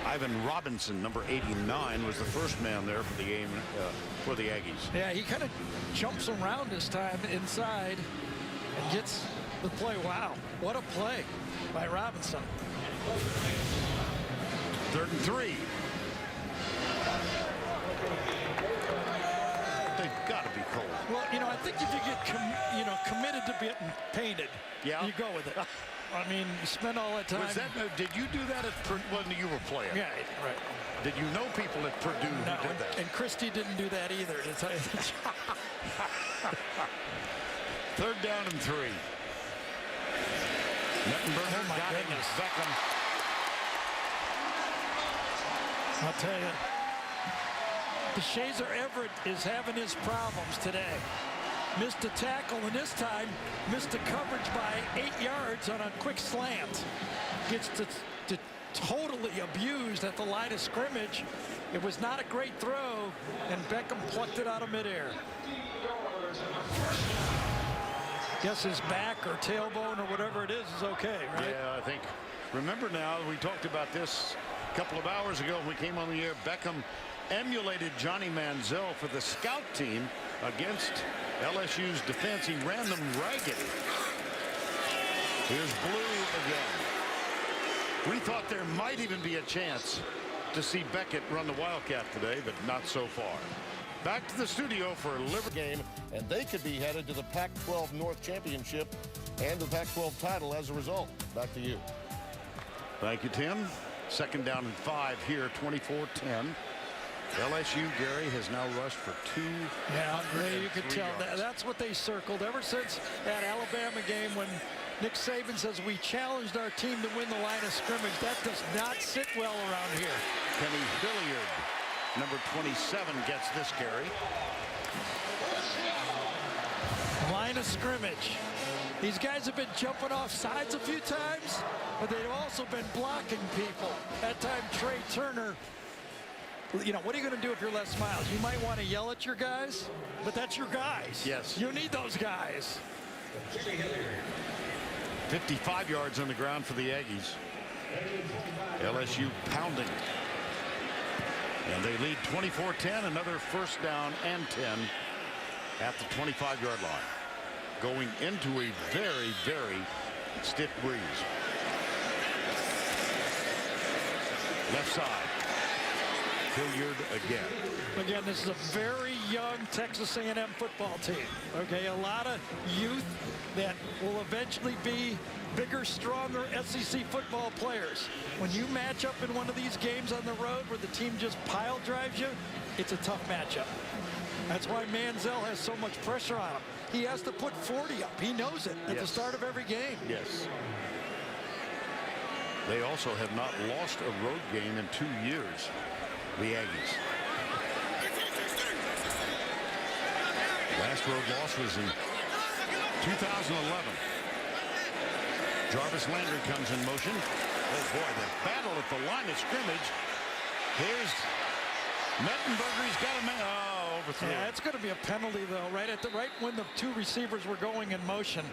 Ivan Robinson, number 89, was the first man there for the game for the Aggies. Yeah, he kind of jumps around this time inside and gets the play. Wow, what a play by Robinson. 3rd and 3. They've got to be cold. Well, you know, I think if you get committed to getting painted, you go with it. I mean, you spend all that time. Was that, did you do that when you were playing? Yeah, right. Did you know people at Purdue who did that? And Christie didn't do that either, to tell you the truth. 3rd down and 3. Mettenberger got him. Beckham. I'll tell you, DeShazer Everett is having his problems today. Missed a tackle, and this time missed a coverage by 8 yards on a quick slant. Gets totally abused at the line of scrimmage. It was not a great throw, and Beckham plucked it out of midair. Guess his back or tailbone or whatever it is okay, right? Yeah, I think. Remember now, we talked about this a couple of hours ago when we came on the air. Beckham emulated Johnny Manziel for the scout team against LSU's defense. He ran them ragged. Here's Blue again. We thought there might even be a chance to see Beckett run the Wildcat today, but not so far. Back to the studio for Liberty game, and they could be headed to the Pac-12 North Championship and the Pac-12 title as a result. Back to you. Thank you, Tim. 2nd down and 5 here, 24-10. LSU, Gary, has now rushed for 2. Yeah, you could tell that's what they circled ever since that Alabama game when Nick Saban says we challenged our team to win the line of scrimmage. That does not sit well around here. Kenny Hilliard, number 27, gets this carry. Line of scrimmage. These guys have been jumping off sides a few times, but they've also been blocking people. That time, Trey Turner. You know, what are you going to do if you're Les Miles? You might want to yell at your guys, but that's your guys. Yes. You need those guys. 55 yards on the ground for the Aggies. LSU pounding. And they lead 24-10. Another first down and 10 at the 25-yard line. going into a very, very stiff breeze. Left side. Hilliard again. Again, this is a very young Texas A&M football team. Okay, a lot of youth that will eventually be bigger, stronger SEC football players. When you match up in one of these games on the road where the team just pile drives you, it's a tough matchup. That's why Manziel has so much pressure on him. He has to put 40 up. He knows it at the start of every game. Yes. They also have not lost a road game in 2 years, the Aggies. Last road loss was in 2011. Jarvis Landry comes in motion. Oh boy, the battle at the line of scrimmage. Here's Mettenberger. He's got a man. Oh, overthrown. Yeah, it's going to be a penalty though, right when the two receivers were going in motion.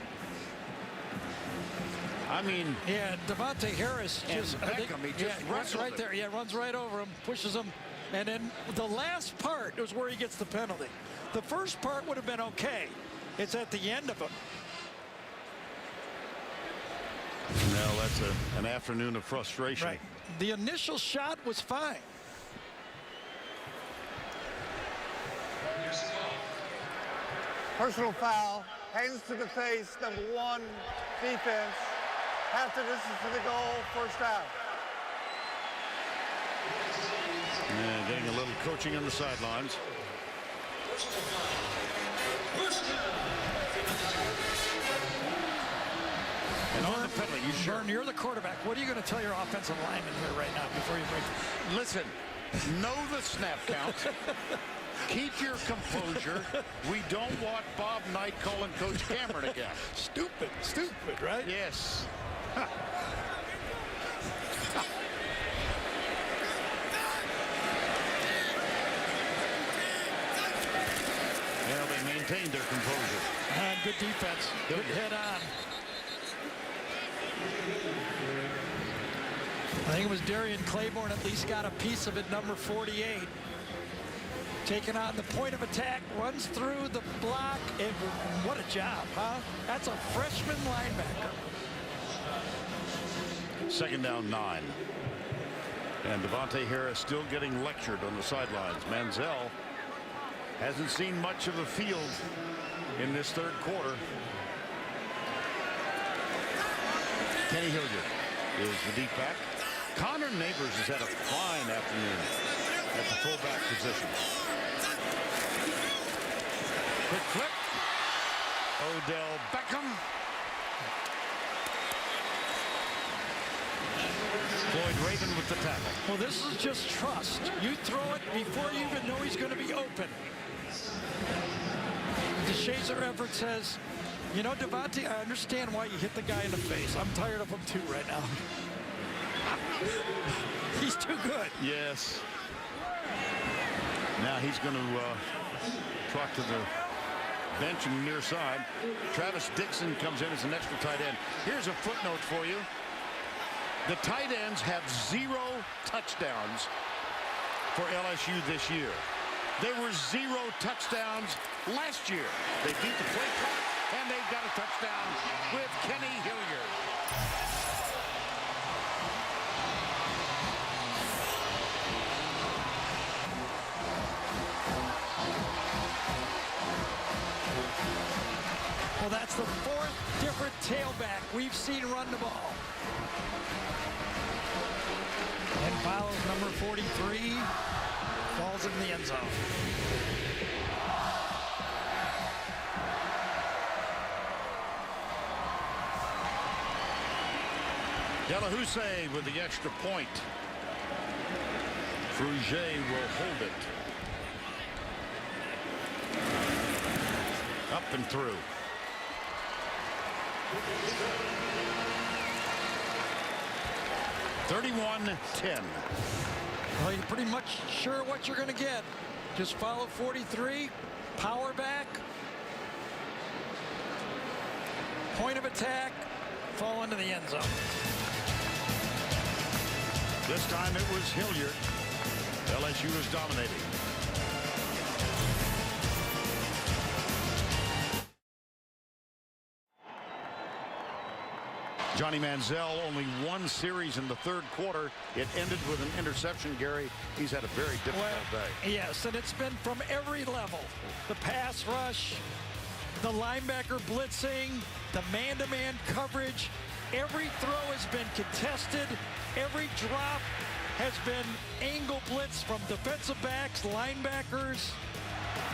I mean, yeah, Devontae Harris just Beckham, he just runs right there. Yeah, runs right over him, pushes him, and then the last part is where he gets the penalty. The first part would have been okay. It's at the end of it. No, that's an afternoon of frustration. Right. The initial shot was fine. Personal foul, hands to the face, number 1, defense. Half the distance to the goal, first out. Yeah, getting a little coaching on the sidelines. And on the penalty, Vern, you're the quarterback. What are you going to tell your offensive lineman here right now before you break? Listen, know the snap count. Keep your composure. We don't want Bob Knight calling Coach Cameron again. Stupid, right? Yes. Well, they maintained their composure. Good defense. Good head on. I think it was Darian Claiborne at least got a piece of it, number 48. Taken on the point of attack, runs through the block, and what a job, huh? That's a freshman linebacker. Second down 9. And Devontae Harris still getting lectured on the sidelines. Manziel hasn't seen much of the field in this third quarter. Kenny Hilliard is the deep back. Connor Neighbors has had a fine afternoon at the fullback position. Quick flip. Odell Beckham. Floyd Raven with the tackle. Well, this is just trust. You throw it before you even know he's going to be open. DeShazer Everett says, you know, Devontae, I understand why you hit the guy in the face. I'm tired of him too right now. He's too good. Yes. Now he's going to trot to the bench on the near side. Travis Dixon comes in as an extra tight end. Here's a footnote for you. The tight ends have 0 touchdowns for LSU this year. There were 0 touchdowns last year. They beat the play clock, and they've got a touchdown with Kenny Hilliard. Well, that's the 4th different tailback we've seen run the ball. And follows number 43, falls in the end zone. Delahousse with the extra point. Fruget will hold it. Up and through. (31-10). Well, you're pretty much sure what you're going to get. Just follow 43, power back, point of attack, fall into the end zone. This time it was Hilliard. LSU is dominating. Johnny Manziel, only one series in the third quarter. It ended with an interception, Gary. He's had a very difficult day. Yes, and it's been from every level. The pass rush, the linebacker blitzing, the man-to-man coverage. Every throw has been contested. Every drop has been angle blitz from defensive backs, linebackers,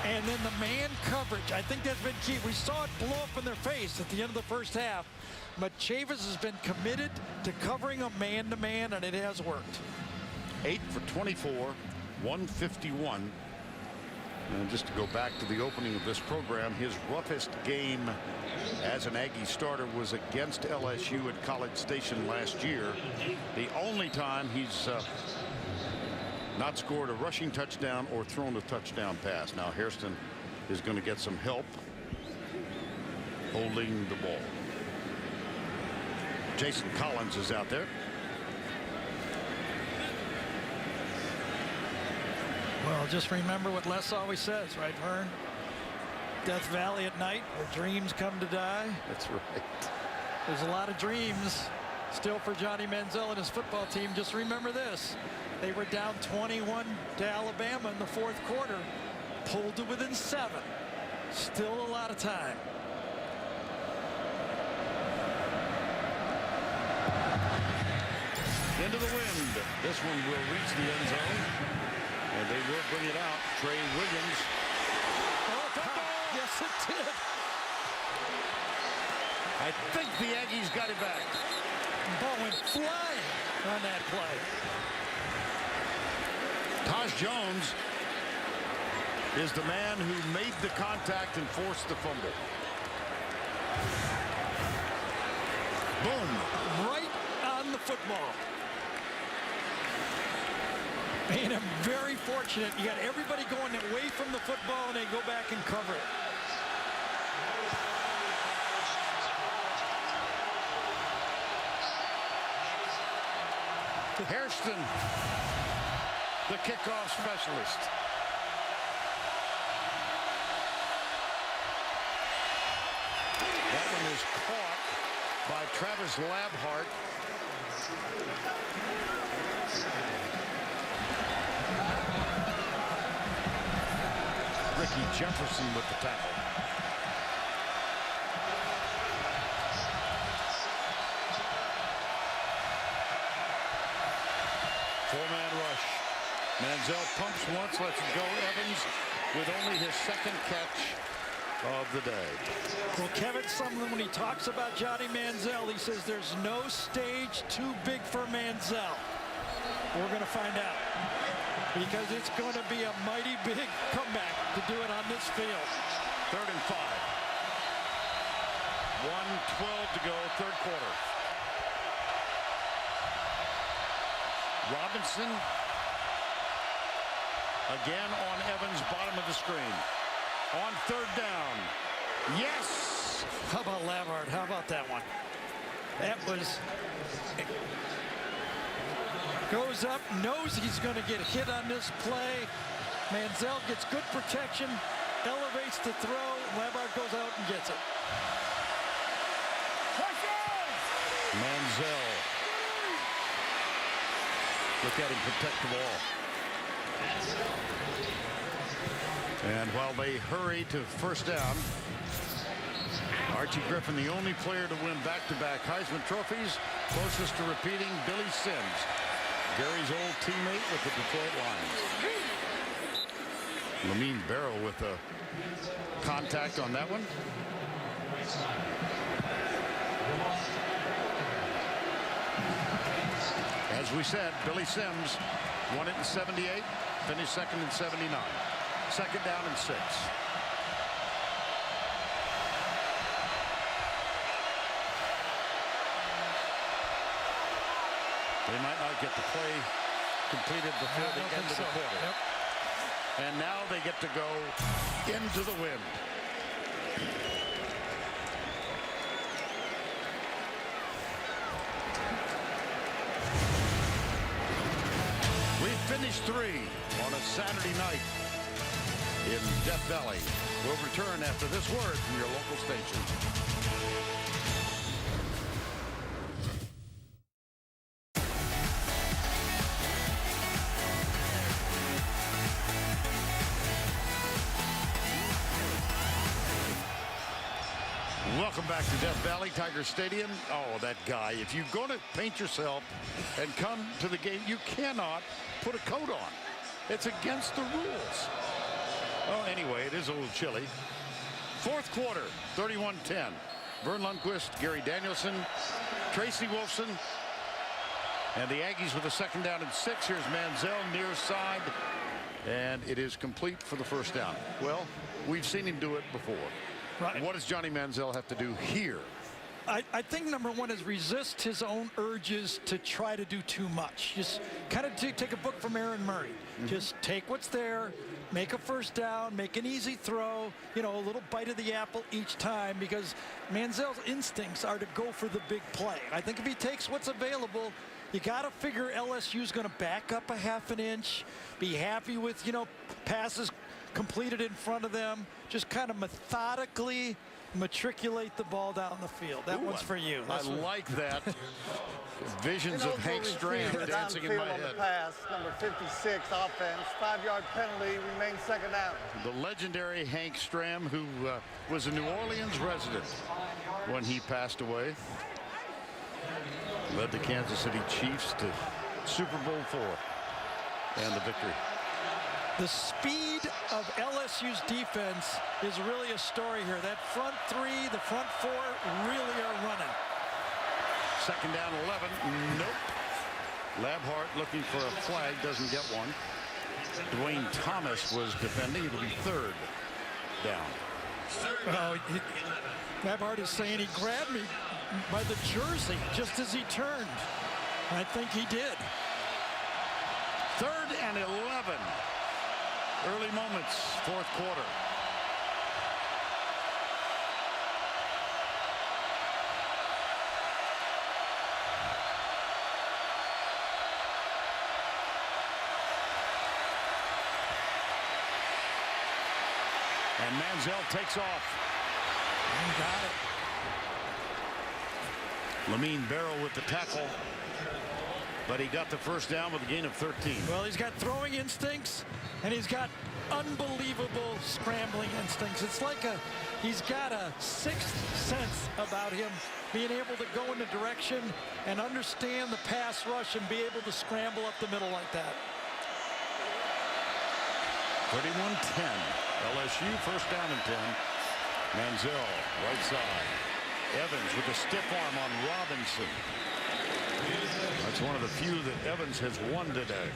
and then the man coverage. I think that's been key. We saw it blow up in their face at the end of the first half. But Chavis has been committed to covering a man-to-man, and it has worked. 8 for 24, 151. And just to go back to the opening of this program, his roughest game as an Aggie starter was against LSU at College Station last year. The only time he's not scored a rushing touchdown or thrown a touchdown pass. Now Hairston is going to get some help holding the ball. Jason Collins is out there. Well, just remember what Les always says, right, Vern? Death Valley at night, where dreams come to die. That's right. There's a lot of dreams still for Johnny Manziel and his football team. Just remember this. They were down 21 to Alabama in the fourth quarter. Pulled to within 7. Still a lot of time. Into the wind. This one will reach the end zone. And they will bring it out. Trey Williams. Oh, yes, it did. I think the Aggies got it back. The ball went flying on that play. Taj Jones is the man who made the contact and forced the fumble. Boom. Right on the football. And I'm very fortunate. You got everybody going away from the football, and they go back and cover it. Hairston, the kickoff specialist. That one is caught by Travis Labhart. Ricky Jefferson with the tackle. Four-man rush. Manziel pumps once, lets it go. Evans with only his second catch of the day. Well, Kevin Sumlin, when he talks about Johnny Manziel, he says there's no stage too big for Manziel. We're going to find out, because it's going to be a mighty big comeback to do it on this field. 3rd and 5. 1:12 to go, third quarter. Robinson again on Evans, bottom of the screen. On 3rd down. Yes! How about Lavard? How about that one? That was... Goes up, knows he's going to get hit on this play. Manziel gets good protection, elevates to throw. Lavard goes out and gets it. Manziel. Look at him protect the ball. And while they hurry to first down, Archie Griffin, the only player to win back-to-back Heisman trophies, closest to repeating Billy Sims, Gary's old teammate with the Detroit Lions. Lamine Barrow with a contact on that one. As we said, Billy Sims won it in 78, finished second in 79. 2nd down and 6. They might not get the play completed before the end of the quarter. Yep. And now they get to go into the wind. We've finished 3 on a Saturday night in Death Valley. We'll return after this word from your local station. Welcome back to Death Valley, Tiger Stadium. Oh, that guy. If you're going to paint yourself and come to the game, you cannot put a coat on. It's against the rules. Well, anyway, it is a little chilly. Fourth quarter, 31-10. Vern Lundquist, Gary Danielson, Tracy Wolfson, and the Aggies with a 2nd down and 6. Here's Manziel near side, and it is complete for the 1st down. Well, we've seen him do it before. Right. What does Johnny Manziel have to do here? I think number one is resist his own urges to try to do too much. Just kind of take a book from Aaron Murray. Just take what's there, make a 1st down, make an easy throw, you know, a little bite of the apple each time, because Manziel's instincts are to go for the big play. I think if he takes what's available, you got to figure LSU's going to back up a half an inch, be happy with, you know, passes completed in front of them, just kind of methodically matriculate the ball down the field. That one's for you. I like that. Visions of Hank Stram dancing in my on head. the pass, number 56 offense, 5-yard penalty, remains 2nd down. The legendary Hank Stram, who was a New Orleans resident when he passed away. Led the Kansas City Chiefs to Super Bowl IV and the victory. The speed of LSU's defense is really a story here. That front 3, the front 4 really are running. 2nd down, 11. Nope. Labhart looking for a flag, doesn't get one. Dwayne Thomas was defending. It'll be 3rd down. Oh, Labhart is saying he grabbed me by the jersey just as he turned. I think he did. 3rd and 11. Early moments, 4th quarter. And Manziel takes off. Got it. Lamine Barrow with the tackle. But he got the 1st down with a gain of 13. Well, he's got throwing instincts, and he's got unbelievable scrambling instincts. It's like he's got a 6th sense about him, being able to go in a direction and understand the pass rush and be able to scramble up the middle like that. 31-10. LSU 1st down and 10. Manziel, right side. Evans with a stiff arm on Robinson. That's one of the few that Evans has won today.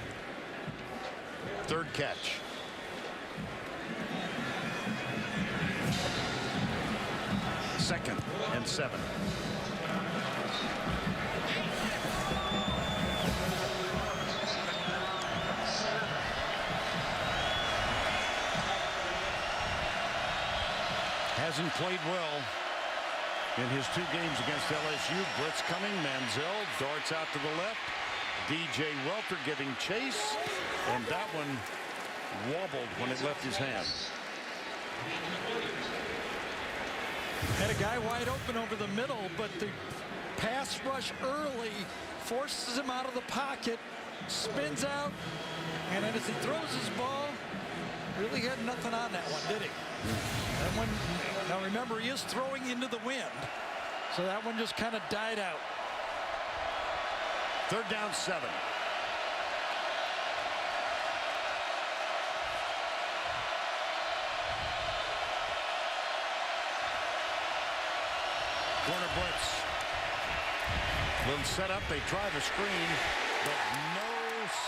3rd catch. Second and 7. Hasn't played well in his 2 games against LSU. Blitz coming. Manziel darts out to the left. DJ Welter giving chase. And that one wobbled when it left his hand. Had a guy wide open over the middle, but the pass rush early forces him out of the pocket, spins out, and then as he throws his ball, really had nothing on that one, did he? That one, now remember, he is throwing into the wind, so that one just kind of died out. 3rd down, 7. Corner blitz. Little set up. They try the screen, but no,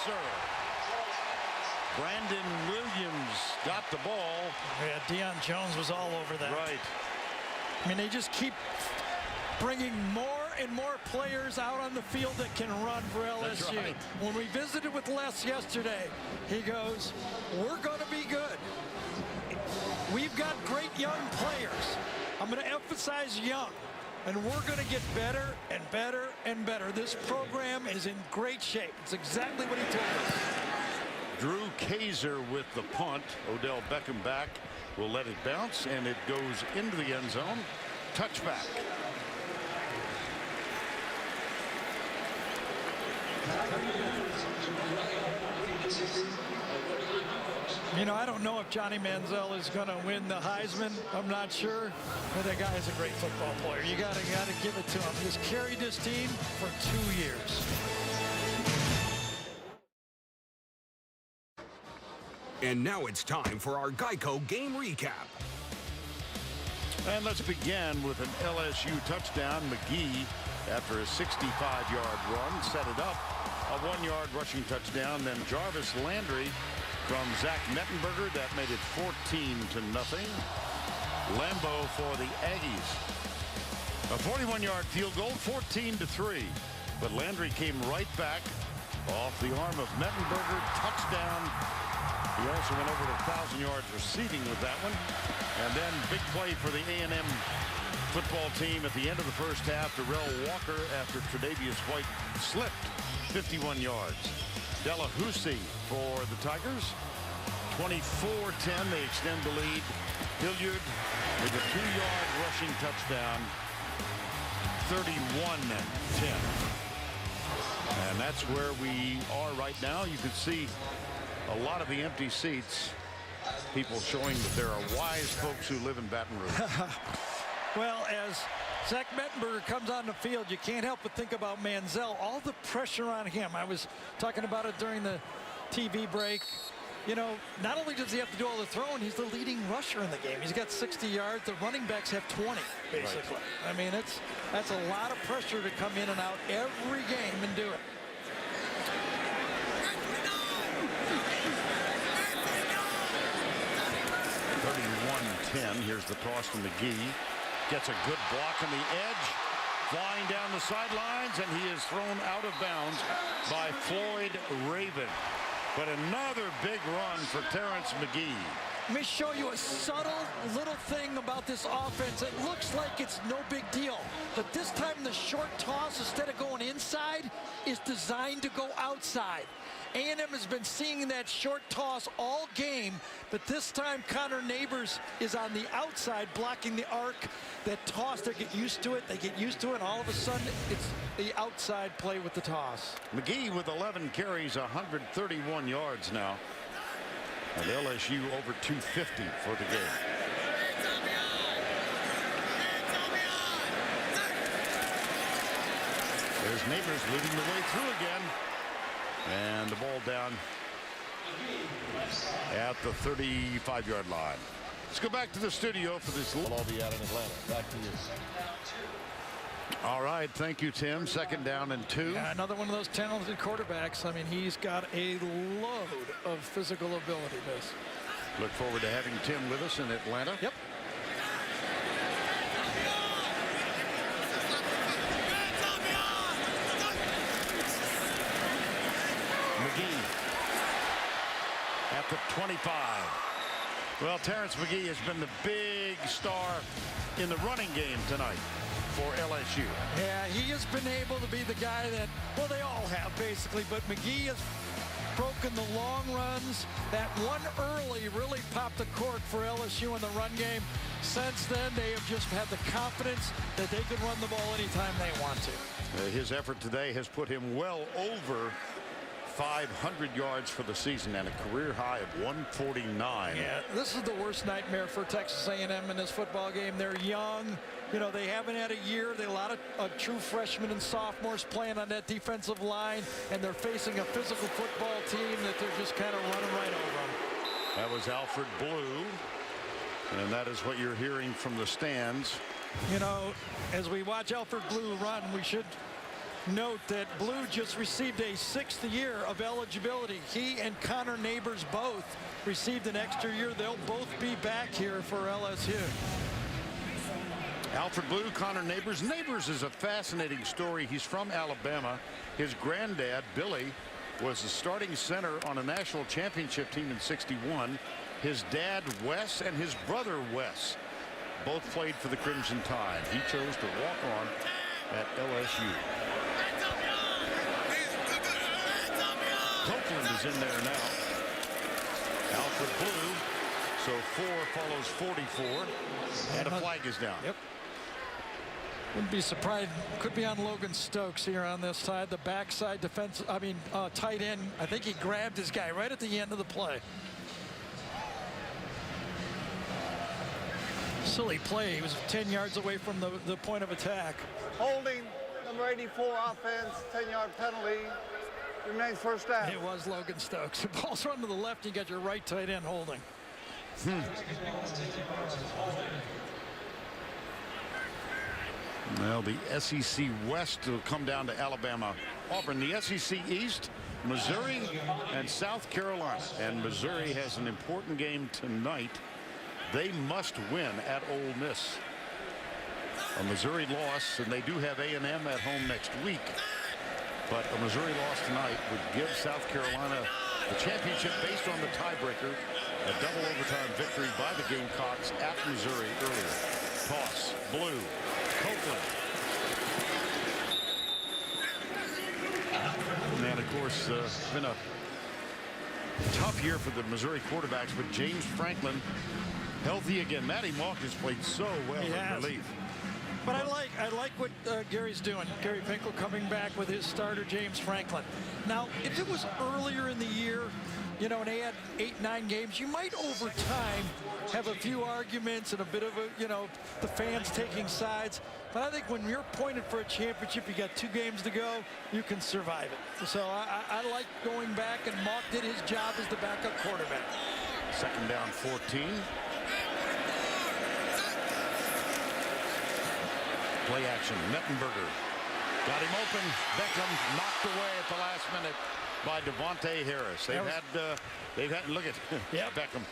sir. Brandon Williams got the ball. Yeah, Deion Jones was all over that. Right. I mean, they just keep bringing more and more players out on the field that can run for LSU. That's right. When we visited with Les yesterday, he goes, we're going to be good. We've got great young players. I'm going to emphasize young. And we're going to get better and better and better. This program is in great shape. It's exactly what he told us. Drew Kaiser with the punt. Odell Beckham back. Will let it bounce, and it goes into the end zone. Touchback. You know, I don't know if Johnny Manziel is going to win the Heisman. I'm not sure. But that guy is a great football player. You gotta give it to him. He's carried this team for 2 years. And now it's time for our Geico game recap. And let's begin with an LSU touchdown. McGee, after a 65-yard run, set it up. A 1-yard rushing touchdown. Then Jarvis Landry from Zach Mettenberger. That made it 14-0. Lambeau for the Aggies. A 41-yard field goal, 14-3. But Landry came right back off the arm of Mettenberger. Touchdown. He also went over 1,000 yards receiving with that one. And then big play for the A&M football team at the end of the first half. Darrell Walker, after Tre'Davious White slipped, 51 yards. Delahousie for the Tigers. 24-10. They extend the lead. Hilliard with a 2-yard rushing touchdown. 31-10. And that's where we are right now. You can see a lot of the empty seats. People showing that there are wise folks who live in Baton Rouge. Well, as Zach Mettenberger comes on the field, you can't help but think about Manziel. All the pressure on him. I was talking about it during the TV break. You know, not only does he have to do all the throwing, he's the leading rusher in the game. He's got 60 yards. The running backs have 20, basically. Right. I mean, that's a lot of pressure to come in and out every game and do it. 31-10. Here's the toss to McGee. Gets a good block on the edge. Flying down the sidelines, and he is thrown out of bounds by Floyd Raven. But another big run for Terrence McGee. Let me show you a subtle little thing about this offense. It looks like it's no big deal, but this time the short toss, instead of going inside, is designed to go outside. A&M has been seeing that short toss all game, but this time Connor Neighbors is on the outside blocking the arc. That toss, they get used to it, and all of a sudden it's the outside play with the toss. McGee with 11 carries, 131 yards now. And LSU over 250 for the game. There's Neighbors leading the way through again. And the ball down at the 35-yard line. Let's go back to the studio for this. We'll all be out in Atlanta. Back to you. All right, thank you, Tim. Second down and 2. Yeah, another one of those talented quarterbacks. I mean, he's got a load of physical ability. Look forward to having Tim with us in Atlanta. Yep. McGee at the 25. Well, Terrence McGee has been the big star in the running game tonight for LSU. Yeah, he has been able to be the guy that, well, they all have basically, but McGee has broken the long runs. That one early really popped the cork for LSU in the run game. Since then, they have just had the confidence that they can run the ball anytime they want to. His effort today has put him well over 500 yards for the season and a career high of 149. Yeah, this is the worst nightmare for Texas A&M in this football game. They're young. You know, they haven't had a year. There are a lot of true freshmen and sophomores playing on that defensive line, and they're facing a physical football team that they're just kind of running right over them. That was Alfred Blue, and that is what you're hearing from the stands. You know, as we watch Alfred Blue run, we should note that Blue just received a 6th year of eligibility. He and Connor Neighbors both received an extra year. They'll both be back here for LSU. Alfred Blue, Connor Neighbors. Neighbors is a fascinating story. He's from Alabama. His granddad, Billy, was the starting center on a national championship team in '61. His dad, Wes, and his brother, Wes, both played for the Crimson Tide. He chose to walk on at LSU. Copeland is in there now. Alfred Blue. So 4 follows 44. And a flag is down. Yep. Wouldn't be surprised. Could be on Logan Stokes here on this side. The backside tight end. I think he grabbed his guy right at the end of the play. silly play. He was 10 yards away from the point of attack. Holding, number 84 offense, 10-yard penalty. Remains first down. It was Logan Stokes. The ball's run to the left, you got your right tight end holding. Well, the SEC West will come down to Alabama, Auburn. The SEC East, Missouri and South Carolina. And Missouri has an important game tonight. They must win at Ole Miss. A Missouri loss, and they do have A&M at home next week. But a Missouri loss tonight would give South Carolina the championship based on the tiebreaker. A double overtime victory by the Gamecocks at Missouri earlier. Toss, blue, Copeland. And of course, it's been a tough year for the Missouri quarterbacks, but James Franklin healthy again. Matty Mock has played so well in relief. But I like what Gary's doing. Gary Finkel coming back with his starter, James Franklin. Now, if it was earlier in the year, you know, and they had 8-9 games, you might over time have a few arguments and a bit of a, you know, the fans taking sides. But I think when you're pointed for a championship, you got 2 games to go, you can survive it. So I like going back, and Mock did his job as the backup quarterback. Second down, 14. Play action, Mettenberger got him open. Beckham knocked away at the last minute by Devontae Harris. They've had look at Beckham.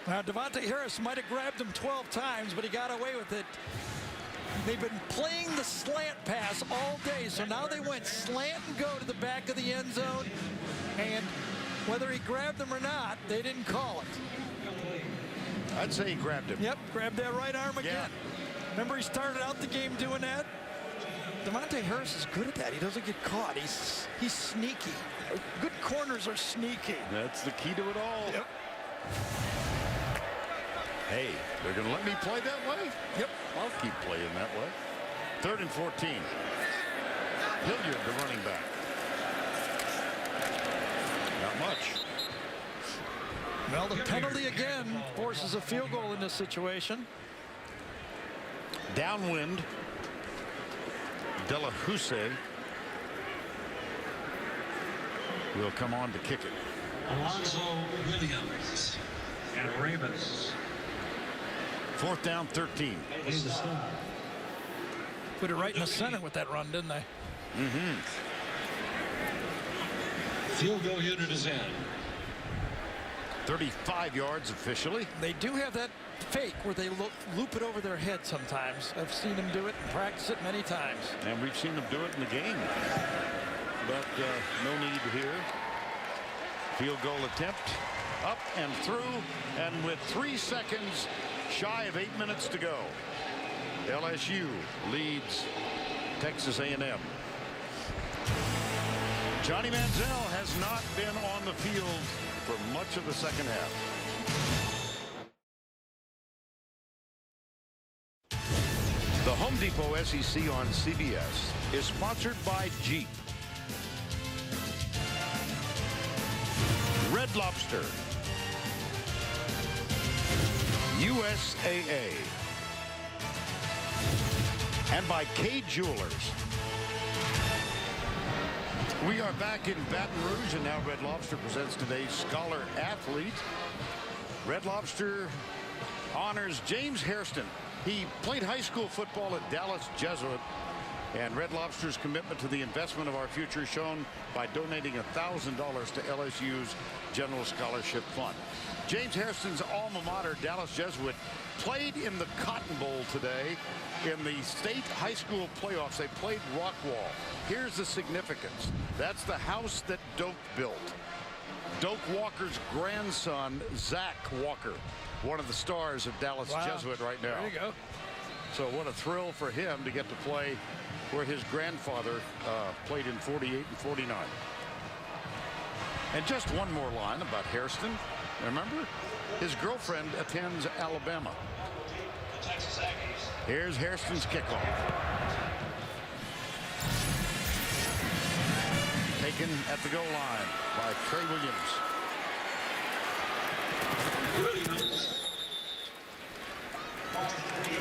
Now Devontae Harris might have grabbed him 12 times, but he got away with it. They've been playing the slant pass all day, so now they went slant and go to the back of the end zone, and whether he grabbed them or not, they didn't call it. I'd say he grabbed him. Yep, grabbed that right arm again. Remember, he started out the game doing that? Devontae Harris is good at that. He doesn't get caught. He's sneaky. Good corners are sneaky. That's the key to it all. Yep. Hey, they're going to let me play that way? Yep. I'll keep playing that way. 3rd and 14. Hilliard, the running back. Not much. Well, the penalty again forces a field goal in this situation. Downwind. Delahousse will come on to kick it. Alonzo Williams and Ravens. 4th down, 13. Put it right in the center with that run, didn't they? Field goal unit is in. 35 yards officially. They do have that fake where they loop it over their head sometimes. I've seen them do it and practice it many times. And we've seen them do it in the game. But no need here. Field goal attempt. Up and through. And with 3 seconds shy of 8 minutes to go, LSU leads Texas A&M. Johnny Manziel has not been on the field for much of the second half. The Home Depot SEC on CBS is sponsored by Jeep, Red Lobster, USAA, and by K Jewelers. We are back in Baton Rouge, and now Red Lobster presents today's Scholar Athlete. Red Lobster honors James Hairston. He played high school football at Dallas Jesuit, and Red Lobster's commitment to the investment of our future is shown by donating $1,000 to LSU's General Scholarship Fund. James Hairston's alma mater, Dallas Jesuit, played in the Cotton Bowl today in the state high school playoffs. They played Rockwall. Here's the significance. That's the house that Doak built. Doak Walker's grandson, Zach Walker, one of the stars of Dallas Jesuit right now. There you go. So what a thrill for him to get to play where his grandfather played in 48 and 49. And just one more line about Hairston. Remember, his girlfriend attends Alabama. Here's Hairston's kickoff. Taken at the goal line by Trey Williams.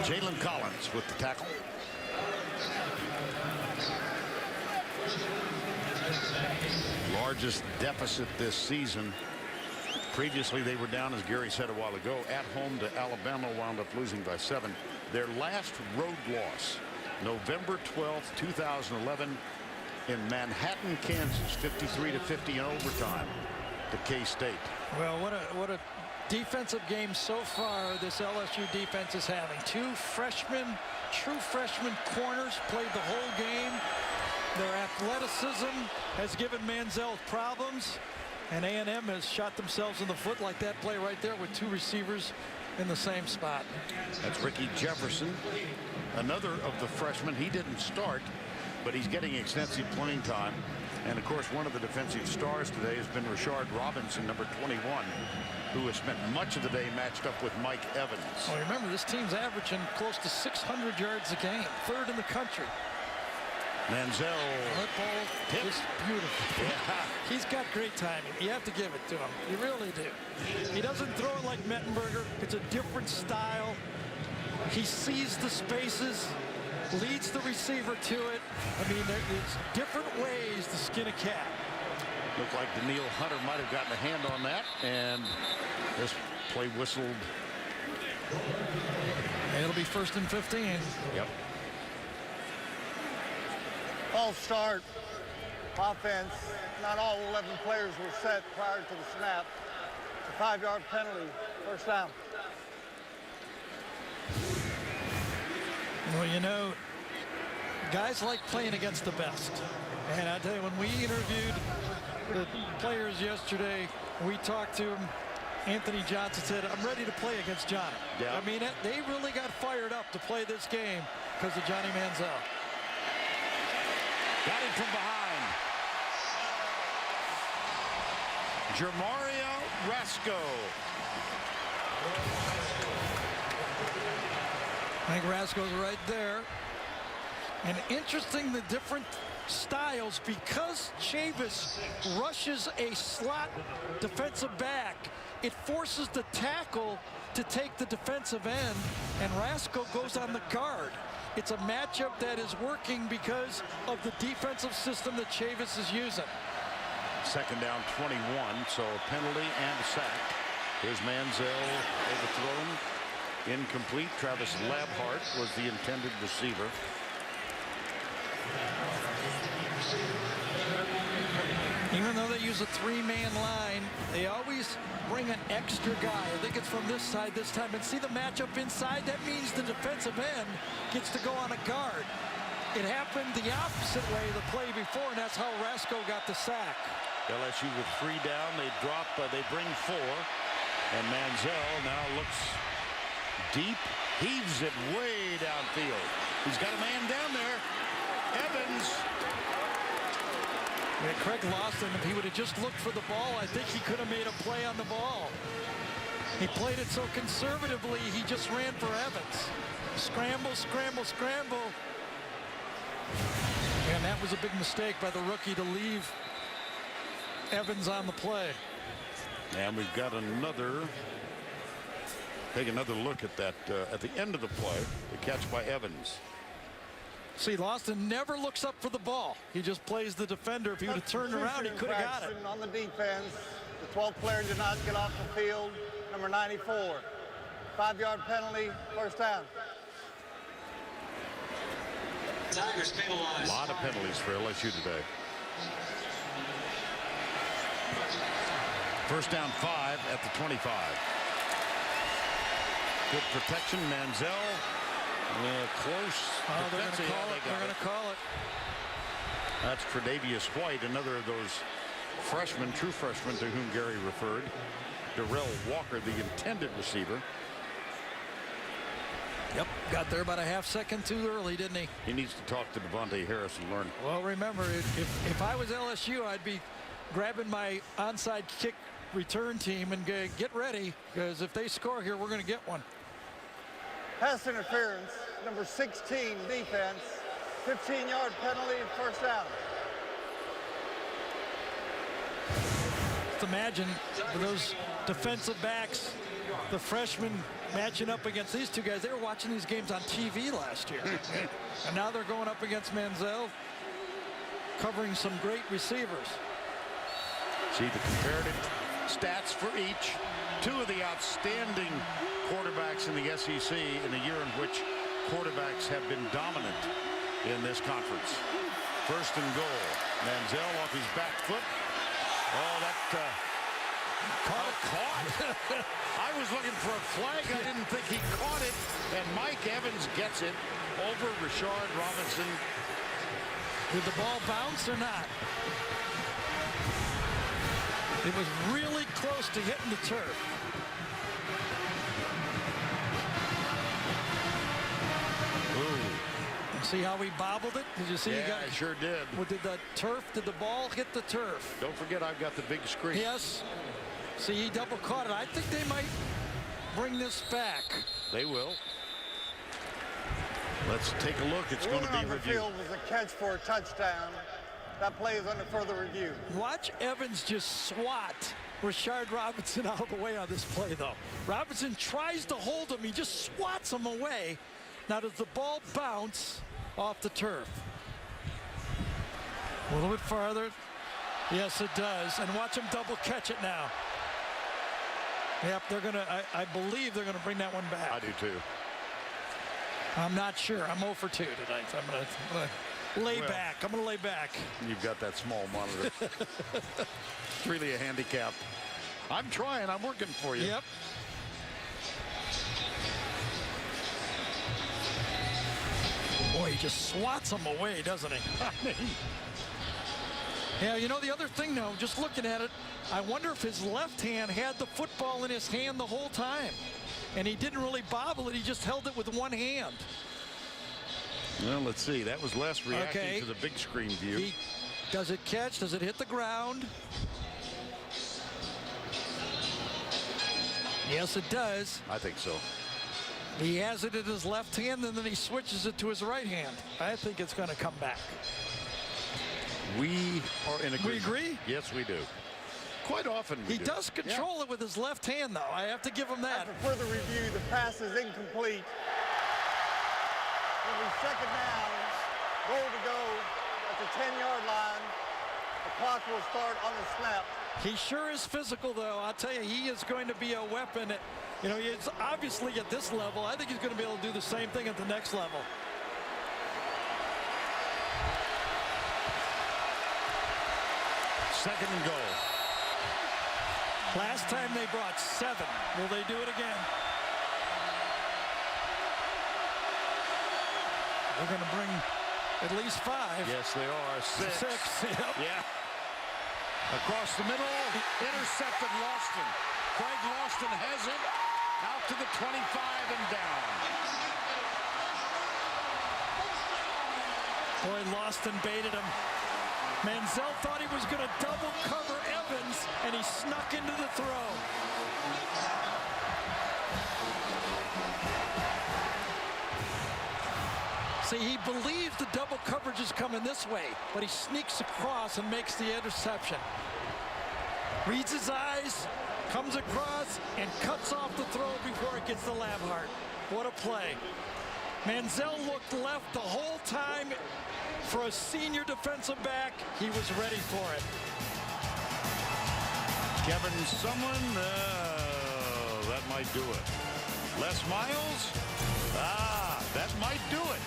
Jalen Collins with the tackle. Largest deficit this season. Previously, they were down, as Gary said a while ago, at home to Alabama, wound up losing by 7. Their last road loss, November 12th, 2011, in Manhattan, Kansas, 53-50 in overtime to K-State. Well, what a defensive game so far this LSU defense is having. Two freshmen, true freshman corners played the whole game. Their athleticism has given Manziel problems, and A&M has shot themselves in the foot like that play right there with two receivers in the same spot. That's Ricky Jefferson, another of the freshmen. He didn't start, but he's getting extensive playing time. And of course, one of the defensive stars today has been Rashard Robinson, number 21, who has spent much of the day matched up with Mike Evans. Well, remember, this team's averaging close to 600 yards a game, third in the country. Manziel. That ball is beautiful. Yeah. He's got great timing. You have to give it to him. You really do. He doesn't throw it like Mettenberger. It's a different style. He sees the spaces, leads the receiver to it. I mean, there's different ways to skin a cat. Looked like Daniil Hunter might have gotten a hand on that, and this play whistled. It'll be 1st and 15. Yep. False start. Offense. Not all 11 players were set prior to the snap. It's a 5-yard penalty. First down. Well, you know, guys like playing against the best. And I tell you, when we interviewed the players yesterday, we talked to them. Anthony Johnson said, I'm ready to play against Johnny. Yeah. I mean, they really got fired up to play this game because of Johnny Manziel. Got him from behind. Jermario Rasco. I think Rasco's right there. And interesting, the different styles, because Chavis rushes a slot defensive back, it forces the tackle to take the defensive end, and Rasco goes on the guard. It's a matchup that is working because of the defensive system that Chavis is using. Second down, 21, so a penalty and a sack. Here's Manziel overthrown. Incomplete. Travis Labhart was the intended receiver. Even though they use a three-man line, they always bring an extra guy. I think it's from this side this time. And see the matchup inside? That means the defensive end gets to go on a guard. It happened the opposite way the play before, and that's how Rasco got the sack. LSU with 3 down. They drop, they bring 4. And Manziel now looks deep, heaves it way downfield. He's got a man down there. Evans. Yeah, Craig Lawson, if he would have just looked for the ball, I think he could have made a play on the ball. He played it so conservatively, he just ran for Evans. Scramble, scramble, scramble. And that was a big mistake by the rookie to leave Evans on the play. And we've got take another look at that at the end of the play. The catch by Evans. See, Lawson never looks up for the ball. He just plays the defender. If he would have turned around, he could have got it. On the defense, the 12th player did not get off the field. Number 94. 5-yard penalty, first down. Tigers penalized. A lot of penalties for LSU today. First down 5 at the 25. Good protection, Manziel. Close. Oh, they're going to call it. They're going to call it. That's Tre'Davious White, another of those freshmen, true freshmen to whom Gary referred. Darrell Walker, the intended receiver. Yep, got there about a half second too early, didn't he? He needs to talk to Devontae Harris and learn. Well, remember, if I was LSU, I'd be grabbing my onside kick return team and get ready, because if they score here, we're going to get one. Pass interference, number 16 defense, 15-yard penalty, first down. Just imagine for those defensive backs, the freshmen matching up against these two guys. They were watching these games on TV last year. And now they're going up against Manziel, covering some great receivers. See the comparative stats for each. Two of the outstanding quarterbacks in the SEC in a year in which quarterbacks have been dominant in this conference. First and goal. Manziel off his back foot. Oh, that caught. I was looking for a flag. I didn't think he caught it. And Mike Evans gets it over Rashard Robinson. Did the ball bounce or not? It was really close to hitting the turf. Ooh. See how he bobbled it? Did you see? Yeah, I sure did. Did the ball hit the turf? Don't forget, I've got the big screen. Yes. See, he double caught it. I think they might bring this back. They will. Let's take a look. It's going to be on the reviewed. field was a catch for a touchdown. That play is under further review. Watch Evans just swat Rashard Robinson out of the way on this play, though. Robinson tries to hold him. He just swats him away. Now, does the ball bounce off the turf? A little bit farther. Yes, it does. And watch him double catch it now. Yep, they're going to, I believe they're going to bring that one back. I do, too. I'm not sure. I'm 0 for 2 tonight. So I'm going to lay back. I'm going to lay back. You've got that small monitor. It's really a handicap. I'm trying. I'm working for you. Yep. Boy, he just swats him away, doesn't he? Yeah, you know, the other thing, though, just looking at it, I wonder if his left hand had the football in his hand the whole time. And he didn't really bobble it. He just held it with one hand. Well, let's see. That was less reacting to the big screen view. Does it catch? Does it hit the ground? Yes, it does. I think so. He has it in his left hand, and then he switches it to his right hand. I think it's going to come back. We are in agreement. We agree? Yes, we do. Quite often we do. He does control it with his left hand, though. I have to give him that. After further review, the pass is incomplete. It'll be second down, goal to go at the 10-yard line. The clock will start on the snap. He sure is physical, though. I'll tell you, he is going to be a weapon. You know, he's obviously at this level. I think he's going to be able to do the same thing at the next level. Second and goal. Last time they brought 7. Will they do it again? They're going to bring at least 5. Yes, they are. 6. 6, yep. Yeah. Across the middle, intercepted Lawson. Craig Lawson has it out to the 25 and down. Boy, Lawson baited him. Manziel thought he was going to double cover Evans, and he snuck into the throw. See, he believes the double coverage is coming this way, but he sneaks across and makes the interception. Reads his eyes, comes across, and cuts off the throw before it gets to Labhart. What a play. Manziel looked left the whole time. For a senior defensive back, he was ready for it. Kevin Sumlin, that might do it. Les Miles, that might do it.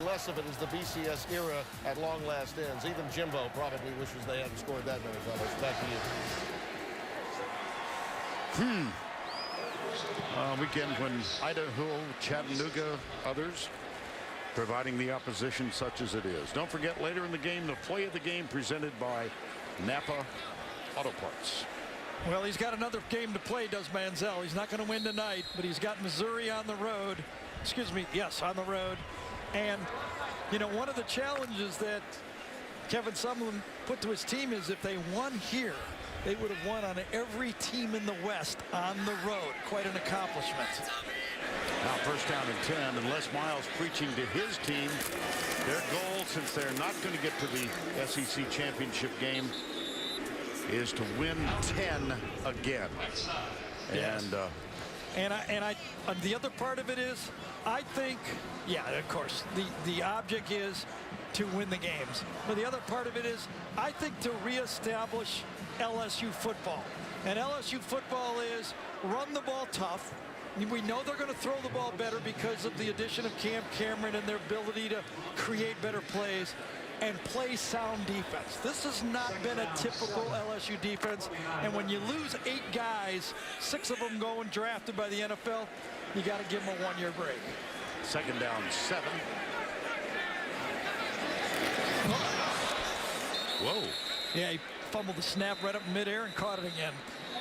Less of it as the BCS era at long last ends. Even Jimbo probably wishes they hadn't scored that many fellas. Back to you. Weekend when Idaho, Chattanooga, others providing the opposition such as it is. Don't forget, later in the game, the play of the game presented by Napa Auto Parts. Well, he's got another game to play, does Manziel. He's not going to win tonight, but he's got Missouri on the road. Excuse me, yes, on the road. And, you know, one of the challenges that Kevin Sumlin put to his team is if they won here, they would have won on every team in the West on the road. Quite an accomplishment. Now first down and 10, and Les Miles preaching to his team. Their goal, since they're not going to get to the SEC championship game, is to win 10 again. Yes. And the other part of it is, I think, yeah, of course, the object is to win the games. But the other part of it is, I think, to reestablish LSU football. And LSU football is run the ball tough. We know they're going to throw the ball better because of the addition of Cam Cameron and their ability to create better plays and play sound defense. This has not been a typical LSU defense. And when you lose 8 guys, 6 of them going drafted by the NFL, you got to give them a 1-year break. Second down, 7. Whoa. Yeah, he fumbled the snap right up midair and caught it again.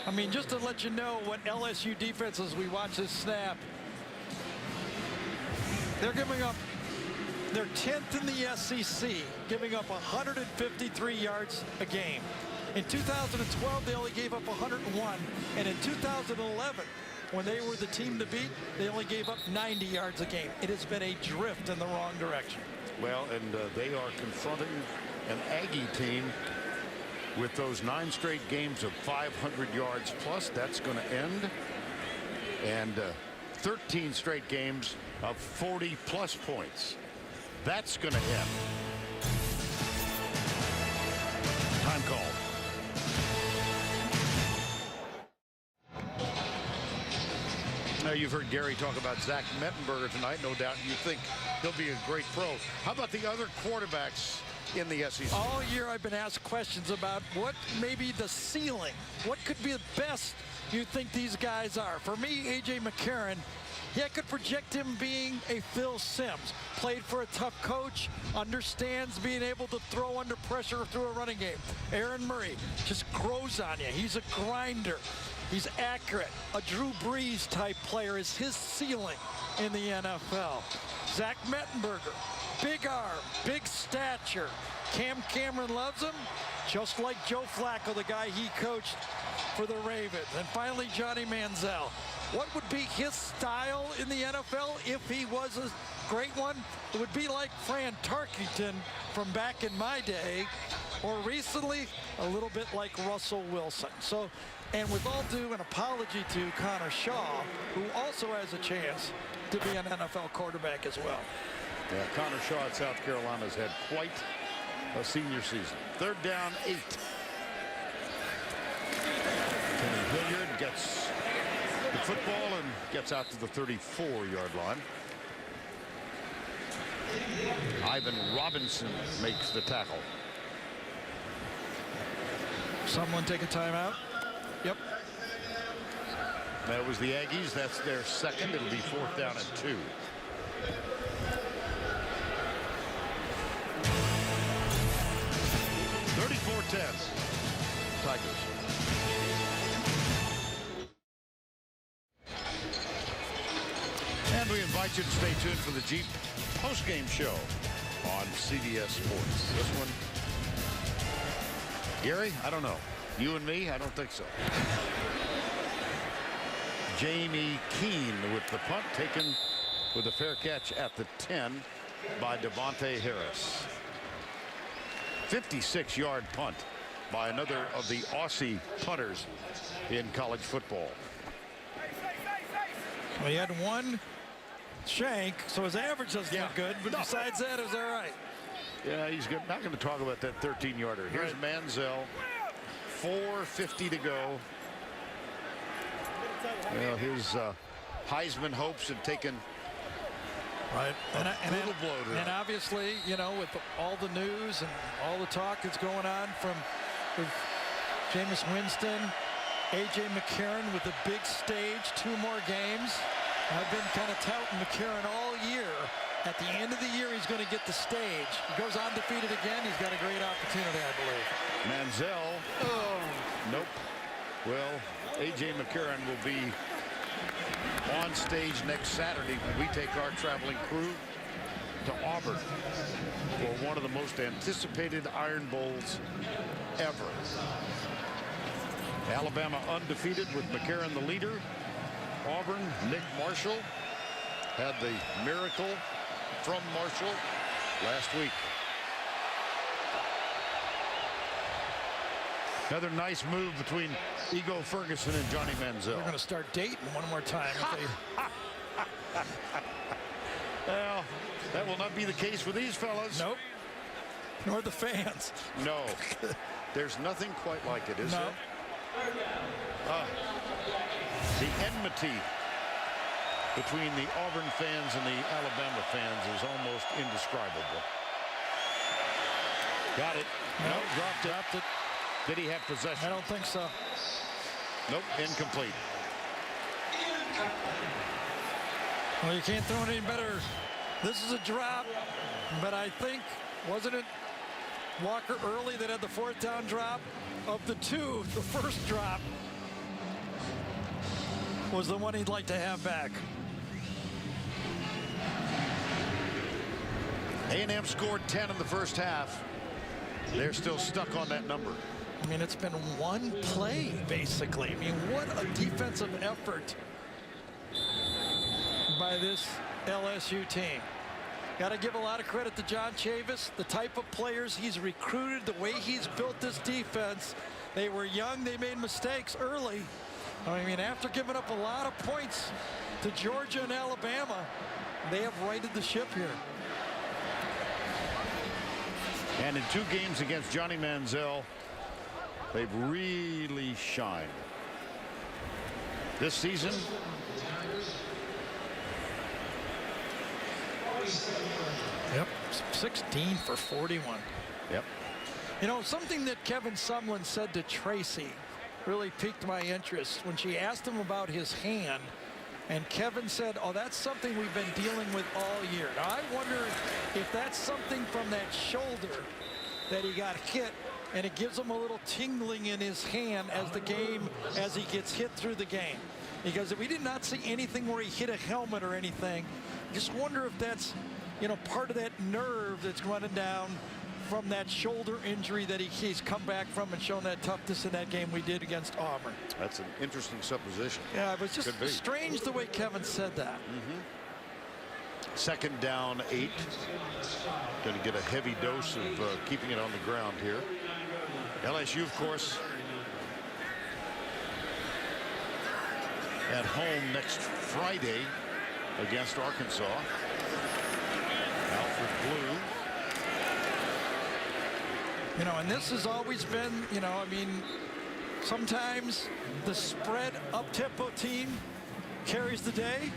I mean, just to let you know what LSU defense, as we watch this snap, they're giving up, they're 10th in the SEC, giving up 153 yards a game. In 2012, they only gave up 101. And in 2011, when they were the team to beat, they only gave up 90 yards a game. It has been a drift in the wrong direction. Well, and they are confronting an Aggie team with those 9 straight games of 500 yards plus. That's going to end. And 13 straight games of 40-plus points. That's going to end. Time call. Now, you've heard Gary talk about Zach Mettenberger tonight. No doubt you think he'll be a great pro. How about the other quarterbacks in the SEC? All year I've been asked questions about what maybe the ceiling, what could be the best you think these guys are. For me, A.J. McCarron, yeah, I could project him being a Phil Simms. Played for a tough coach, understands being able to throw under pressure through a running game. Aaron Murray just grows on you. He's a grinder. He's accurate. A Drew Brees type player is his ceiling in the NFL. Zach Mettenberger, big arm, big stature. Cam Cameron loves him, just like Joe Flacco, the guy he coached for the Ravens. And finally, Johnny Manziel. What would be his style in the NFL if he was a great one? It would be like Fran Tarkenton from back in my day, or recently, a little bit like Russell Wilson. So, and with all due an apology to Connor Shaw, who also has a chance to be an NFL quarterback as well. Yeah, Connor Shaw at South Carolina has had quite a senior season. 3rd down, 8. Kenny Hilliard gets the football and gets out to the 34-yard line. Ivan Robinson makes the tackle. Someone take a timeout. Yep. That was the Aggies. That's their second. It'll be 4th down and 2. Tigers. And we invite you to stay tuned for the Jeep postgame show on CBS Sports. This one, Gary, I don't know. You and me, I don't think so. Jamie Keene with the punt, taken with a fair catch at the 10 by Devontae Harris. 56-yard punt by another of the Aussie punters in college football. Well, he had one shank, so his average doesn't look good, but besides that, it was all right. Yeah, he's not going to talk about that 13-yarder. Here's Manziel. 4:50 to go. Well, his Heisman hopes have taken and obviously, you know, with all the news and all the talk that's going on from Jameis Winston, A.J. McCarron with the big stage, 2 more games. I've been kind of touting McCarron all year. At the end of the year, he's going to get the stage. He goes undefeated again. He's got a great opportunity, I believe. Manziel. Nope. Well, A.J. McCarron will be on stage next Saturday when we take our traveling crew to Auburn for one of the most anticipated Iron Bowls ever. Alabama undefeated with McCarron the leader. Auburn, Nick Marshall had the miracle from Marshall last week. Another nice move between Ego Ferguson and Johnny Manziel. They're going to start dating one more time. Well, that will not be the case for these fellas. Nope. Nor the fans. No. There's nothing quite like it, is No. there? The enmity between the Auburn fans and the Alabama fans is almost indescribable. Got it. No, Dropped it. Did he have possession? I don't think so. Nope, incomplete. Well, you can't throw it any better. This is a drop, but I think, wasn't it Walker Early that had the 4th down drop? Of the two, the first drop was the one he'd like to have back. A&M scored 10 in the first half. They're still stuck on that number. I mean, it's been one play, basically. I mean, what a defensive effort by this LSU team. Got to give a lot of credit to John Chavis, the type of players he's recruited, the way he's built this defense. They were young. They made mistakes early. I mean, after giving up a lot of points to Georgia and Alabama, they have righted the ship here. And in 2 games against Johnny Manziel, they've really shined. This season, yep, 16 for 41. Yep. You know, something that Kevin Sumlin said to Tracy really piqued my interest when she asked him about his hand. And Kevin said, oh, that's something we've been dealing with all year. Now, I wonder if that's something from that shoulder that he got hit, and it gives him a little tingling in his hand as he gets hit through the game. Because we did not see anything where he hit a helmet or anything. Just wonder if that's, you know, part of that nerve that's running down from that shoulder injury that he's come back from and shown that toughness in that game we did against Auburn. That's an interesting supposition. Yeah, it was just strange the way Kevin said that. Second down, 8. Going to get a heavy dose of keeping it on the ground here. LSU, of course, at home next Friday against Arkansas. Alfred Blue. You know, and this has always been, you know, I mean, sometimes the spread up-tempo team carries the day,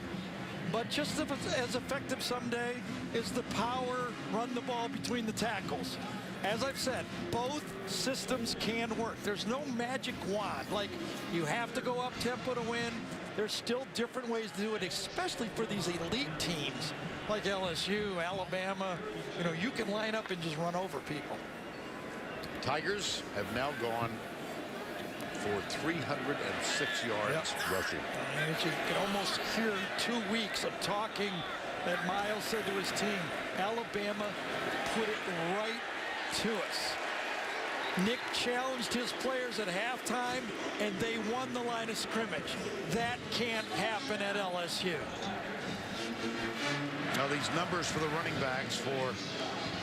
but just as effective someday is the power run the ball between the tackles. As I've said, both systems can work. There's no magic wand. Like, you have to go up-tempo to win. There's still different ways to do it, especially for these elite teams like LSU, Alabama. You know, you can line up and just run over people. Tigers have now gone for 306 yards rushing. And you can almost hear 2 weeks of talking that Miles said to his team, Alabama put it right to us. Nick challenged his players at halftime, and they won the line of scrimmage. That can't happen at LSU. Now these numbers for the running backs for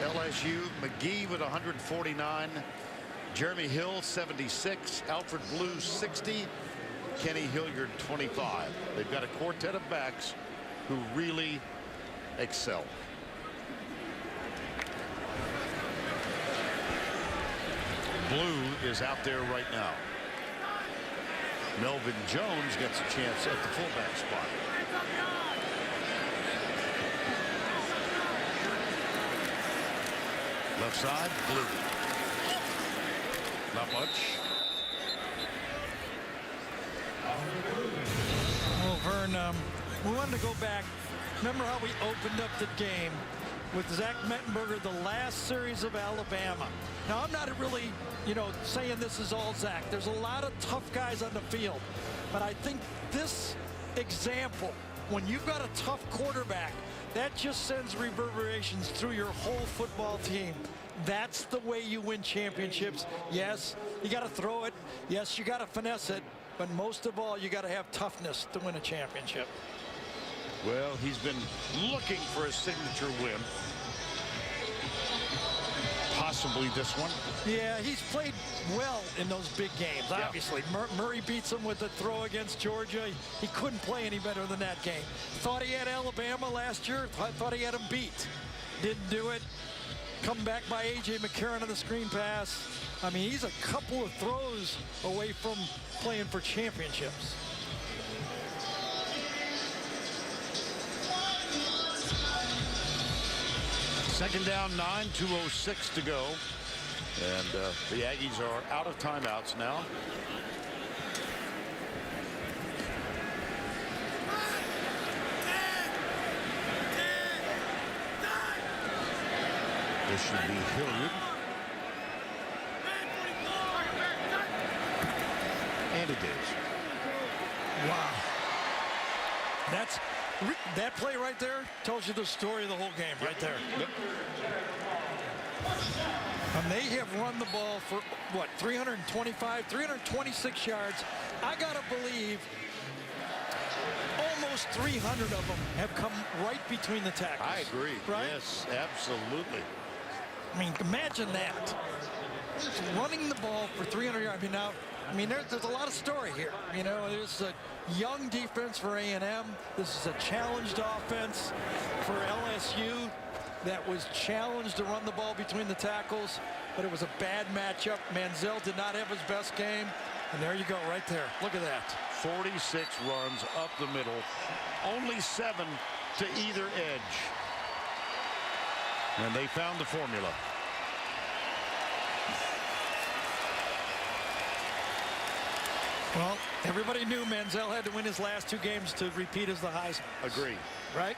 LSU: McGee with 149, Jeremy Hill 76, Alfred Blue 60, Kenny Hilliard 25. They've got a quartet of backs who really excel. Blue is out there right now. Melvin Jones gets a chance at the fullback spot. Left side, Blue. Not much. Well, Vern, we wanted to go back. Remember how we opened up the game with Zach Mettenberger, the last series of Alabama. Now, I'm not really, you know, saying this is all Zach. There's a lot of tough guys on the field. But I think this example, when you've got a tough quarterback, that just sends reverberations through your whole football team. That's the way you win championships. Yes, you got to throw it. Yes, you got to finesse it. But most of all, you got to have toughness to win a championship. Well, he's been looking for a signature win. possibly this one. Yeah, he's played well in those big games, Yeah. obviously. Murray beats him with the throw against Georgia. He couldn't play any better than that game. Thought he had Alabama last year. Thought he had him beat. Didn't do it. Come back by A.J. McCarron on the screen pass. I mean, he's a couple of throws away from playing for championships. Second down, 9, 2:06 to go. And the Aggies are out of timeouts now. This should be Hilliard. And it is. Wow. That play right there tells you the story of the whole game right there. Yep. And they have run the ball for, what, 325, 326 yards. I got to believe almost 300 of them have come right between the tackles. I agree. Right? Yes, absolutely. I mean, imagine that. Running the ball for 300 yards. I mean, there's a lot of story here. You know, there's a young defense for A&M. This is a challenged offense for LSU that was challenged to run the ball between the tackles, but it was a bad matchup. Manziel did not have his best game, and there you go right there. Look at that. 46 runs up the middle, only 7 to either edge. And they found the formula. Well, everybody knew Manziel had to win his last 2 games to repeat as the Heisman. Agree. Right?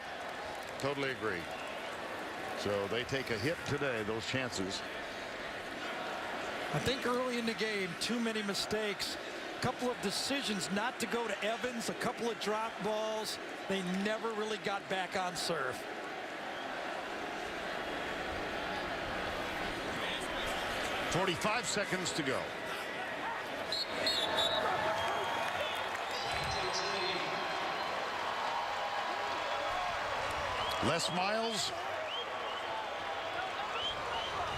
Totally agree. So they take a hit today, those chances. I think early in the game, too many mistakes. A couple of decisions not to go to Evans, a couple of drop balls. They never really got back on serve. .45 seconds to go. Les Miles.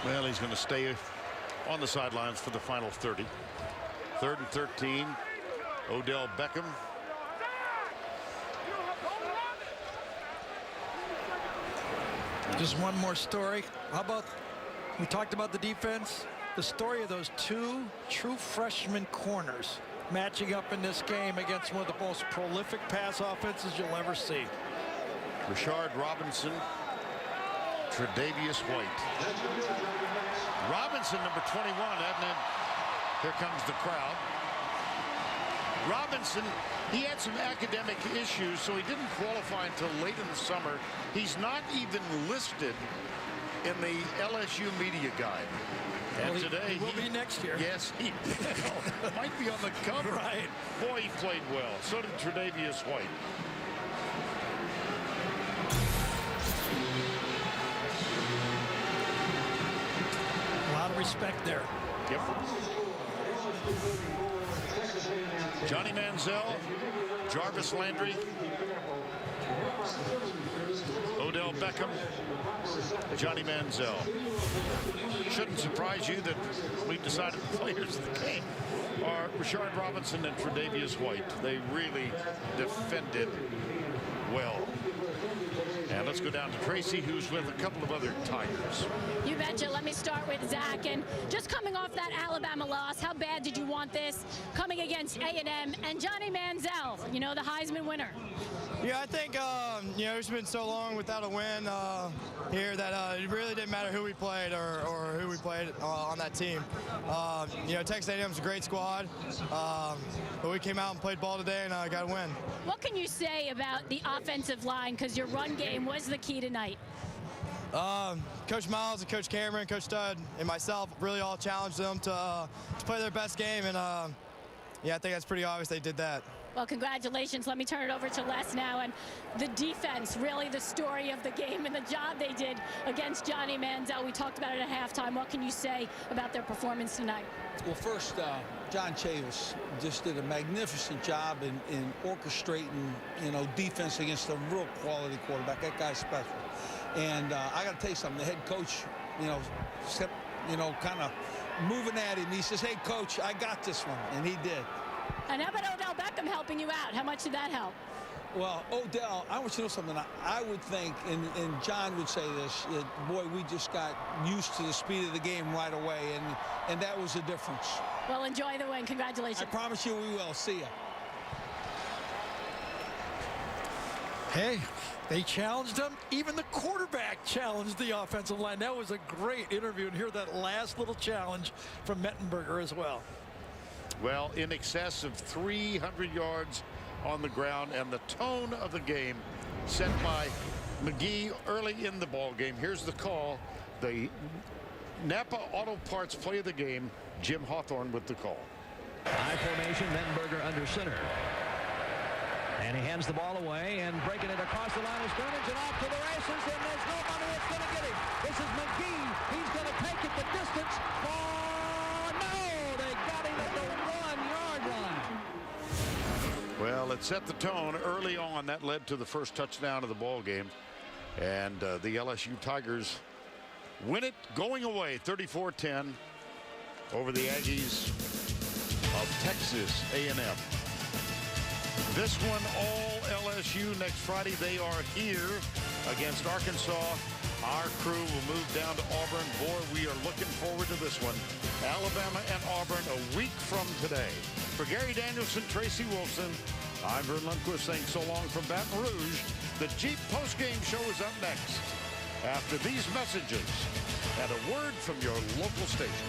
Well, he's going to stay on the sidelines for the final 30. 3rd and 13. Odell Beckham. Just one more story. How about, we talked about the defense, the story of those 2 true freshman corners matching up in this game against one of the most prolific pass offenses you'll ever see. Rashard Robinson, Tre'Davious White. Robinson, number 21, and then here comes the crowd. Robinson, he had some academic issues, so he didn't qualify until late in the summer. He's not even listed in the LSU media guide. And well, today he will be next year. Yes, he might be on the cover. Right. Boy, he played well. So did Tre'Davious White. A lot of respect there. Yep. Johnny Manziel, Jarvis Landry, Odell Beckham, Johnny Manziel. Shouldn't surprise you that we've decided the players of the game are Rashard Robinson and Tre'Davious White. They really defended well. And let's go down to Tracy, who's with a couple of other Tigers. You betcha. Let me start with Zach. And just coming off that Alabama loss, how bad did you want this coming against A&M and Johnny Manziel, you know, the Heisman winner? Yeah, I think, you know, it's been so long without a win here that it really didn't matter who we played or who we played on that team. You know, Texas A&M is a great squad, but we came out and played ball today and got a win. What can you say about the offensive line? Because your run game was the key tonight. Coach Miles and Coach Cameron, Coach Stud, and myself really all challenged them to play their best game, and yeah, I think that's pretty obvious they did that. Well, congratulations. Let me turn it over to Les now. And the defense, really the story of the game and the job they did against Johnny Manziel. We talked about it at halftime. What can you say about their performance tonight? Well, first, John Chavis just did a magnificent job in orchestrating, you know, defense against a real quality quarterback. That guy's special. And I got to tell you something. The head coach, you know, kind of moving at him. He says, hey, Coach, I got this one, and he did. And how about Odell Beckham helping you out? How much did that help? Well, Odell, I want you to know something. I would think, and John would say this, that, boy, we just got used to the speed of the game right away, and that was the difference. Well, enjoy the win. Congratulations. I promise you we will. See ya. Hey, they challenged him. Even the quarterback challenged the offensive line. That was a great interview. And hear that last little challenge from Mettenberger as well. Well, in excess of 300 yards on the ground, and the tone of the game set by McGee early in the ball game. Here's the call. The Napa Auto Parts play of the game. Jim Hawthorne with the call. High formation, Mettenberger under center. And he hands the ball away and breaking it across the line of scrimmage and off to the races, and there's nobody that's going to get him. This is McGee. He's going to take it the distance. Oh, no! They got him at the 1-yard line. Well, it set the tone early on. That led to the first touchdown of the ball game. And the LSU Tigers win it going away 34-10 over the Aggies of Texas A&M. This one all LSU next Friday. They are here against Arkansas. Our crew will move down to Auburn. Boy, we are looking forward to this one. Alabama and Auburn a week from today. For Gary Danielson, Tracy Wolfson, I'm Vern Lundquist saying so long from Baton Rouge. The Jeep postgame show is up next after these messages and a word from your local station.